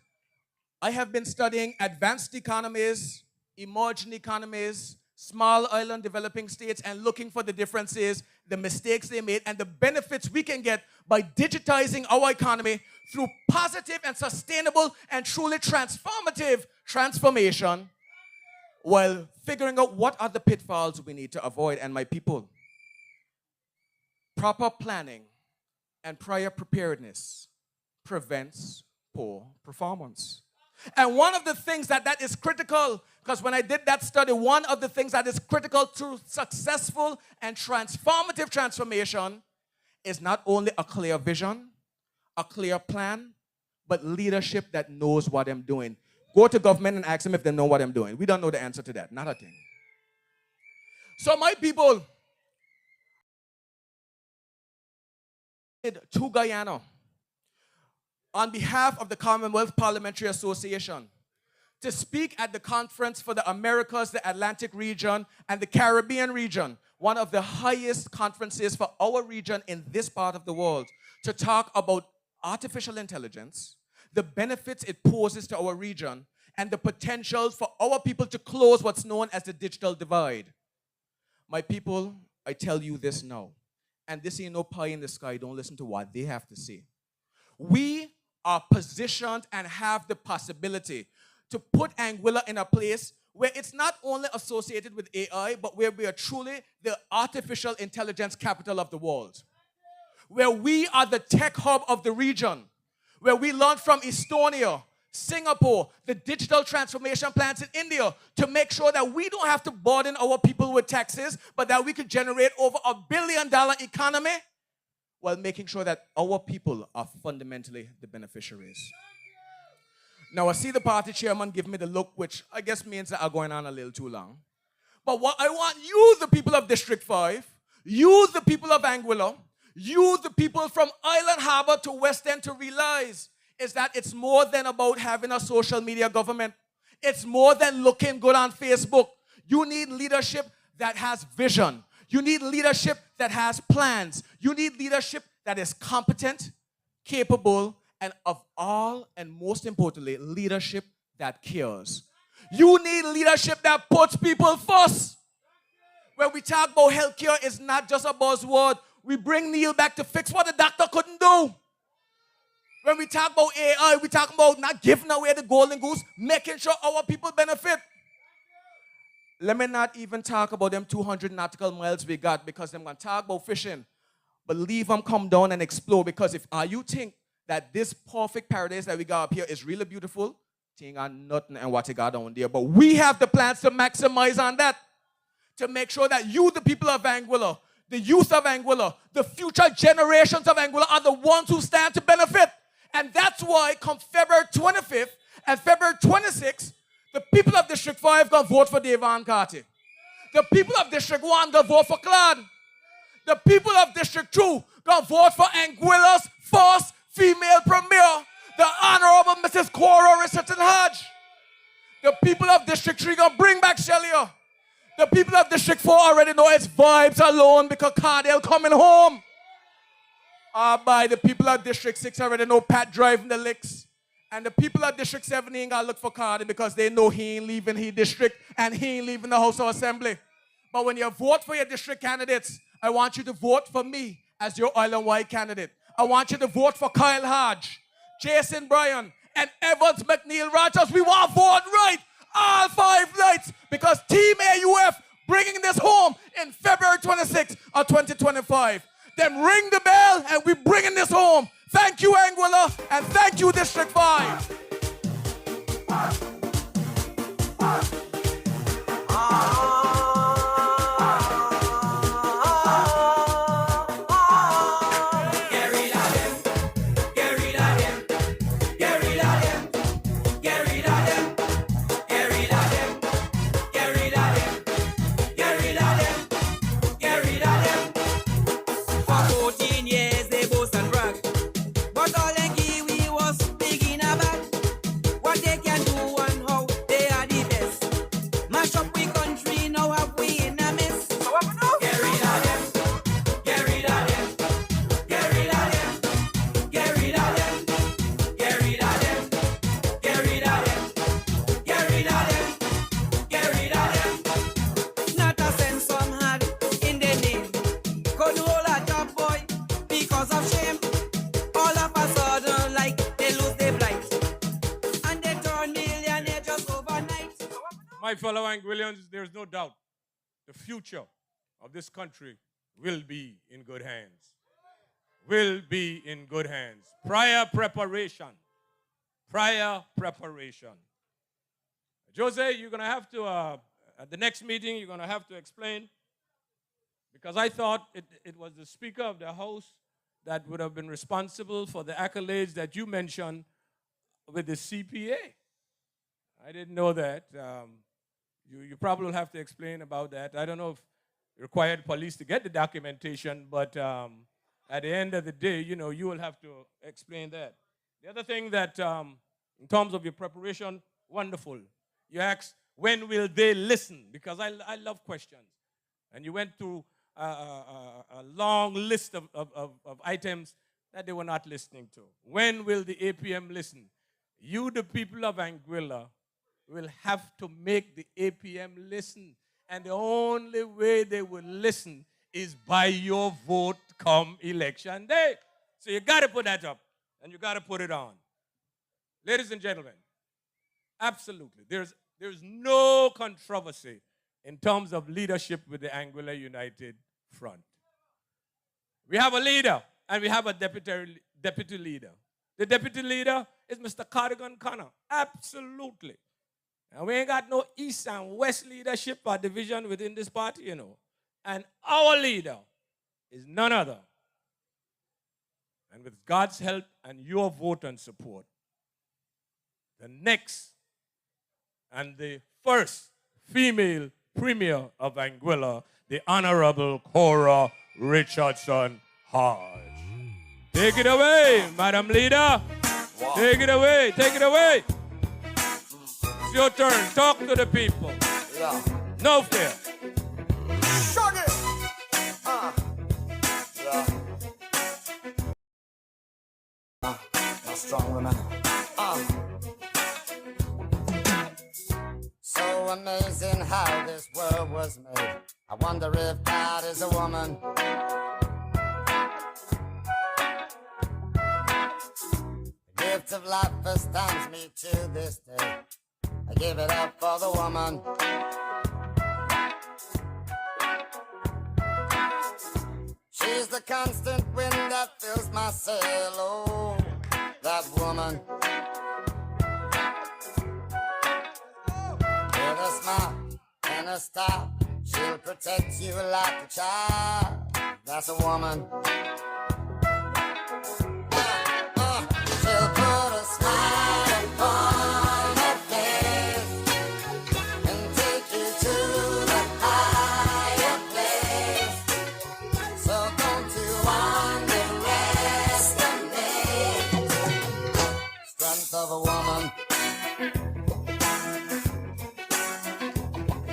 Speaker 12: I have been studying advanced economies, emerging economies, small island developing states, and looking for the differences, the mistakes they made, and the benefits we can get by digitizing our economy through positive and sustainable and truly transformative transformation, while figuring out what are the pitfalls we need to avoid. And my people, proper planning and prior preparedness prevents poor performance. And one of the things that is critical, because when I did that study, one of the things that is critical to successful and transformative transformation is not only a clear vision, a clear plan, but leadership that knows what I'm doing. Go to government and ask them if they know what I'm doing. We don't know the answer to that, not a thing. So my people, to Guyana, on behalf of the Commonwealth Parliamentary Association, to speak at the conference for the Americas, the Atlantic region, and the Caribbean region, one of the highest conferences for our region in this part of the world, to talk about artificial intelligence, the benefits it poses to our region, and the potential for our people to close what's known as the digital divide. My people, I tell you this now, and this ain't no pie in the sky, don't listen to what they have to say. We are positioned and have the possibility to put Anguilla in a place where it's not only associated with AI, but where we are truly the artificial intelligence capital of the world. Where we are the tech hub of the region. Where we learn from Estonia, Singapore, the digital transformation plans in India to make sure that we don't have to burden our people with taxes, but that we could generate over $1 billion economy while making sure that our people are fundamentally the beneficiaries. Now, I see the party chairman give me the look, which I guess means that I'm going on a little too long. But what I want you, the people of District 5, you, the people of Anguilla, you, the people from Island Harbor to West End, to realize is that it's more than about having a social media government. It's more than looking good on Facebook. You need leadership that has vision. You need leadership that has plans. You need leadership that is competent, capable, and of all, and most importantly, leadership that cares. You need leadership that puts people first. When we talk about healthcare, it's not just a buzzword. We bring Neil back to fix what the doctor couldn't do. When we talk about AI, we talk about not giving away the golden goose, making sure our people benefit. Let me not even talk about them 200 nautical miles we got, because I'm going to talk about fishing. But leave them come down and explore, because if you think that this perfect paradise that we got up here is really beautiful, thing on nothing and what you got down there. But we have the plans to maximize on that, to make sure that you, the people of Anguilla, the youth of Anguilla, the future generations of Anguilla are the ones who stand to benefit. And that's why come February 25th and February 26th, the people of District 5 going to vote for DAVON CARTY. The people of District 1 going to vote for Claude. The people of District 2 going to vote for Anguilla's first female premier, the Honorable Mrs. Coretta Richardson Hodge. The people of District 3 going to bring back Shelia. The people of District 4 already know it's vibes alone because Cardell coming home. By the people of District 6 already know Pat driving the licks. And the people of District 7 ain't got to look for Cardi because they know he ain't leaving his district and he ain't leaving the House of Assembly. But when you vote for your district candidates, I want you to vote for me as your island-wide candidate. I want you to vote for Kyle Hodge, Jason Bryan, and Evans McNeil Rogers. We want to vote right, all 5 nights, because Team AUF bringing this home in February 26th of 2025. Then ring the bell and we bringing this home. Thank you, Anguilla, and thank you, District 5.
Speaker 5: My fellow Anguillians, there's no doubt the future of this country will be in good hands. Will be in good hands. Prior preparation. Prior preparation. Jose, you're going to have to, at the next meeting, you're going to have to explain, because I thought it was the Speaker of the House that would have been responsible for the accolades that you mentioned with the CPA. I didn't know that. You probably will have to explain about that. I don't know if it required police to get the documentation, but at the end of the day, you know, you will have to explain that. The other thing that, in terms of your preparation, wonderful. You asked, when will they listen? Because I love questions. And you went through a long list of items that they were not listening to. When will the APM listen? You, the people of Anguilla, will have to make the APM listen. And the only way they will listen is by your vote come election day. So you got to put that up, and you got to put it on. Ladies and gentlemen, absolutely, there's no controversy in terms of leadership with the Anguilla United Front. We have a leader, and we have a deputy leader. The deputy leader is Mr. Cardigan Connor. Absolutely. And we ain't got no East and West leadership or division within this party, you know. And our leader is none other. And with God's help and your vote and support, the next and the first female premier of Anguilla, the Honorable Coretta Richardson Hodge. Take it away, Madam Leader. Wow. Take it away. Take it away. It's your turn. Talk to the people. Yeah. No fear.
Speaker 13: Shut it. Yeah. Strong woman. So amazing how this world was made. I wonder if God is a woman. The gift of life astounds me to this day. I give it up for the woman. She's the constant wind that fills my sail. Oh, that woman. With a smile and a stop, she'll protect you like a child. That's a woman. She'll put a smile upon her face and take you to the higher place. So don't you underestimate strength of a woman.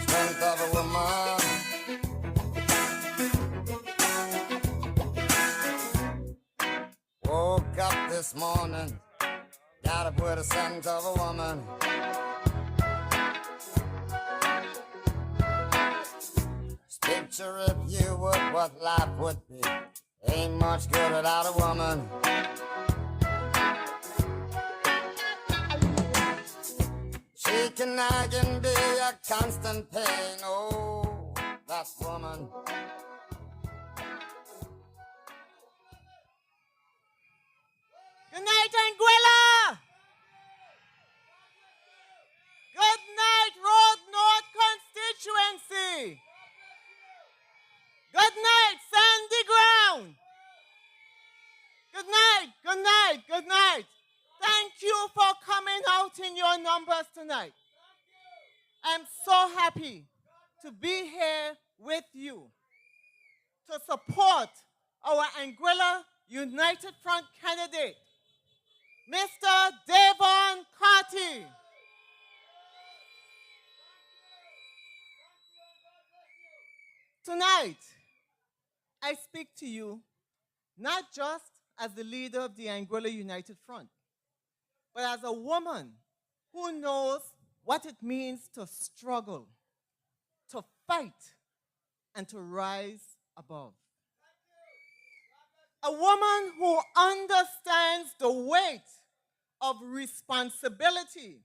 Speaker 13: Strength of a woman. Woke up this morning, got up with a scent of a woman. Just picture if you would what life would be. Ain't much good without a woman. She can nag and be a constant pain. Oh, that woman.
Speaker 14: Good night, Anguilla! Good night, Road North constituency! Good night, Sandy Ground! Good night, good night, good night. Thank you for coming out in your numbers tonight. I'm so happy to be here with you to support our Anguilla United Front candidate, Mr. DAVON CARTY. Tonight, I speak to you not just as the leader of the Anguilla United Front, but as a woman who knows what it means to struggle, to fight, and to rise above. A woman who understands the weight of responsibility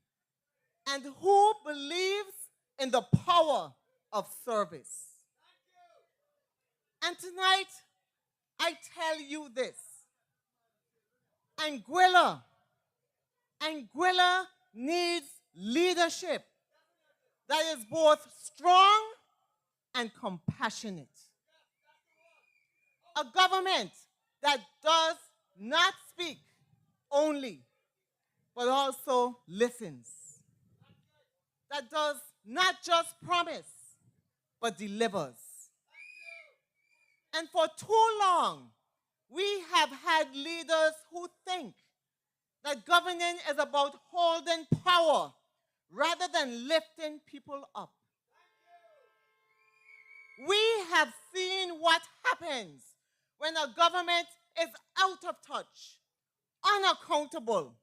Speaker 14: and who believes in the power of service. And tonight, I tell you this. Anguilla needs leadership that is both strong and compassionate. A government that does not speak only, but also listens. That does not just promise, but delivers. And for too long, we have had leaders who think that governing is about holding power rather than lifting people up. We have seen what happens when a government is out of touch, unaccountable,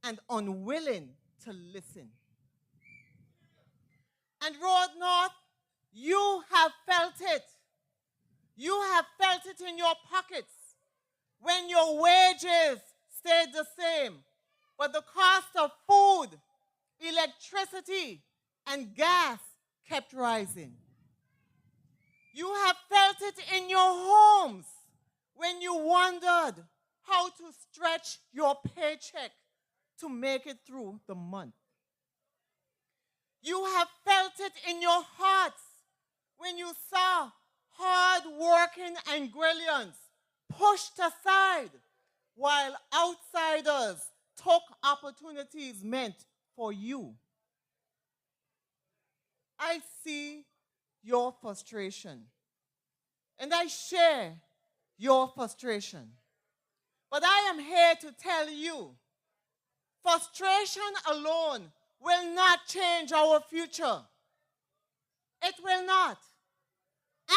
Speaker 14: and unwilling to listen. And Road North, you have felt it. You have felt it in your pockets when your wages stayed the same, but the cost of food, electricity, and gas kept rising. You have felt it in your homes when you wondered how to stretch your paycheck to make it through the month. You have felt it in your hearts when you saw hard-working Anguillians pushed aside while outsiders took opportunities meant for you. I see your frustration, and I share your frustration. But I am here to tell you, frustration alone will not change our future. It will not.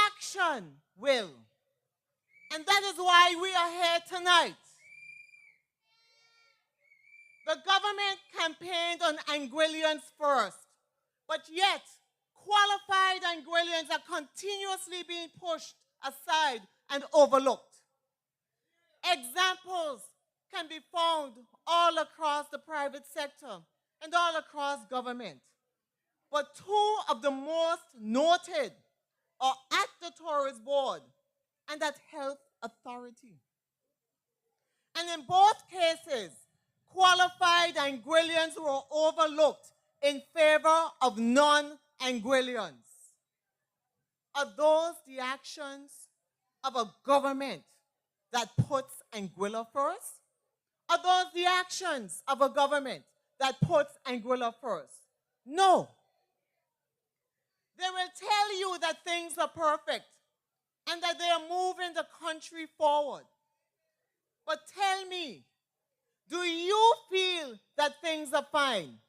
Speaker 14: Action will. And that is why we are here tonight. The government campaigned on Anguillians first, but yet qualified Anguillians are continuously being pushed aside and overlooked. Examples can be found all across the private sector and all across government. But two of the most noted are at the tourist board and at health authority. And in both cases, qualified Anguillians were overlooked in favor of non-Anguillians. Are those the actions of a government that puts Anguilla first? Are those the actions of a government that puts Anguilla first? No. They will tell you that things are perfect and that they are moving the country forward. But tell me, do you feel that things are fine?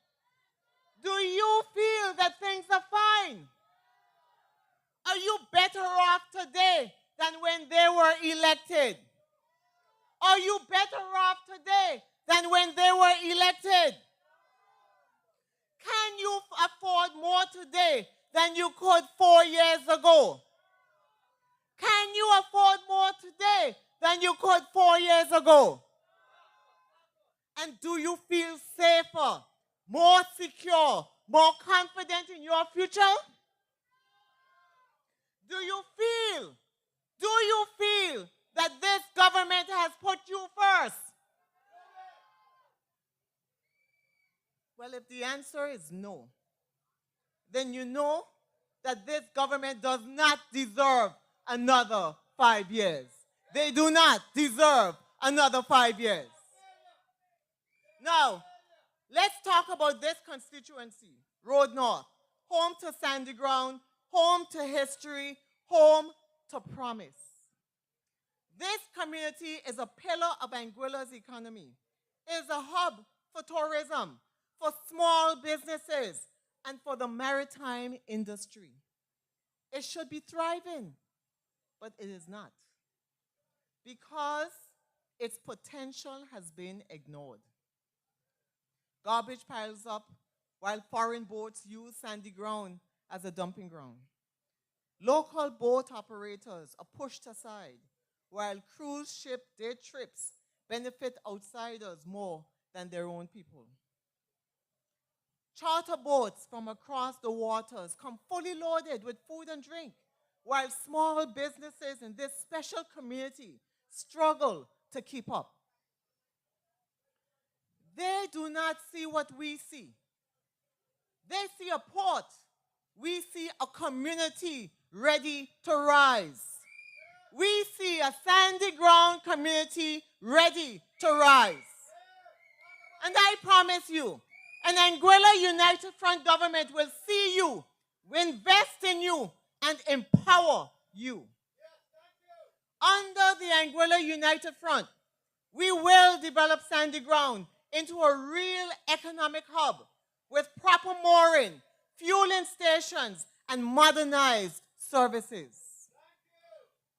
Speaker 14: Do you feel that things are fine? Are you better off today than when they were elected? Are you better off today than when they were elected? Can you afford more today than you could 4 years ago? Can you afford more today than you could 4 years ago? And do you feel safer, more secure, more confident in your future? Do you feel that this government has put you first? Well, if the answer is no, then you know that this government does not deserve another 5 years. They do not deserve another 5 years. Now, let's talk about this constituency, Road North, home to Sandy Ground, home to history, home to promise. This community is a pillar of Anguilla's economy. It is a hub for tourism, for small businesses, and for the maritime industry. It should be thriving, but it is not, because its potential has been ignored. Garbage piles up while foreign boats use Sandy Ground as a dumping ground. Local boat operators are pushed aside while cruise ship day trips benefit outsiders more than their own people. Charter boats from across the waters come fully loaded with food and drink, while small businesses in this special community struggle to keep up. They do not see what we see. They see a port. We see a community ready to rise. We see a sandy ground community ready to rise. And I promise you, an Anguilla United Front government will see you, invest in you, and empower you. Under the Anguilla United Front, we will develop sandy ground into a real economic hub with proper mooring, fueling stations, and modernized services.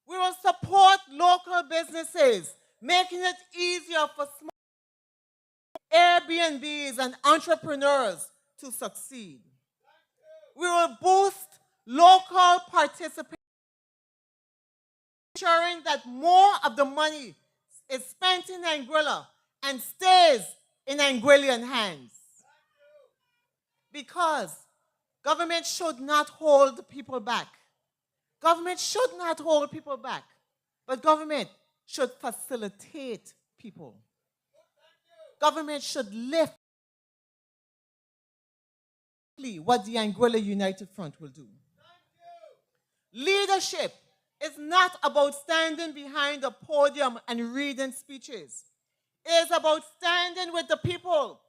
Speaker 14: We will support local businesses, making it easier for small Airbnbs and entrepreneurs to succeed. We will boost local participation, ensuring that more of the money is spent in Anguilla and stays in Anguillian hands. Because government should not hold people back. Government should not hold people back, but government should facilitate people. Government should lift what the Anguilla United Front will do. Leadership is not about standing behind a podium and reading speeches. It is about standing with the people,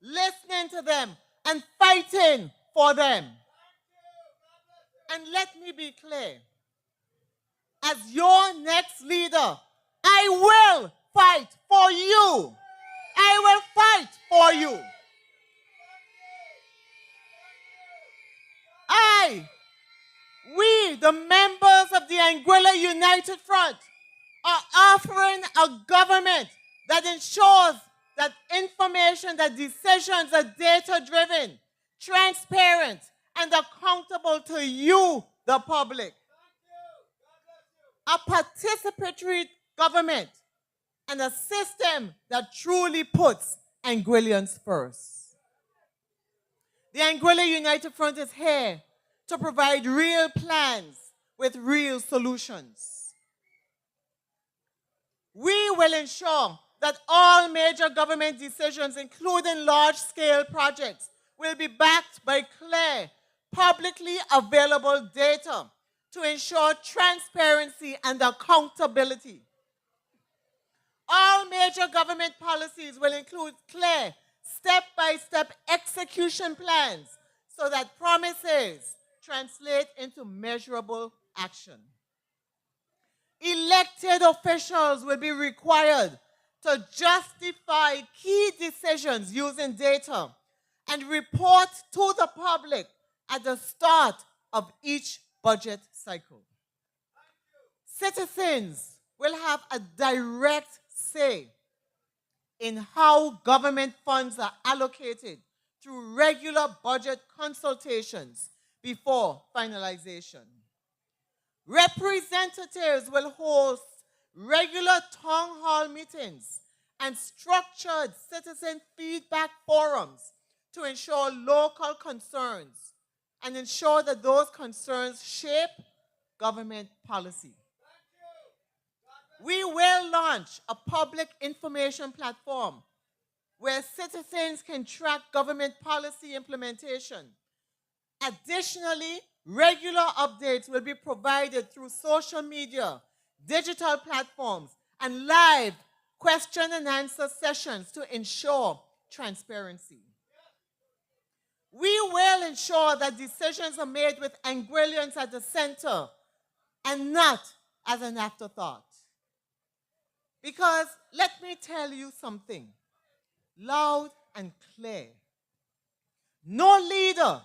Speaker 14: listening to them, and fighting for them. And let me be clear. As your next leader, I will fight for you. I will fight for you. We, the members of the Anguilla United Front, are offering a government that ensures that information, that decisions are data-driven, transparent, and accountable to you, the public. A participatory government and a system that truly puts Anguillians first. The Anguilla United Front is here to provide real plans with real solutions. We will ensure that all major government decisions, including large-scale projects, will be backed by clear, publicly available data to ensure transparency and accountability. All major government policies will include clear, step-by-step execution plans so that promises translate into measurable action. Elected officials will be required to justify key decisions using data and report to the public at the start of each budget cycle. Citizens will have a direct say in how government funds are allocated through regular budget consultations before finalization. Representatives will host regular town hall meetings and structured citizen feedback forums to ensure local concerns and ensure that those concerns shape government policy. We will launch a public information platform where citizens can track government policy implementation. Additionally, regular updates will be provided through social media, digital platforms, and live question and answer sessions to ensure transparency. We will ensure that decisions are made with Anguillians at the center and not as an afterthought. Because let me tell you something loud and clear. No leader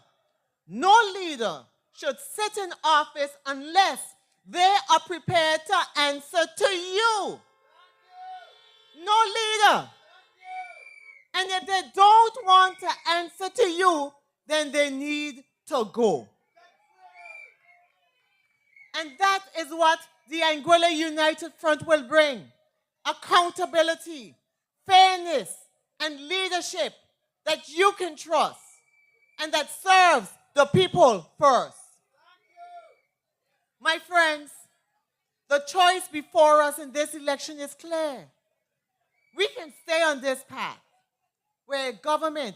Speaker 14: should sit in office unless they are prepared to answer to you. No leader. And if they don't want to answer to you, then they need to go. And that is what the Anguilla United Front will bring. Accountability, fairness, and leadership that you can trust. and that serves the people first. My friends, the choice before us in this election is clear. We can stay on this path where government,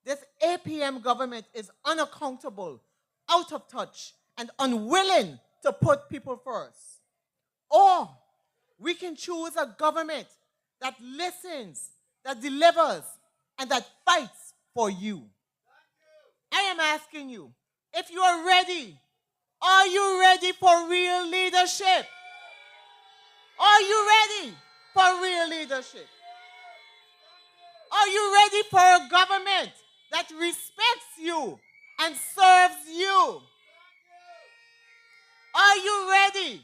Speaker 14: this APM government, is unaccountable, out of touch, and unwilling to put people first. Or we can choose a government that listens, that delivers, and that fights for you. I am asking you, if you are ready for real leadership? Are you ready for real leadership? Are you ready for a government that respects you and serves you? Are you ready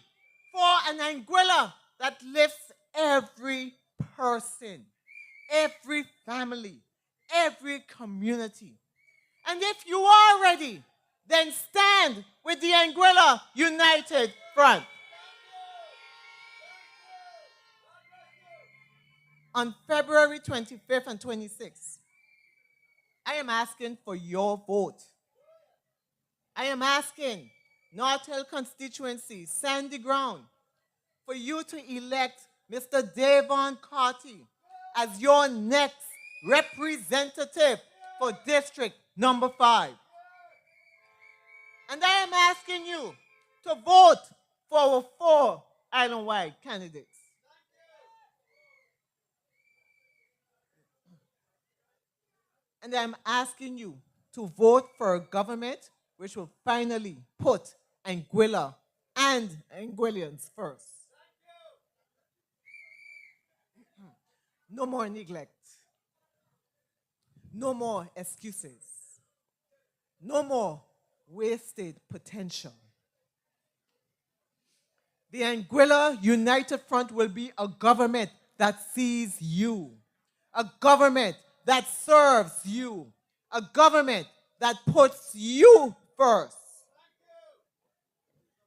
Speaker 14: for an Anguilla that lifts every person, every family, every community? And if you are ready, then stand with the Anguilla United Front. On February 25th and 26th, I am asking for your vote. I am asking North Hill constituency, Sandy Ground, for you to elect Mr. DAVON CARTY as your next representative for District number 5. And I am asking you to vote for our 4 island-wide candidates. And I'm asking you to vote for a government which will finally put Anguilla and Anguillians first. No more neglect. No more excuses. No more wasted potential. The Anguilla United Front will be a government that sees you, a government that serves you, a government that puts you first.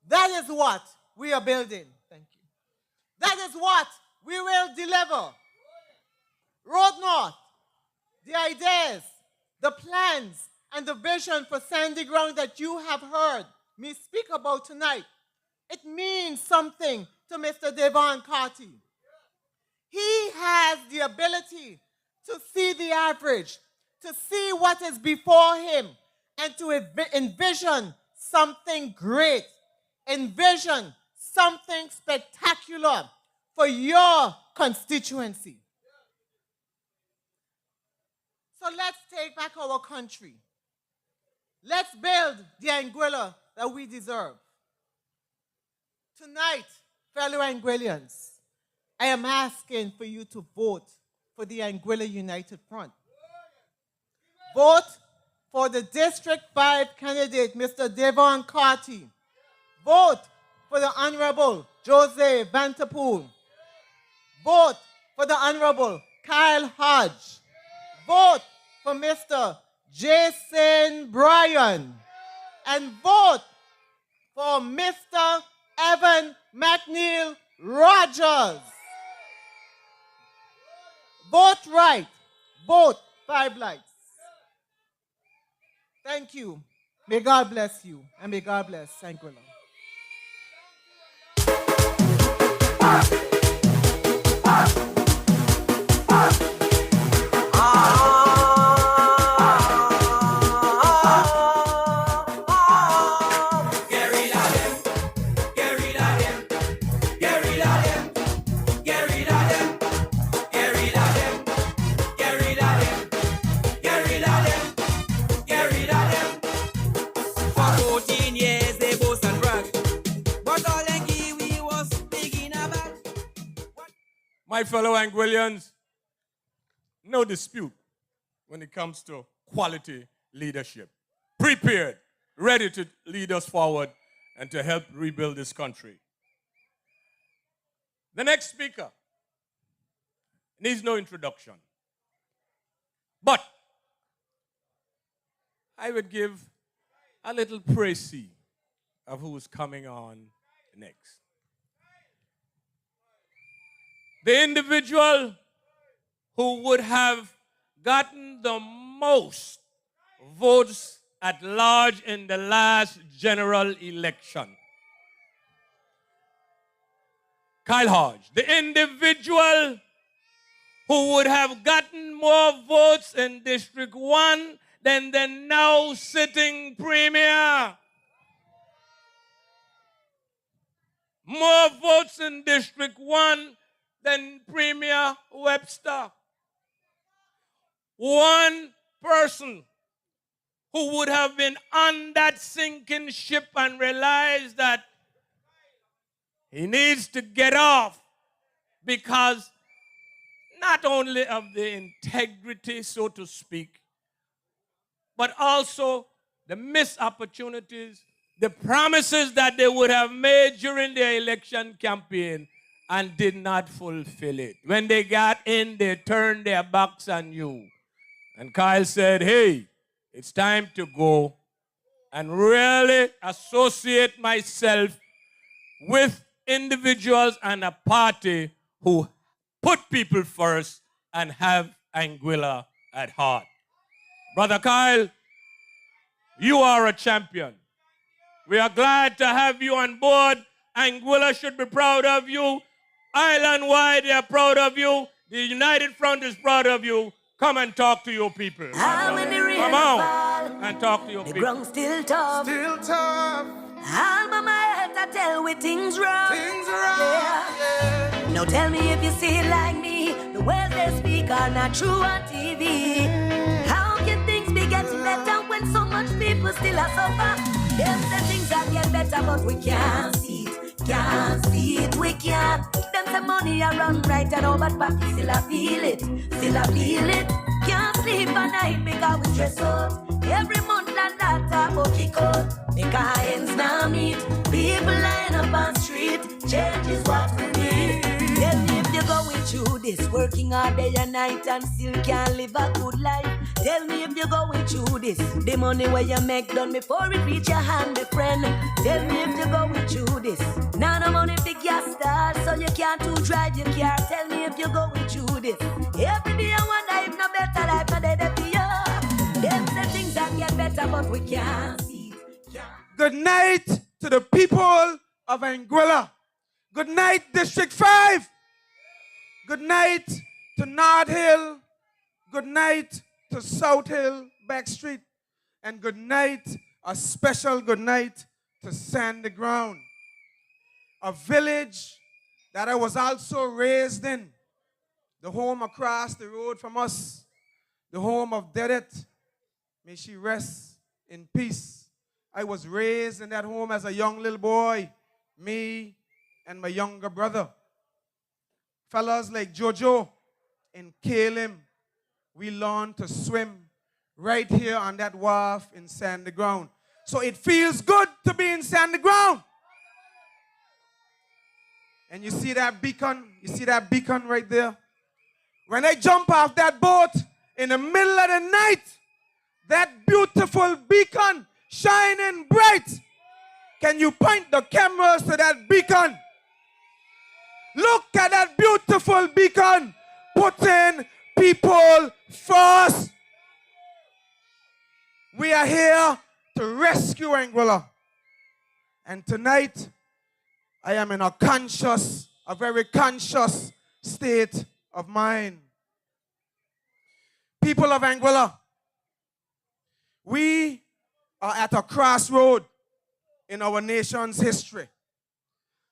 Speaker 14: That is what we are building. Thank you. That is what we will deliver. Road North, the ideas, the plans, and the vision for Sandy Ground that you have heard me speak about tonight, it means something to Mr. DAVON CARTY. He has the ability to see the average, to see what is before him, and to envision something great, envision something spectacular for your constituency. So let's take back our country. Let's build the Anguilla that we deserve. Tonight, fellow Anguillians, I am asking for you to vote for the Anguilla United Front. Vote for the District 5 candidate, Mr. DAVON CARTY. Vote for the Honorable Jose Vanterpool. Vote for the Honorable Kyle Hodge. Vote for Mr. Jason Bryan. And vote for Mr. Evan McNeel Rogers. Vote right. Vote 5 lights. Thank you. May God bless you, and may God bless Anguilla.
Speaker 5: My fellow Anguillians, no dispute when it comes to quality leadership. Prepared, ready to lead us forward and to help rebuild this country. The next speaker needs no introduction. But I would give a little précis of who's coming on next. The individual who would have gotten the most votes at large in the last general election. Kyle Hodge, the individual who would have gotten more votes in District 1 than the now sitting premier. More votes in District 1 than Premier Webster. One person who would have been on that sinking ship and realized that he needs to get off because not only of the integrity, so to speak, but also the missed opportunities, the promises that they would have made during their election campaign and did not fulfill it. When they got in, they turned their backs on you. And Kyle said, hey, it's time to go and really associate myself with individuals and a party who put people first and have Anguilla at heart. Brother Kyle, you are a champion. We are glad to have you on board. Anguilla should be proud of you. Island-wide, they are proud of you. The United Front is proud of you. Come and talk to your people. Come on and talk to your people.
Speaker 13: The ground still tough.
Speaker 4: Still tough.
Speaker 13: Alma Mater tell we things wrong.
Speaker 4: Things wrong. Yeah.
Speaker 13: Now tell me if you see it like me. The words they speak are not true on TV. How can things be getting better when so much people still are suffer? Them the things that get better, but we can't see it. Can't see it, we can't. Them the money around right and over, but we still a feel it. Still a feel it. Can't sleep at night because we stress out. Every month and that time will kick out. Make our hands now meet. People line up on street. Change is what we need. Tell me if you're going through this, working all day and night and still can't live a good life. Tell me if you're going through this, the money where you make done before it reach your hand, my friend. Tell me if you're going through this. Now no money big gas start, so you can't to drive your car. Tell me if you're going through this. Every day I wonder if no better life, no day for you. Them the things that get better, but we can't see it.
Speaker 15: Good night to the people of Anguilla. Good night, District 5. Good night to North Hill. Good night to South Hill, Back Street. And good night, a special good night to Sandy Ground, a village that I was also raised in, the home across the road from us, the home of Dedet. May she rest in peace. I was raised in that home as a young little boy, me and my younger brother. Fellas like Jojo and Kalim, we learned to swim right here on that wharf in Sandy Ground. So it feels good to be in Sandy Ground. And you see that beacon? You see that beacon right there? When I jump off that boat in the middle of the night, that beautiful beacon shining bright. Can you point the cameras to that beacon? Look at that beautiful beacon. Putting people first. We are here to rescue Anguilla. And tonight, I am in a very conscious state of mind. People of Anguilla, we are at a crossroad in our nation's history.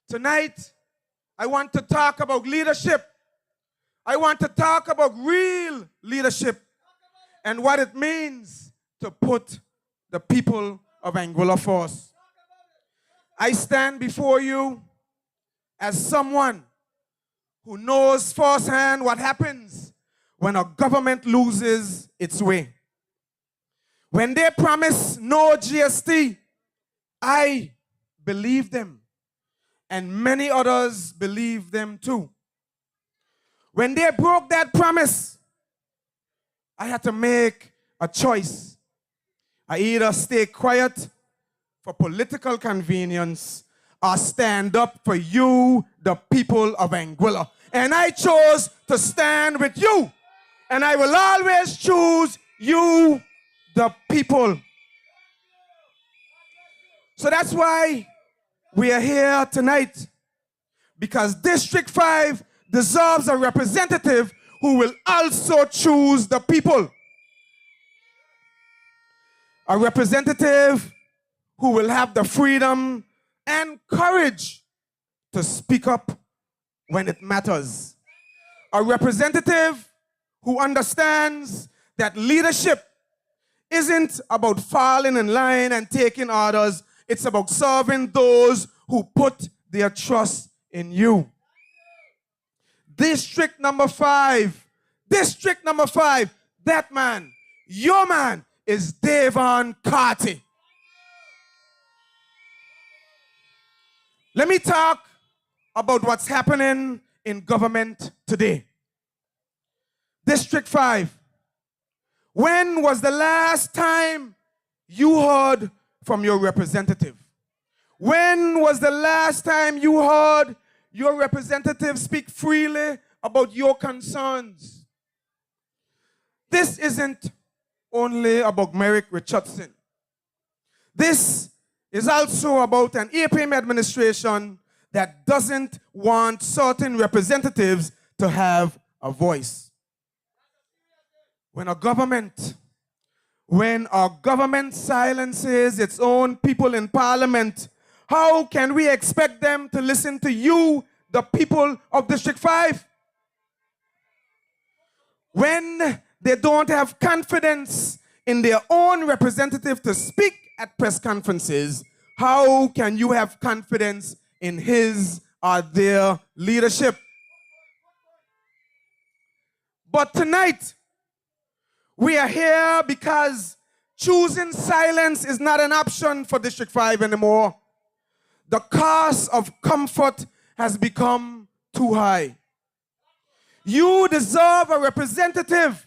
Speaker 15: Tonight, I want to talk about leadership. I want to talk about real leadership and what it means to put the people of Anguilla first. I stand before you as someone who knows firsthand what happens when a government loses its way. When they promise no GST, I believe them. And many others believe them too. When they broke that promise, I had to make a choice. I either stay quiet for political convenience or stand up for you, the people of Anguilla. And I chose to stand with you. And I will always choose you, the people So that's why we are here tonight. Because District 5 deserves a representative who will also choose the people. A representative who will have the freedom and courage to speak up when it matters. A representative who understands that leadership isn't about falling in line and taking orders. It's about serving those who put their trust in you. District number 5, that man, your man, is DAVON CARTY. Let me talk about what's happening in government today. District 5. When was the last time you heard from your representative? When was the last time you heard your representative speak freely about your concerns? This isn't only about Coretta Richardson. This is also about an APM administration that doesn't want certain representatives to have a voice. When our government silences its own people in parliament, how can we expect them to listen to you, the people of District 5? When they don't have confidence in their own representative to speak at press conferences, how can you have confidence in his or their leadership? But tonight, we are here because choosing silence is not an option for District 5 anymore. The cost of comfort has become too high. You deserve a representative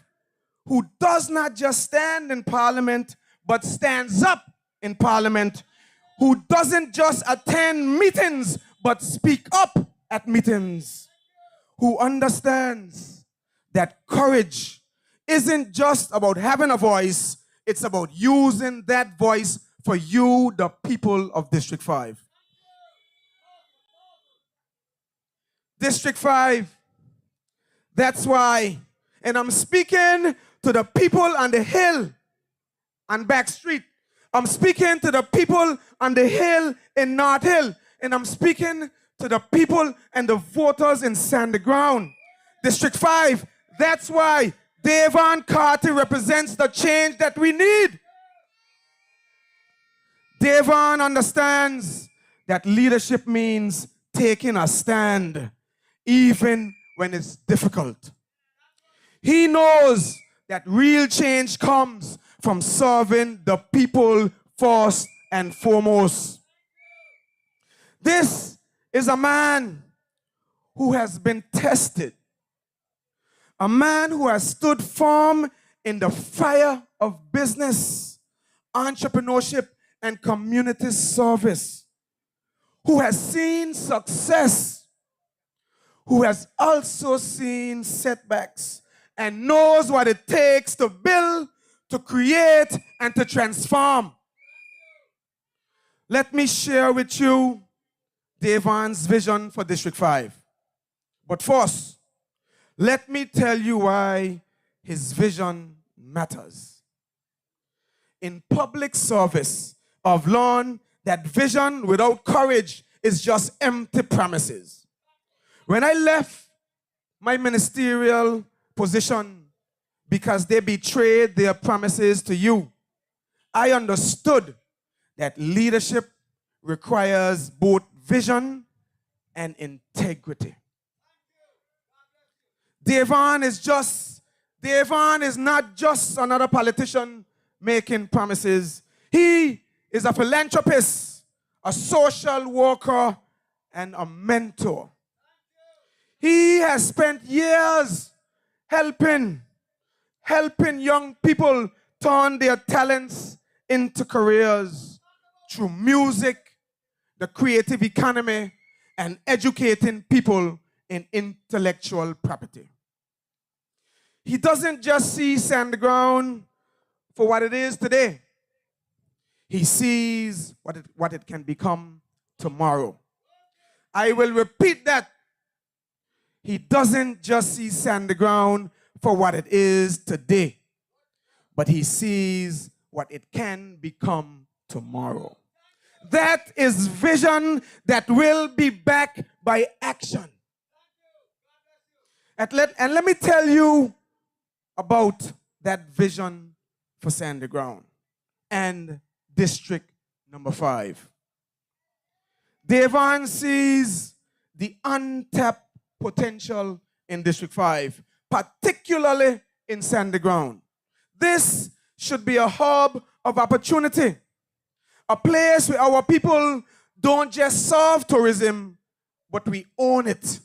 Speaker 15: who does not just stand in parliament, but stands up in parliament, who doesn't just attend meetings, but speak up at meetings, who understands that courage isn't just about having a voice, it's about using that voice for you, the people of District 5. District 5, that's why, and I'm speaking to the people on the hill and back street. I'm speaking to the people on the hill in North Hill, and I'm speaking to the people and the voters in Sandy Ground. District 5, that's why DAVON CARTY represents the change that we need. DAVON understands that leadership means taking a stand, even when it's difficult. He knows that real change comes from serving the people first and foremost. This is a man who has been tested, a man who has stood firm in the fire of business, entrepreneurship, and community service, who has seen success, who has also seen setbacks, and knows what it takes to build, to create, and to transform. Let me share with you DAVON's vision for District 5. But first, let me tell you why his vision matters. In public service, I've learned that vision without courage is just empty promises. When I left my ministerial position because they betrayed their promises to you, I understood that leadership requires both vision and integrity. DAVON is not just another politician making promises. He is a philanthropist, a social worker, and a mentor. He has spent years helping young people turn their talents into careers through music, the creative economy, and educating people in intellectual property. He doesn't just see Sandy Ground for what it is today. He sees what it can become tomorrow. I will repeat that. He doesn't just see stand the ground for what it is today, but he sees what it can become tomorrow. That is vision that will be backed by action. And let me tell you about that vision for stand the ground and District number 5. Devon sees the untapped potential in District 5, particularly in stand the ground. This should be a hub of opportunity, a place where our people don't just serve tourism, but we own it.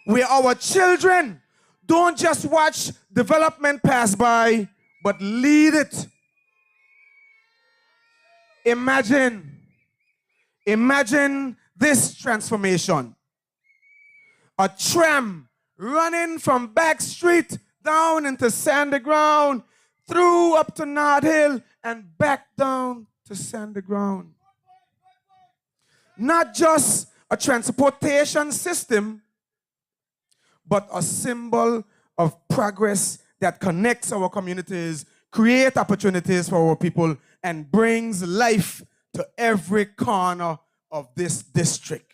Speaker 15: Where our children don't just watch development pass by, but lead it. Imagine this transformation. A tram running from Back Street down into Sandy Ground, through up to Nod Hill, and back down to Sandy Ground. Not just a transportation system, but a symbol of progress that connects our communities, creates opportunities for our people, and brings life to every corner of this district.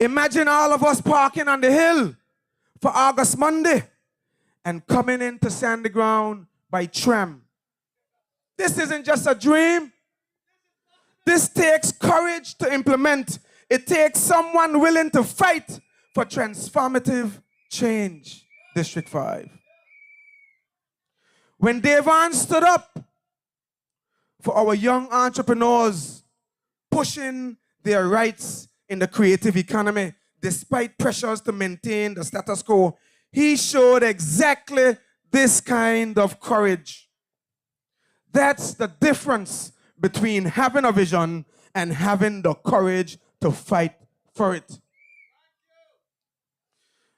Speaker 15: Imagine all of us parking on the hill for August Monday and coming into Sandy Ground by tram. This isn't just a dream. This takes courage to implement. It takes someone willing to fight for transformative change. District 5. When Devon stood up for our young entrepreneurs pushing their rights in the creative economy, despite pressures to maintain the status quo, he showed exactly this kind of courage. That's the difference between having a vision and having the courage to fight for it.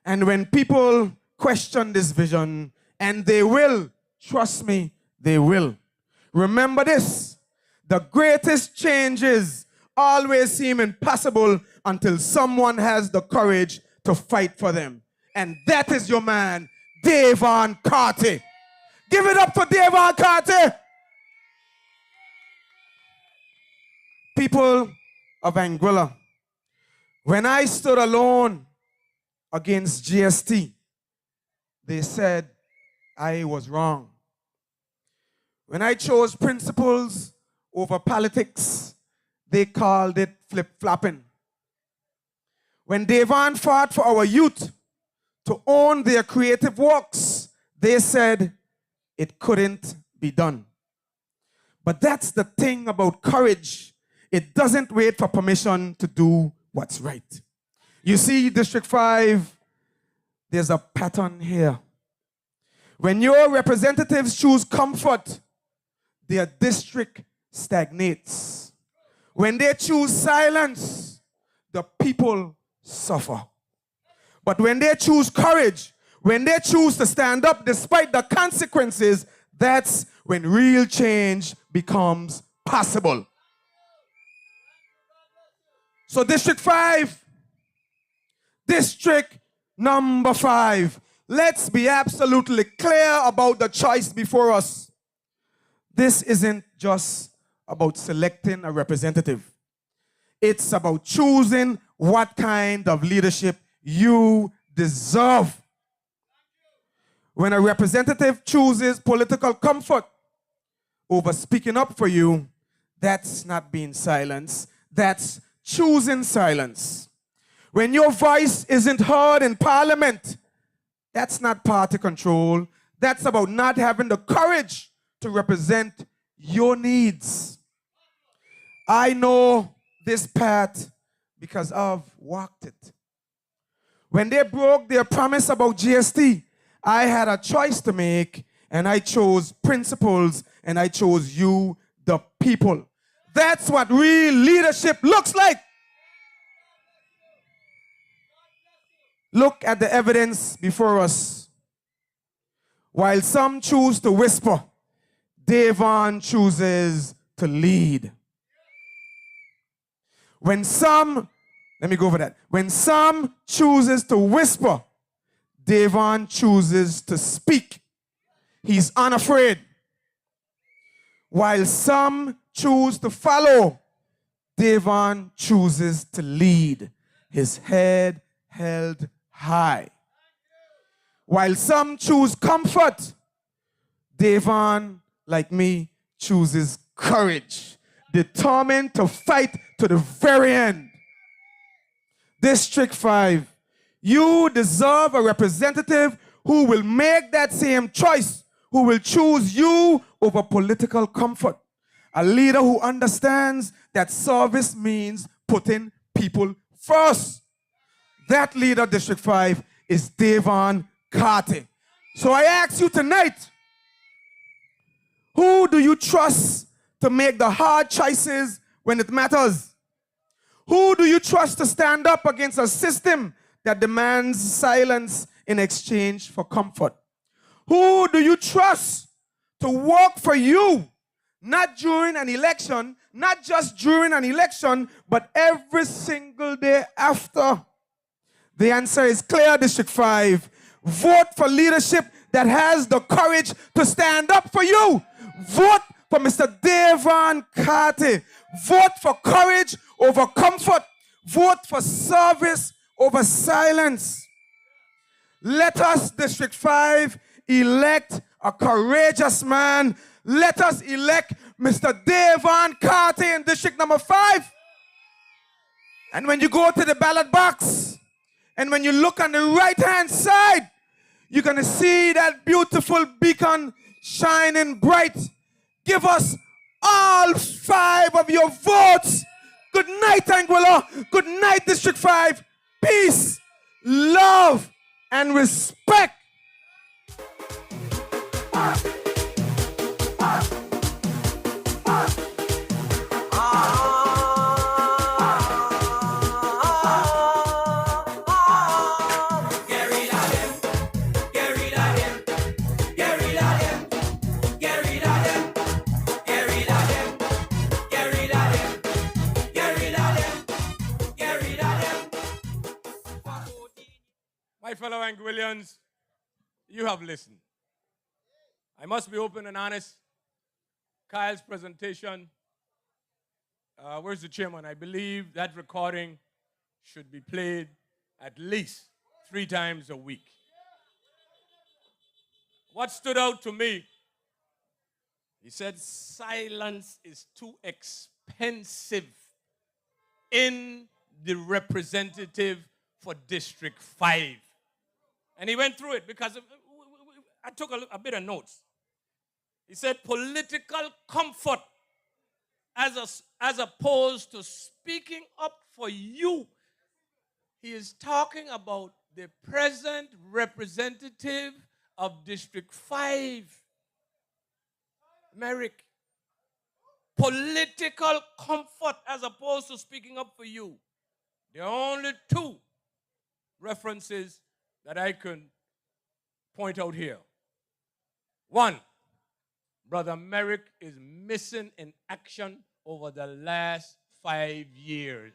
Speaker 15: And when people question this vision, and they will, trust me, they will. Remember this, the greatest changes always seem impossible until someone has the courage to fight for them. And that is your man, DAVON CARTY. Give it up for DAVON CARTY. People of Anguilla, when I stood alone against GST, they said I was wrong. When I chose principles over politics, they called it flip-flopping. When Devon fought for our youth to own their creative works, they said it couldn't be done. But that's the thing about courage. It doesn't wait for permission to do what's right. You see, District 5, there's a pattern here. When your representatives choose comfort, their district stagnates. When they choose silence, the people suffer. But when they choose courage, when they choose to stand up despite the consequences, that's when real change becomes possible. So District 5, District number 5, let's be absolutely clear about the choice before us. This isn't just about selecting a representative. It's about choosing what kind of leadership you deserve. When a representative chooses political comfort over speaking up for you, that's not being silenced. That's choosing silence. When your voice isn't heard in parliament, that's not party control. That's about not having the courage to represent your needs. I know this path because I've walked it. When they broke their promise about GST, I had a choice to make, and I chose principles, and I chose you, the people. That's what real leadership looks like. Look at the evidence before us. While some choose to whisper, Davon chooses to lead. When some, let me go over that. When some chooses to whisper, Davon chooses to speak. He's unafraid. While some choose to follow, Davon chooses to lead, his head held high. While some choose comfort, Davon, like me, chooses courage, determined to fight to the very end. District 5, you deserve a representative who will make that same choice, who will choose you over political comfort. A leader who understands that service means putting people first. That leader, District 5, is DAVON CARTY. So I ask you tonight, who do you trust to make the hard choices when it matters? Who do you trust to stand up against a system that demands silence in exchange for comfort? Who do you trust to work for you, not during an election, not just during an election, but every single day after? The answer is clear, District 5. Vote for leadership that has the courage to stand up for you. Vote for Mr. DAVON CARTY. Vote for courage over comfort. Vote for service over silence. Let us, District 5, elect a courageous man. Let us elect Mr. DAVON CARTY in District number 5. And when you go to the ballot box, and when you look on the right-hand side, you're going to see that beautiful beacon shining bright. Give us all 5 of your votes. Good night, Anguilla. Good night, District 5. Peace, love, and respect.
Speaker 5: My fellow Anguillians, you have listened. I must be open and honest. Kyle's presentation, where's the chairman? I believe that recording should be played at least 3 times a week. What stood out to me, he said silence is too expensive in the representative for District 5. And he went through it because I took a bit of notes. He said political comfort as opposed to speaking up for you. He is talking about the present representative of District 5, Merrick. Political comfort as opposed to speaking up for you. There are only 2 references that I can point out here. 1, Brother Merrick is missing in action over the last 5 years.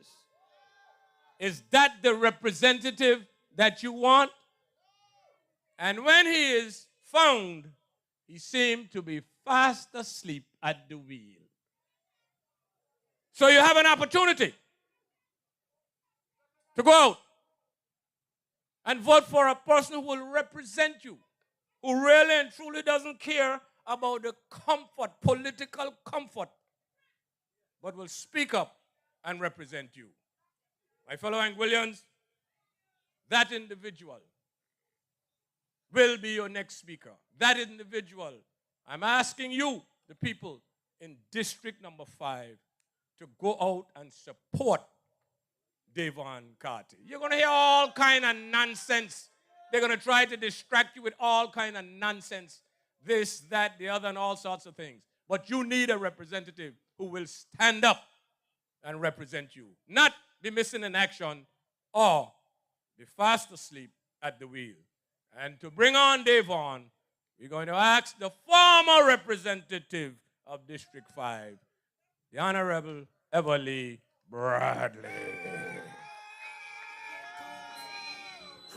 Speaker 5: Is that the representative that you want? And when he is found, he seemed to be fast asleep at the wheel. So you have an opportunity to go out and vote for a person who will represent you, who really and truly doesn't care about the comfort, political comfort, but will speak up and represent you. My fellow Anguillians, that individual will be your next speaker. That individual, I'm asking you, the people in District number 5, to go out and support DAVON CARTY. You're going to hear all kind of nonsense. They're going to try to distract you with all kind of nonsense. This, that, the other, and all sorts of things. But you need a representative who will stand up and represent you. Not be missing in action or be fast asleep at the wheel. And to bring on DAVON, we're going to ask the former representative of District 5, the Honorable Everly Bradley.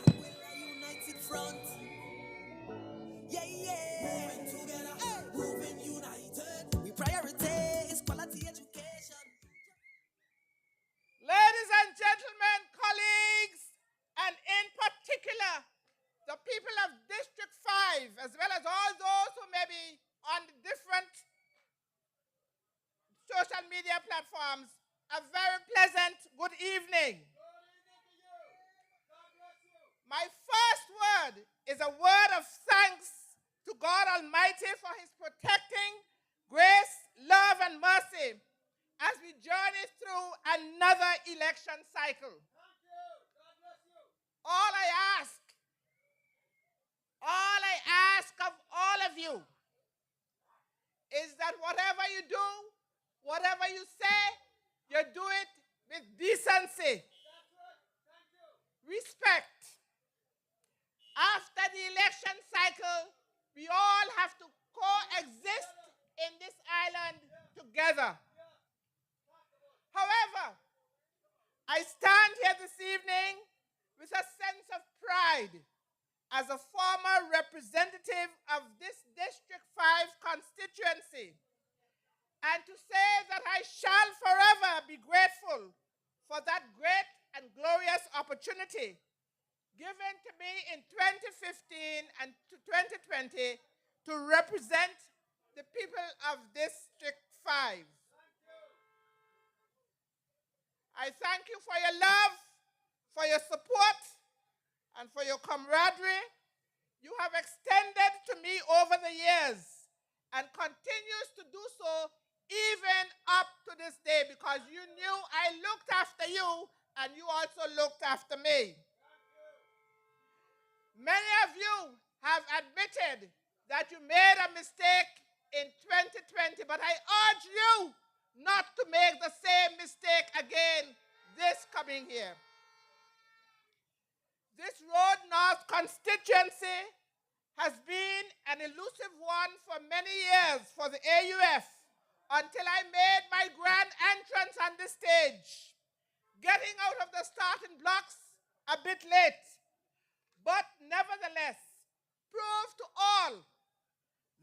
Speaker 4: United front. Yeah, yeah. Moving together, moving united. We prioritize quality education.
Speaker 14: Ladies and gentlemen, colleagues, and in particular, the people of District 5, as well as all those who may be on the different social media platforms, a very pleasant good evening. My first word is a word of thanks to God Almighty for his protecting grace, love, and mercy as we journey through another election cycle. All I ask of all of you is that whatever you do, whatever you say, you do it with decency, respect. After the election cycle, we all have to coexist in this island together. However, I stand here this evening with a sense of pride as a former representative of this District 5 constituency, and to say that I shall forever be grateful for that great and glorious opportunity given to me in 2015 and 2020 to represent the people of District 5. I thank you for your love, for your support, and for your camaraderie you have extended to me over the years and continues to do so even up to this day, because you knew I looked after you and you also looked after me. Many of you have admitted that you made a mistake in 2020, but I urge you not to make the same mistake again this coming year. This Road North constituency has been an elusive one for many years for the AUF until I made my grand entrance on the stage, getting out of the starting blocks a bit late, but nevertheless proved to all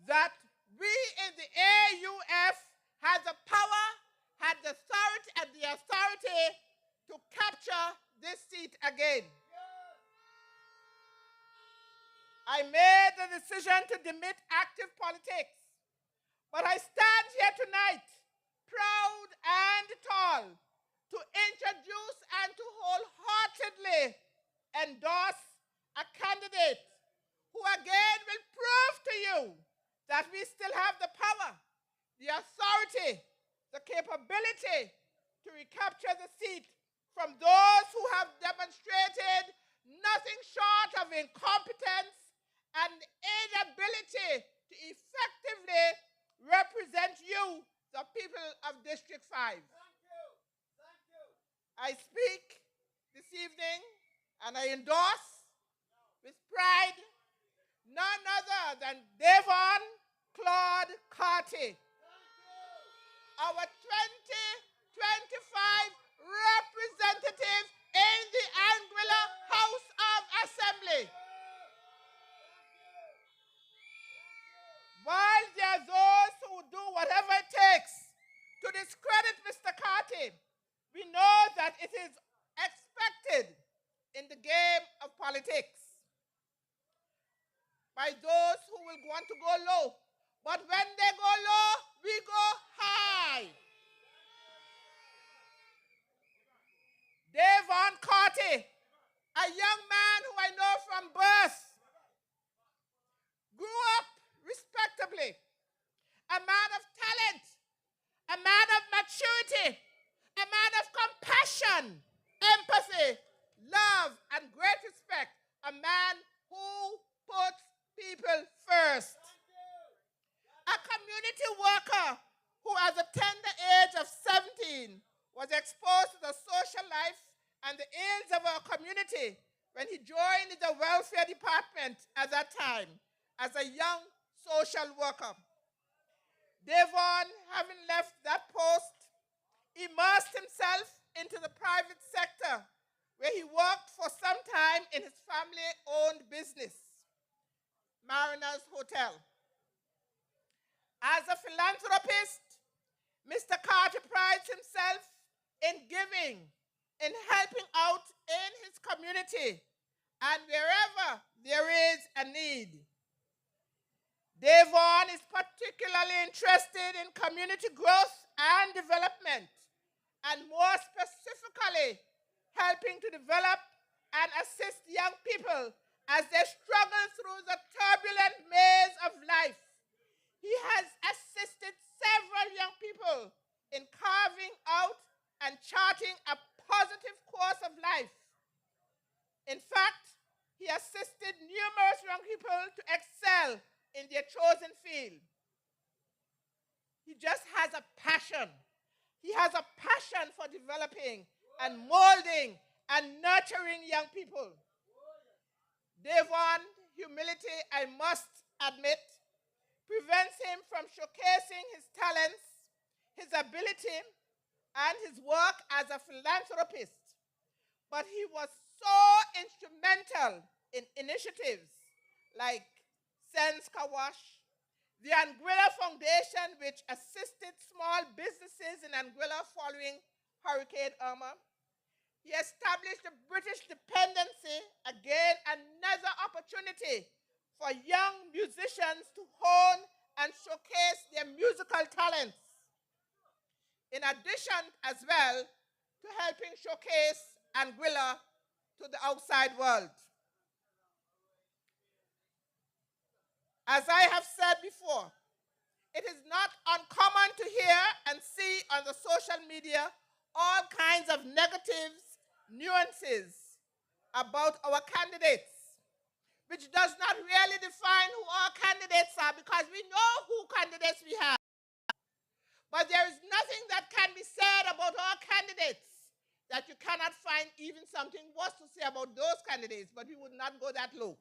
Speaker 14: that we in the AUF had the power, had the authority to capture this seat again. I made the decision to demit active politics, but I stand here tonight, proud and tall, to introduce and to wholeheartedly endorse a candidate who again will prove to you that we still have the power, the authority, the capability to recapture the seat from those who have demonstrated nothing short of incompetence and inability to effectively represent you, the people of District 5. I speak this evening and I endorse with pride none other than DAVON Carty, our 2025 representative in the Anguilla House of Assembly. While there are those who do whatever it takes to discredit Mr. Carty, we know that it is expected in the game of politics by those who will want to go low. But when they go low, we go high. DAVON Carty, a young man who I know from birth, grew up respectably, a man of talent, a man of maturity, a man of compassion, empathy, love, and great respect, a man who puts people first. A community worker who at the tender age of 17 was exposed to the social life and the ills of our community when he joined the welfare department at that time as a young social worker. Davon, having left that post, immersed himself into the private sector, where he worked for some time in his family-owned business, Mariners Hotel. As a philanthropist, Mr. Carty prides himself in giving, in helping out in his community, and wherever there is a need. Davon is particularly interested in community growth and development, and more specifically, helping to develop and assist young people as they struggle through the turbulent maze of life. He has assisted several young people in carving out and charting a positive course of life. In fact, he assisted numerous young people to excel in their chosen field. He just has a passion. He has a passion for developing and molding and nurturing young people. Davon, humility, I must admit, prevents him from showcasing his talents, his ability, and his work as a philanthropist. But he was so instrumental in initiatives like Sense Kawash, the Anguilla Foundation, which assisted small businesses in Anguilla following Hurricane Irma. He established the British dependency, again another opportunity for young musicians to hone and showcase their musical talents. In addition, as well, to helping showcase Anguilla to the outside world. As I have said before, it is not uncommon to hear and see on the social media all kinds of negatives, nuances about our candidates, which does not really define who our candidates are, because we know who candidates we have. But there is nothing that can be said about our candidates that you cannot find even something worse to say about those candidates, but we would not go that low.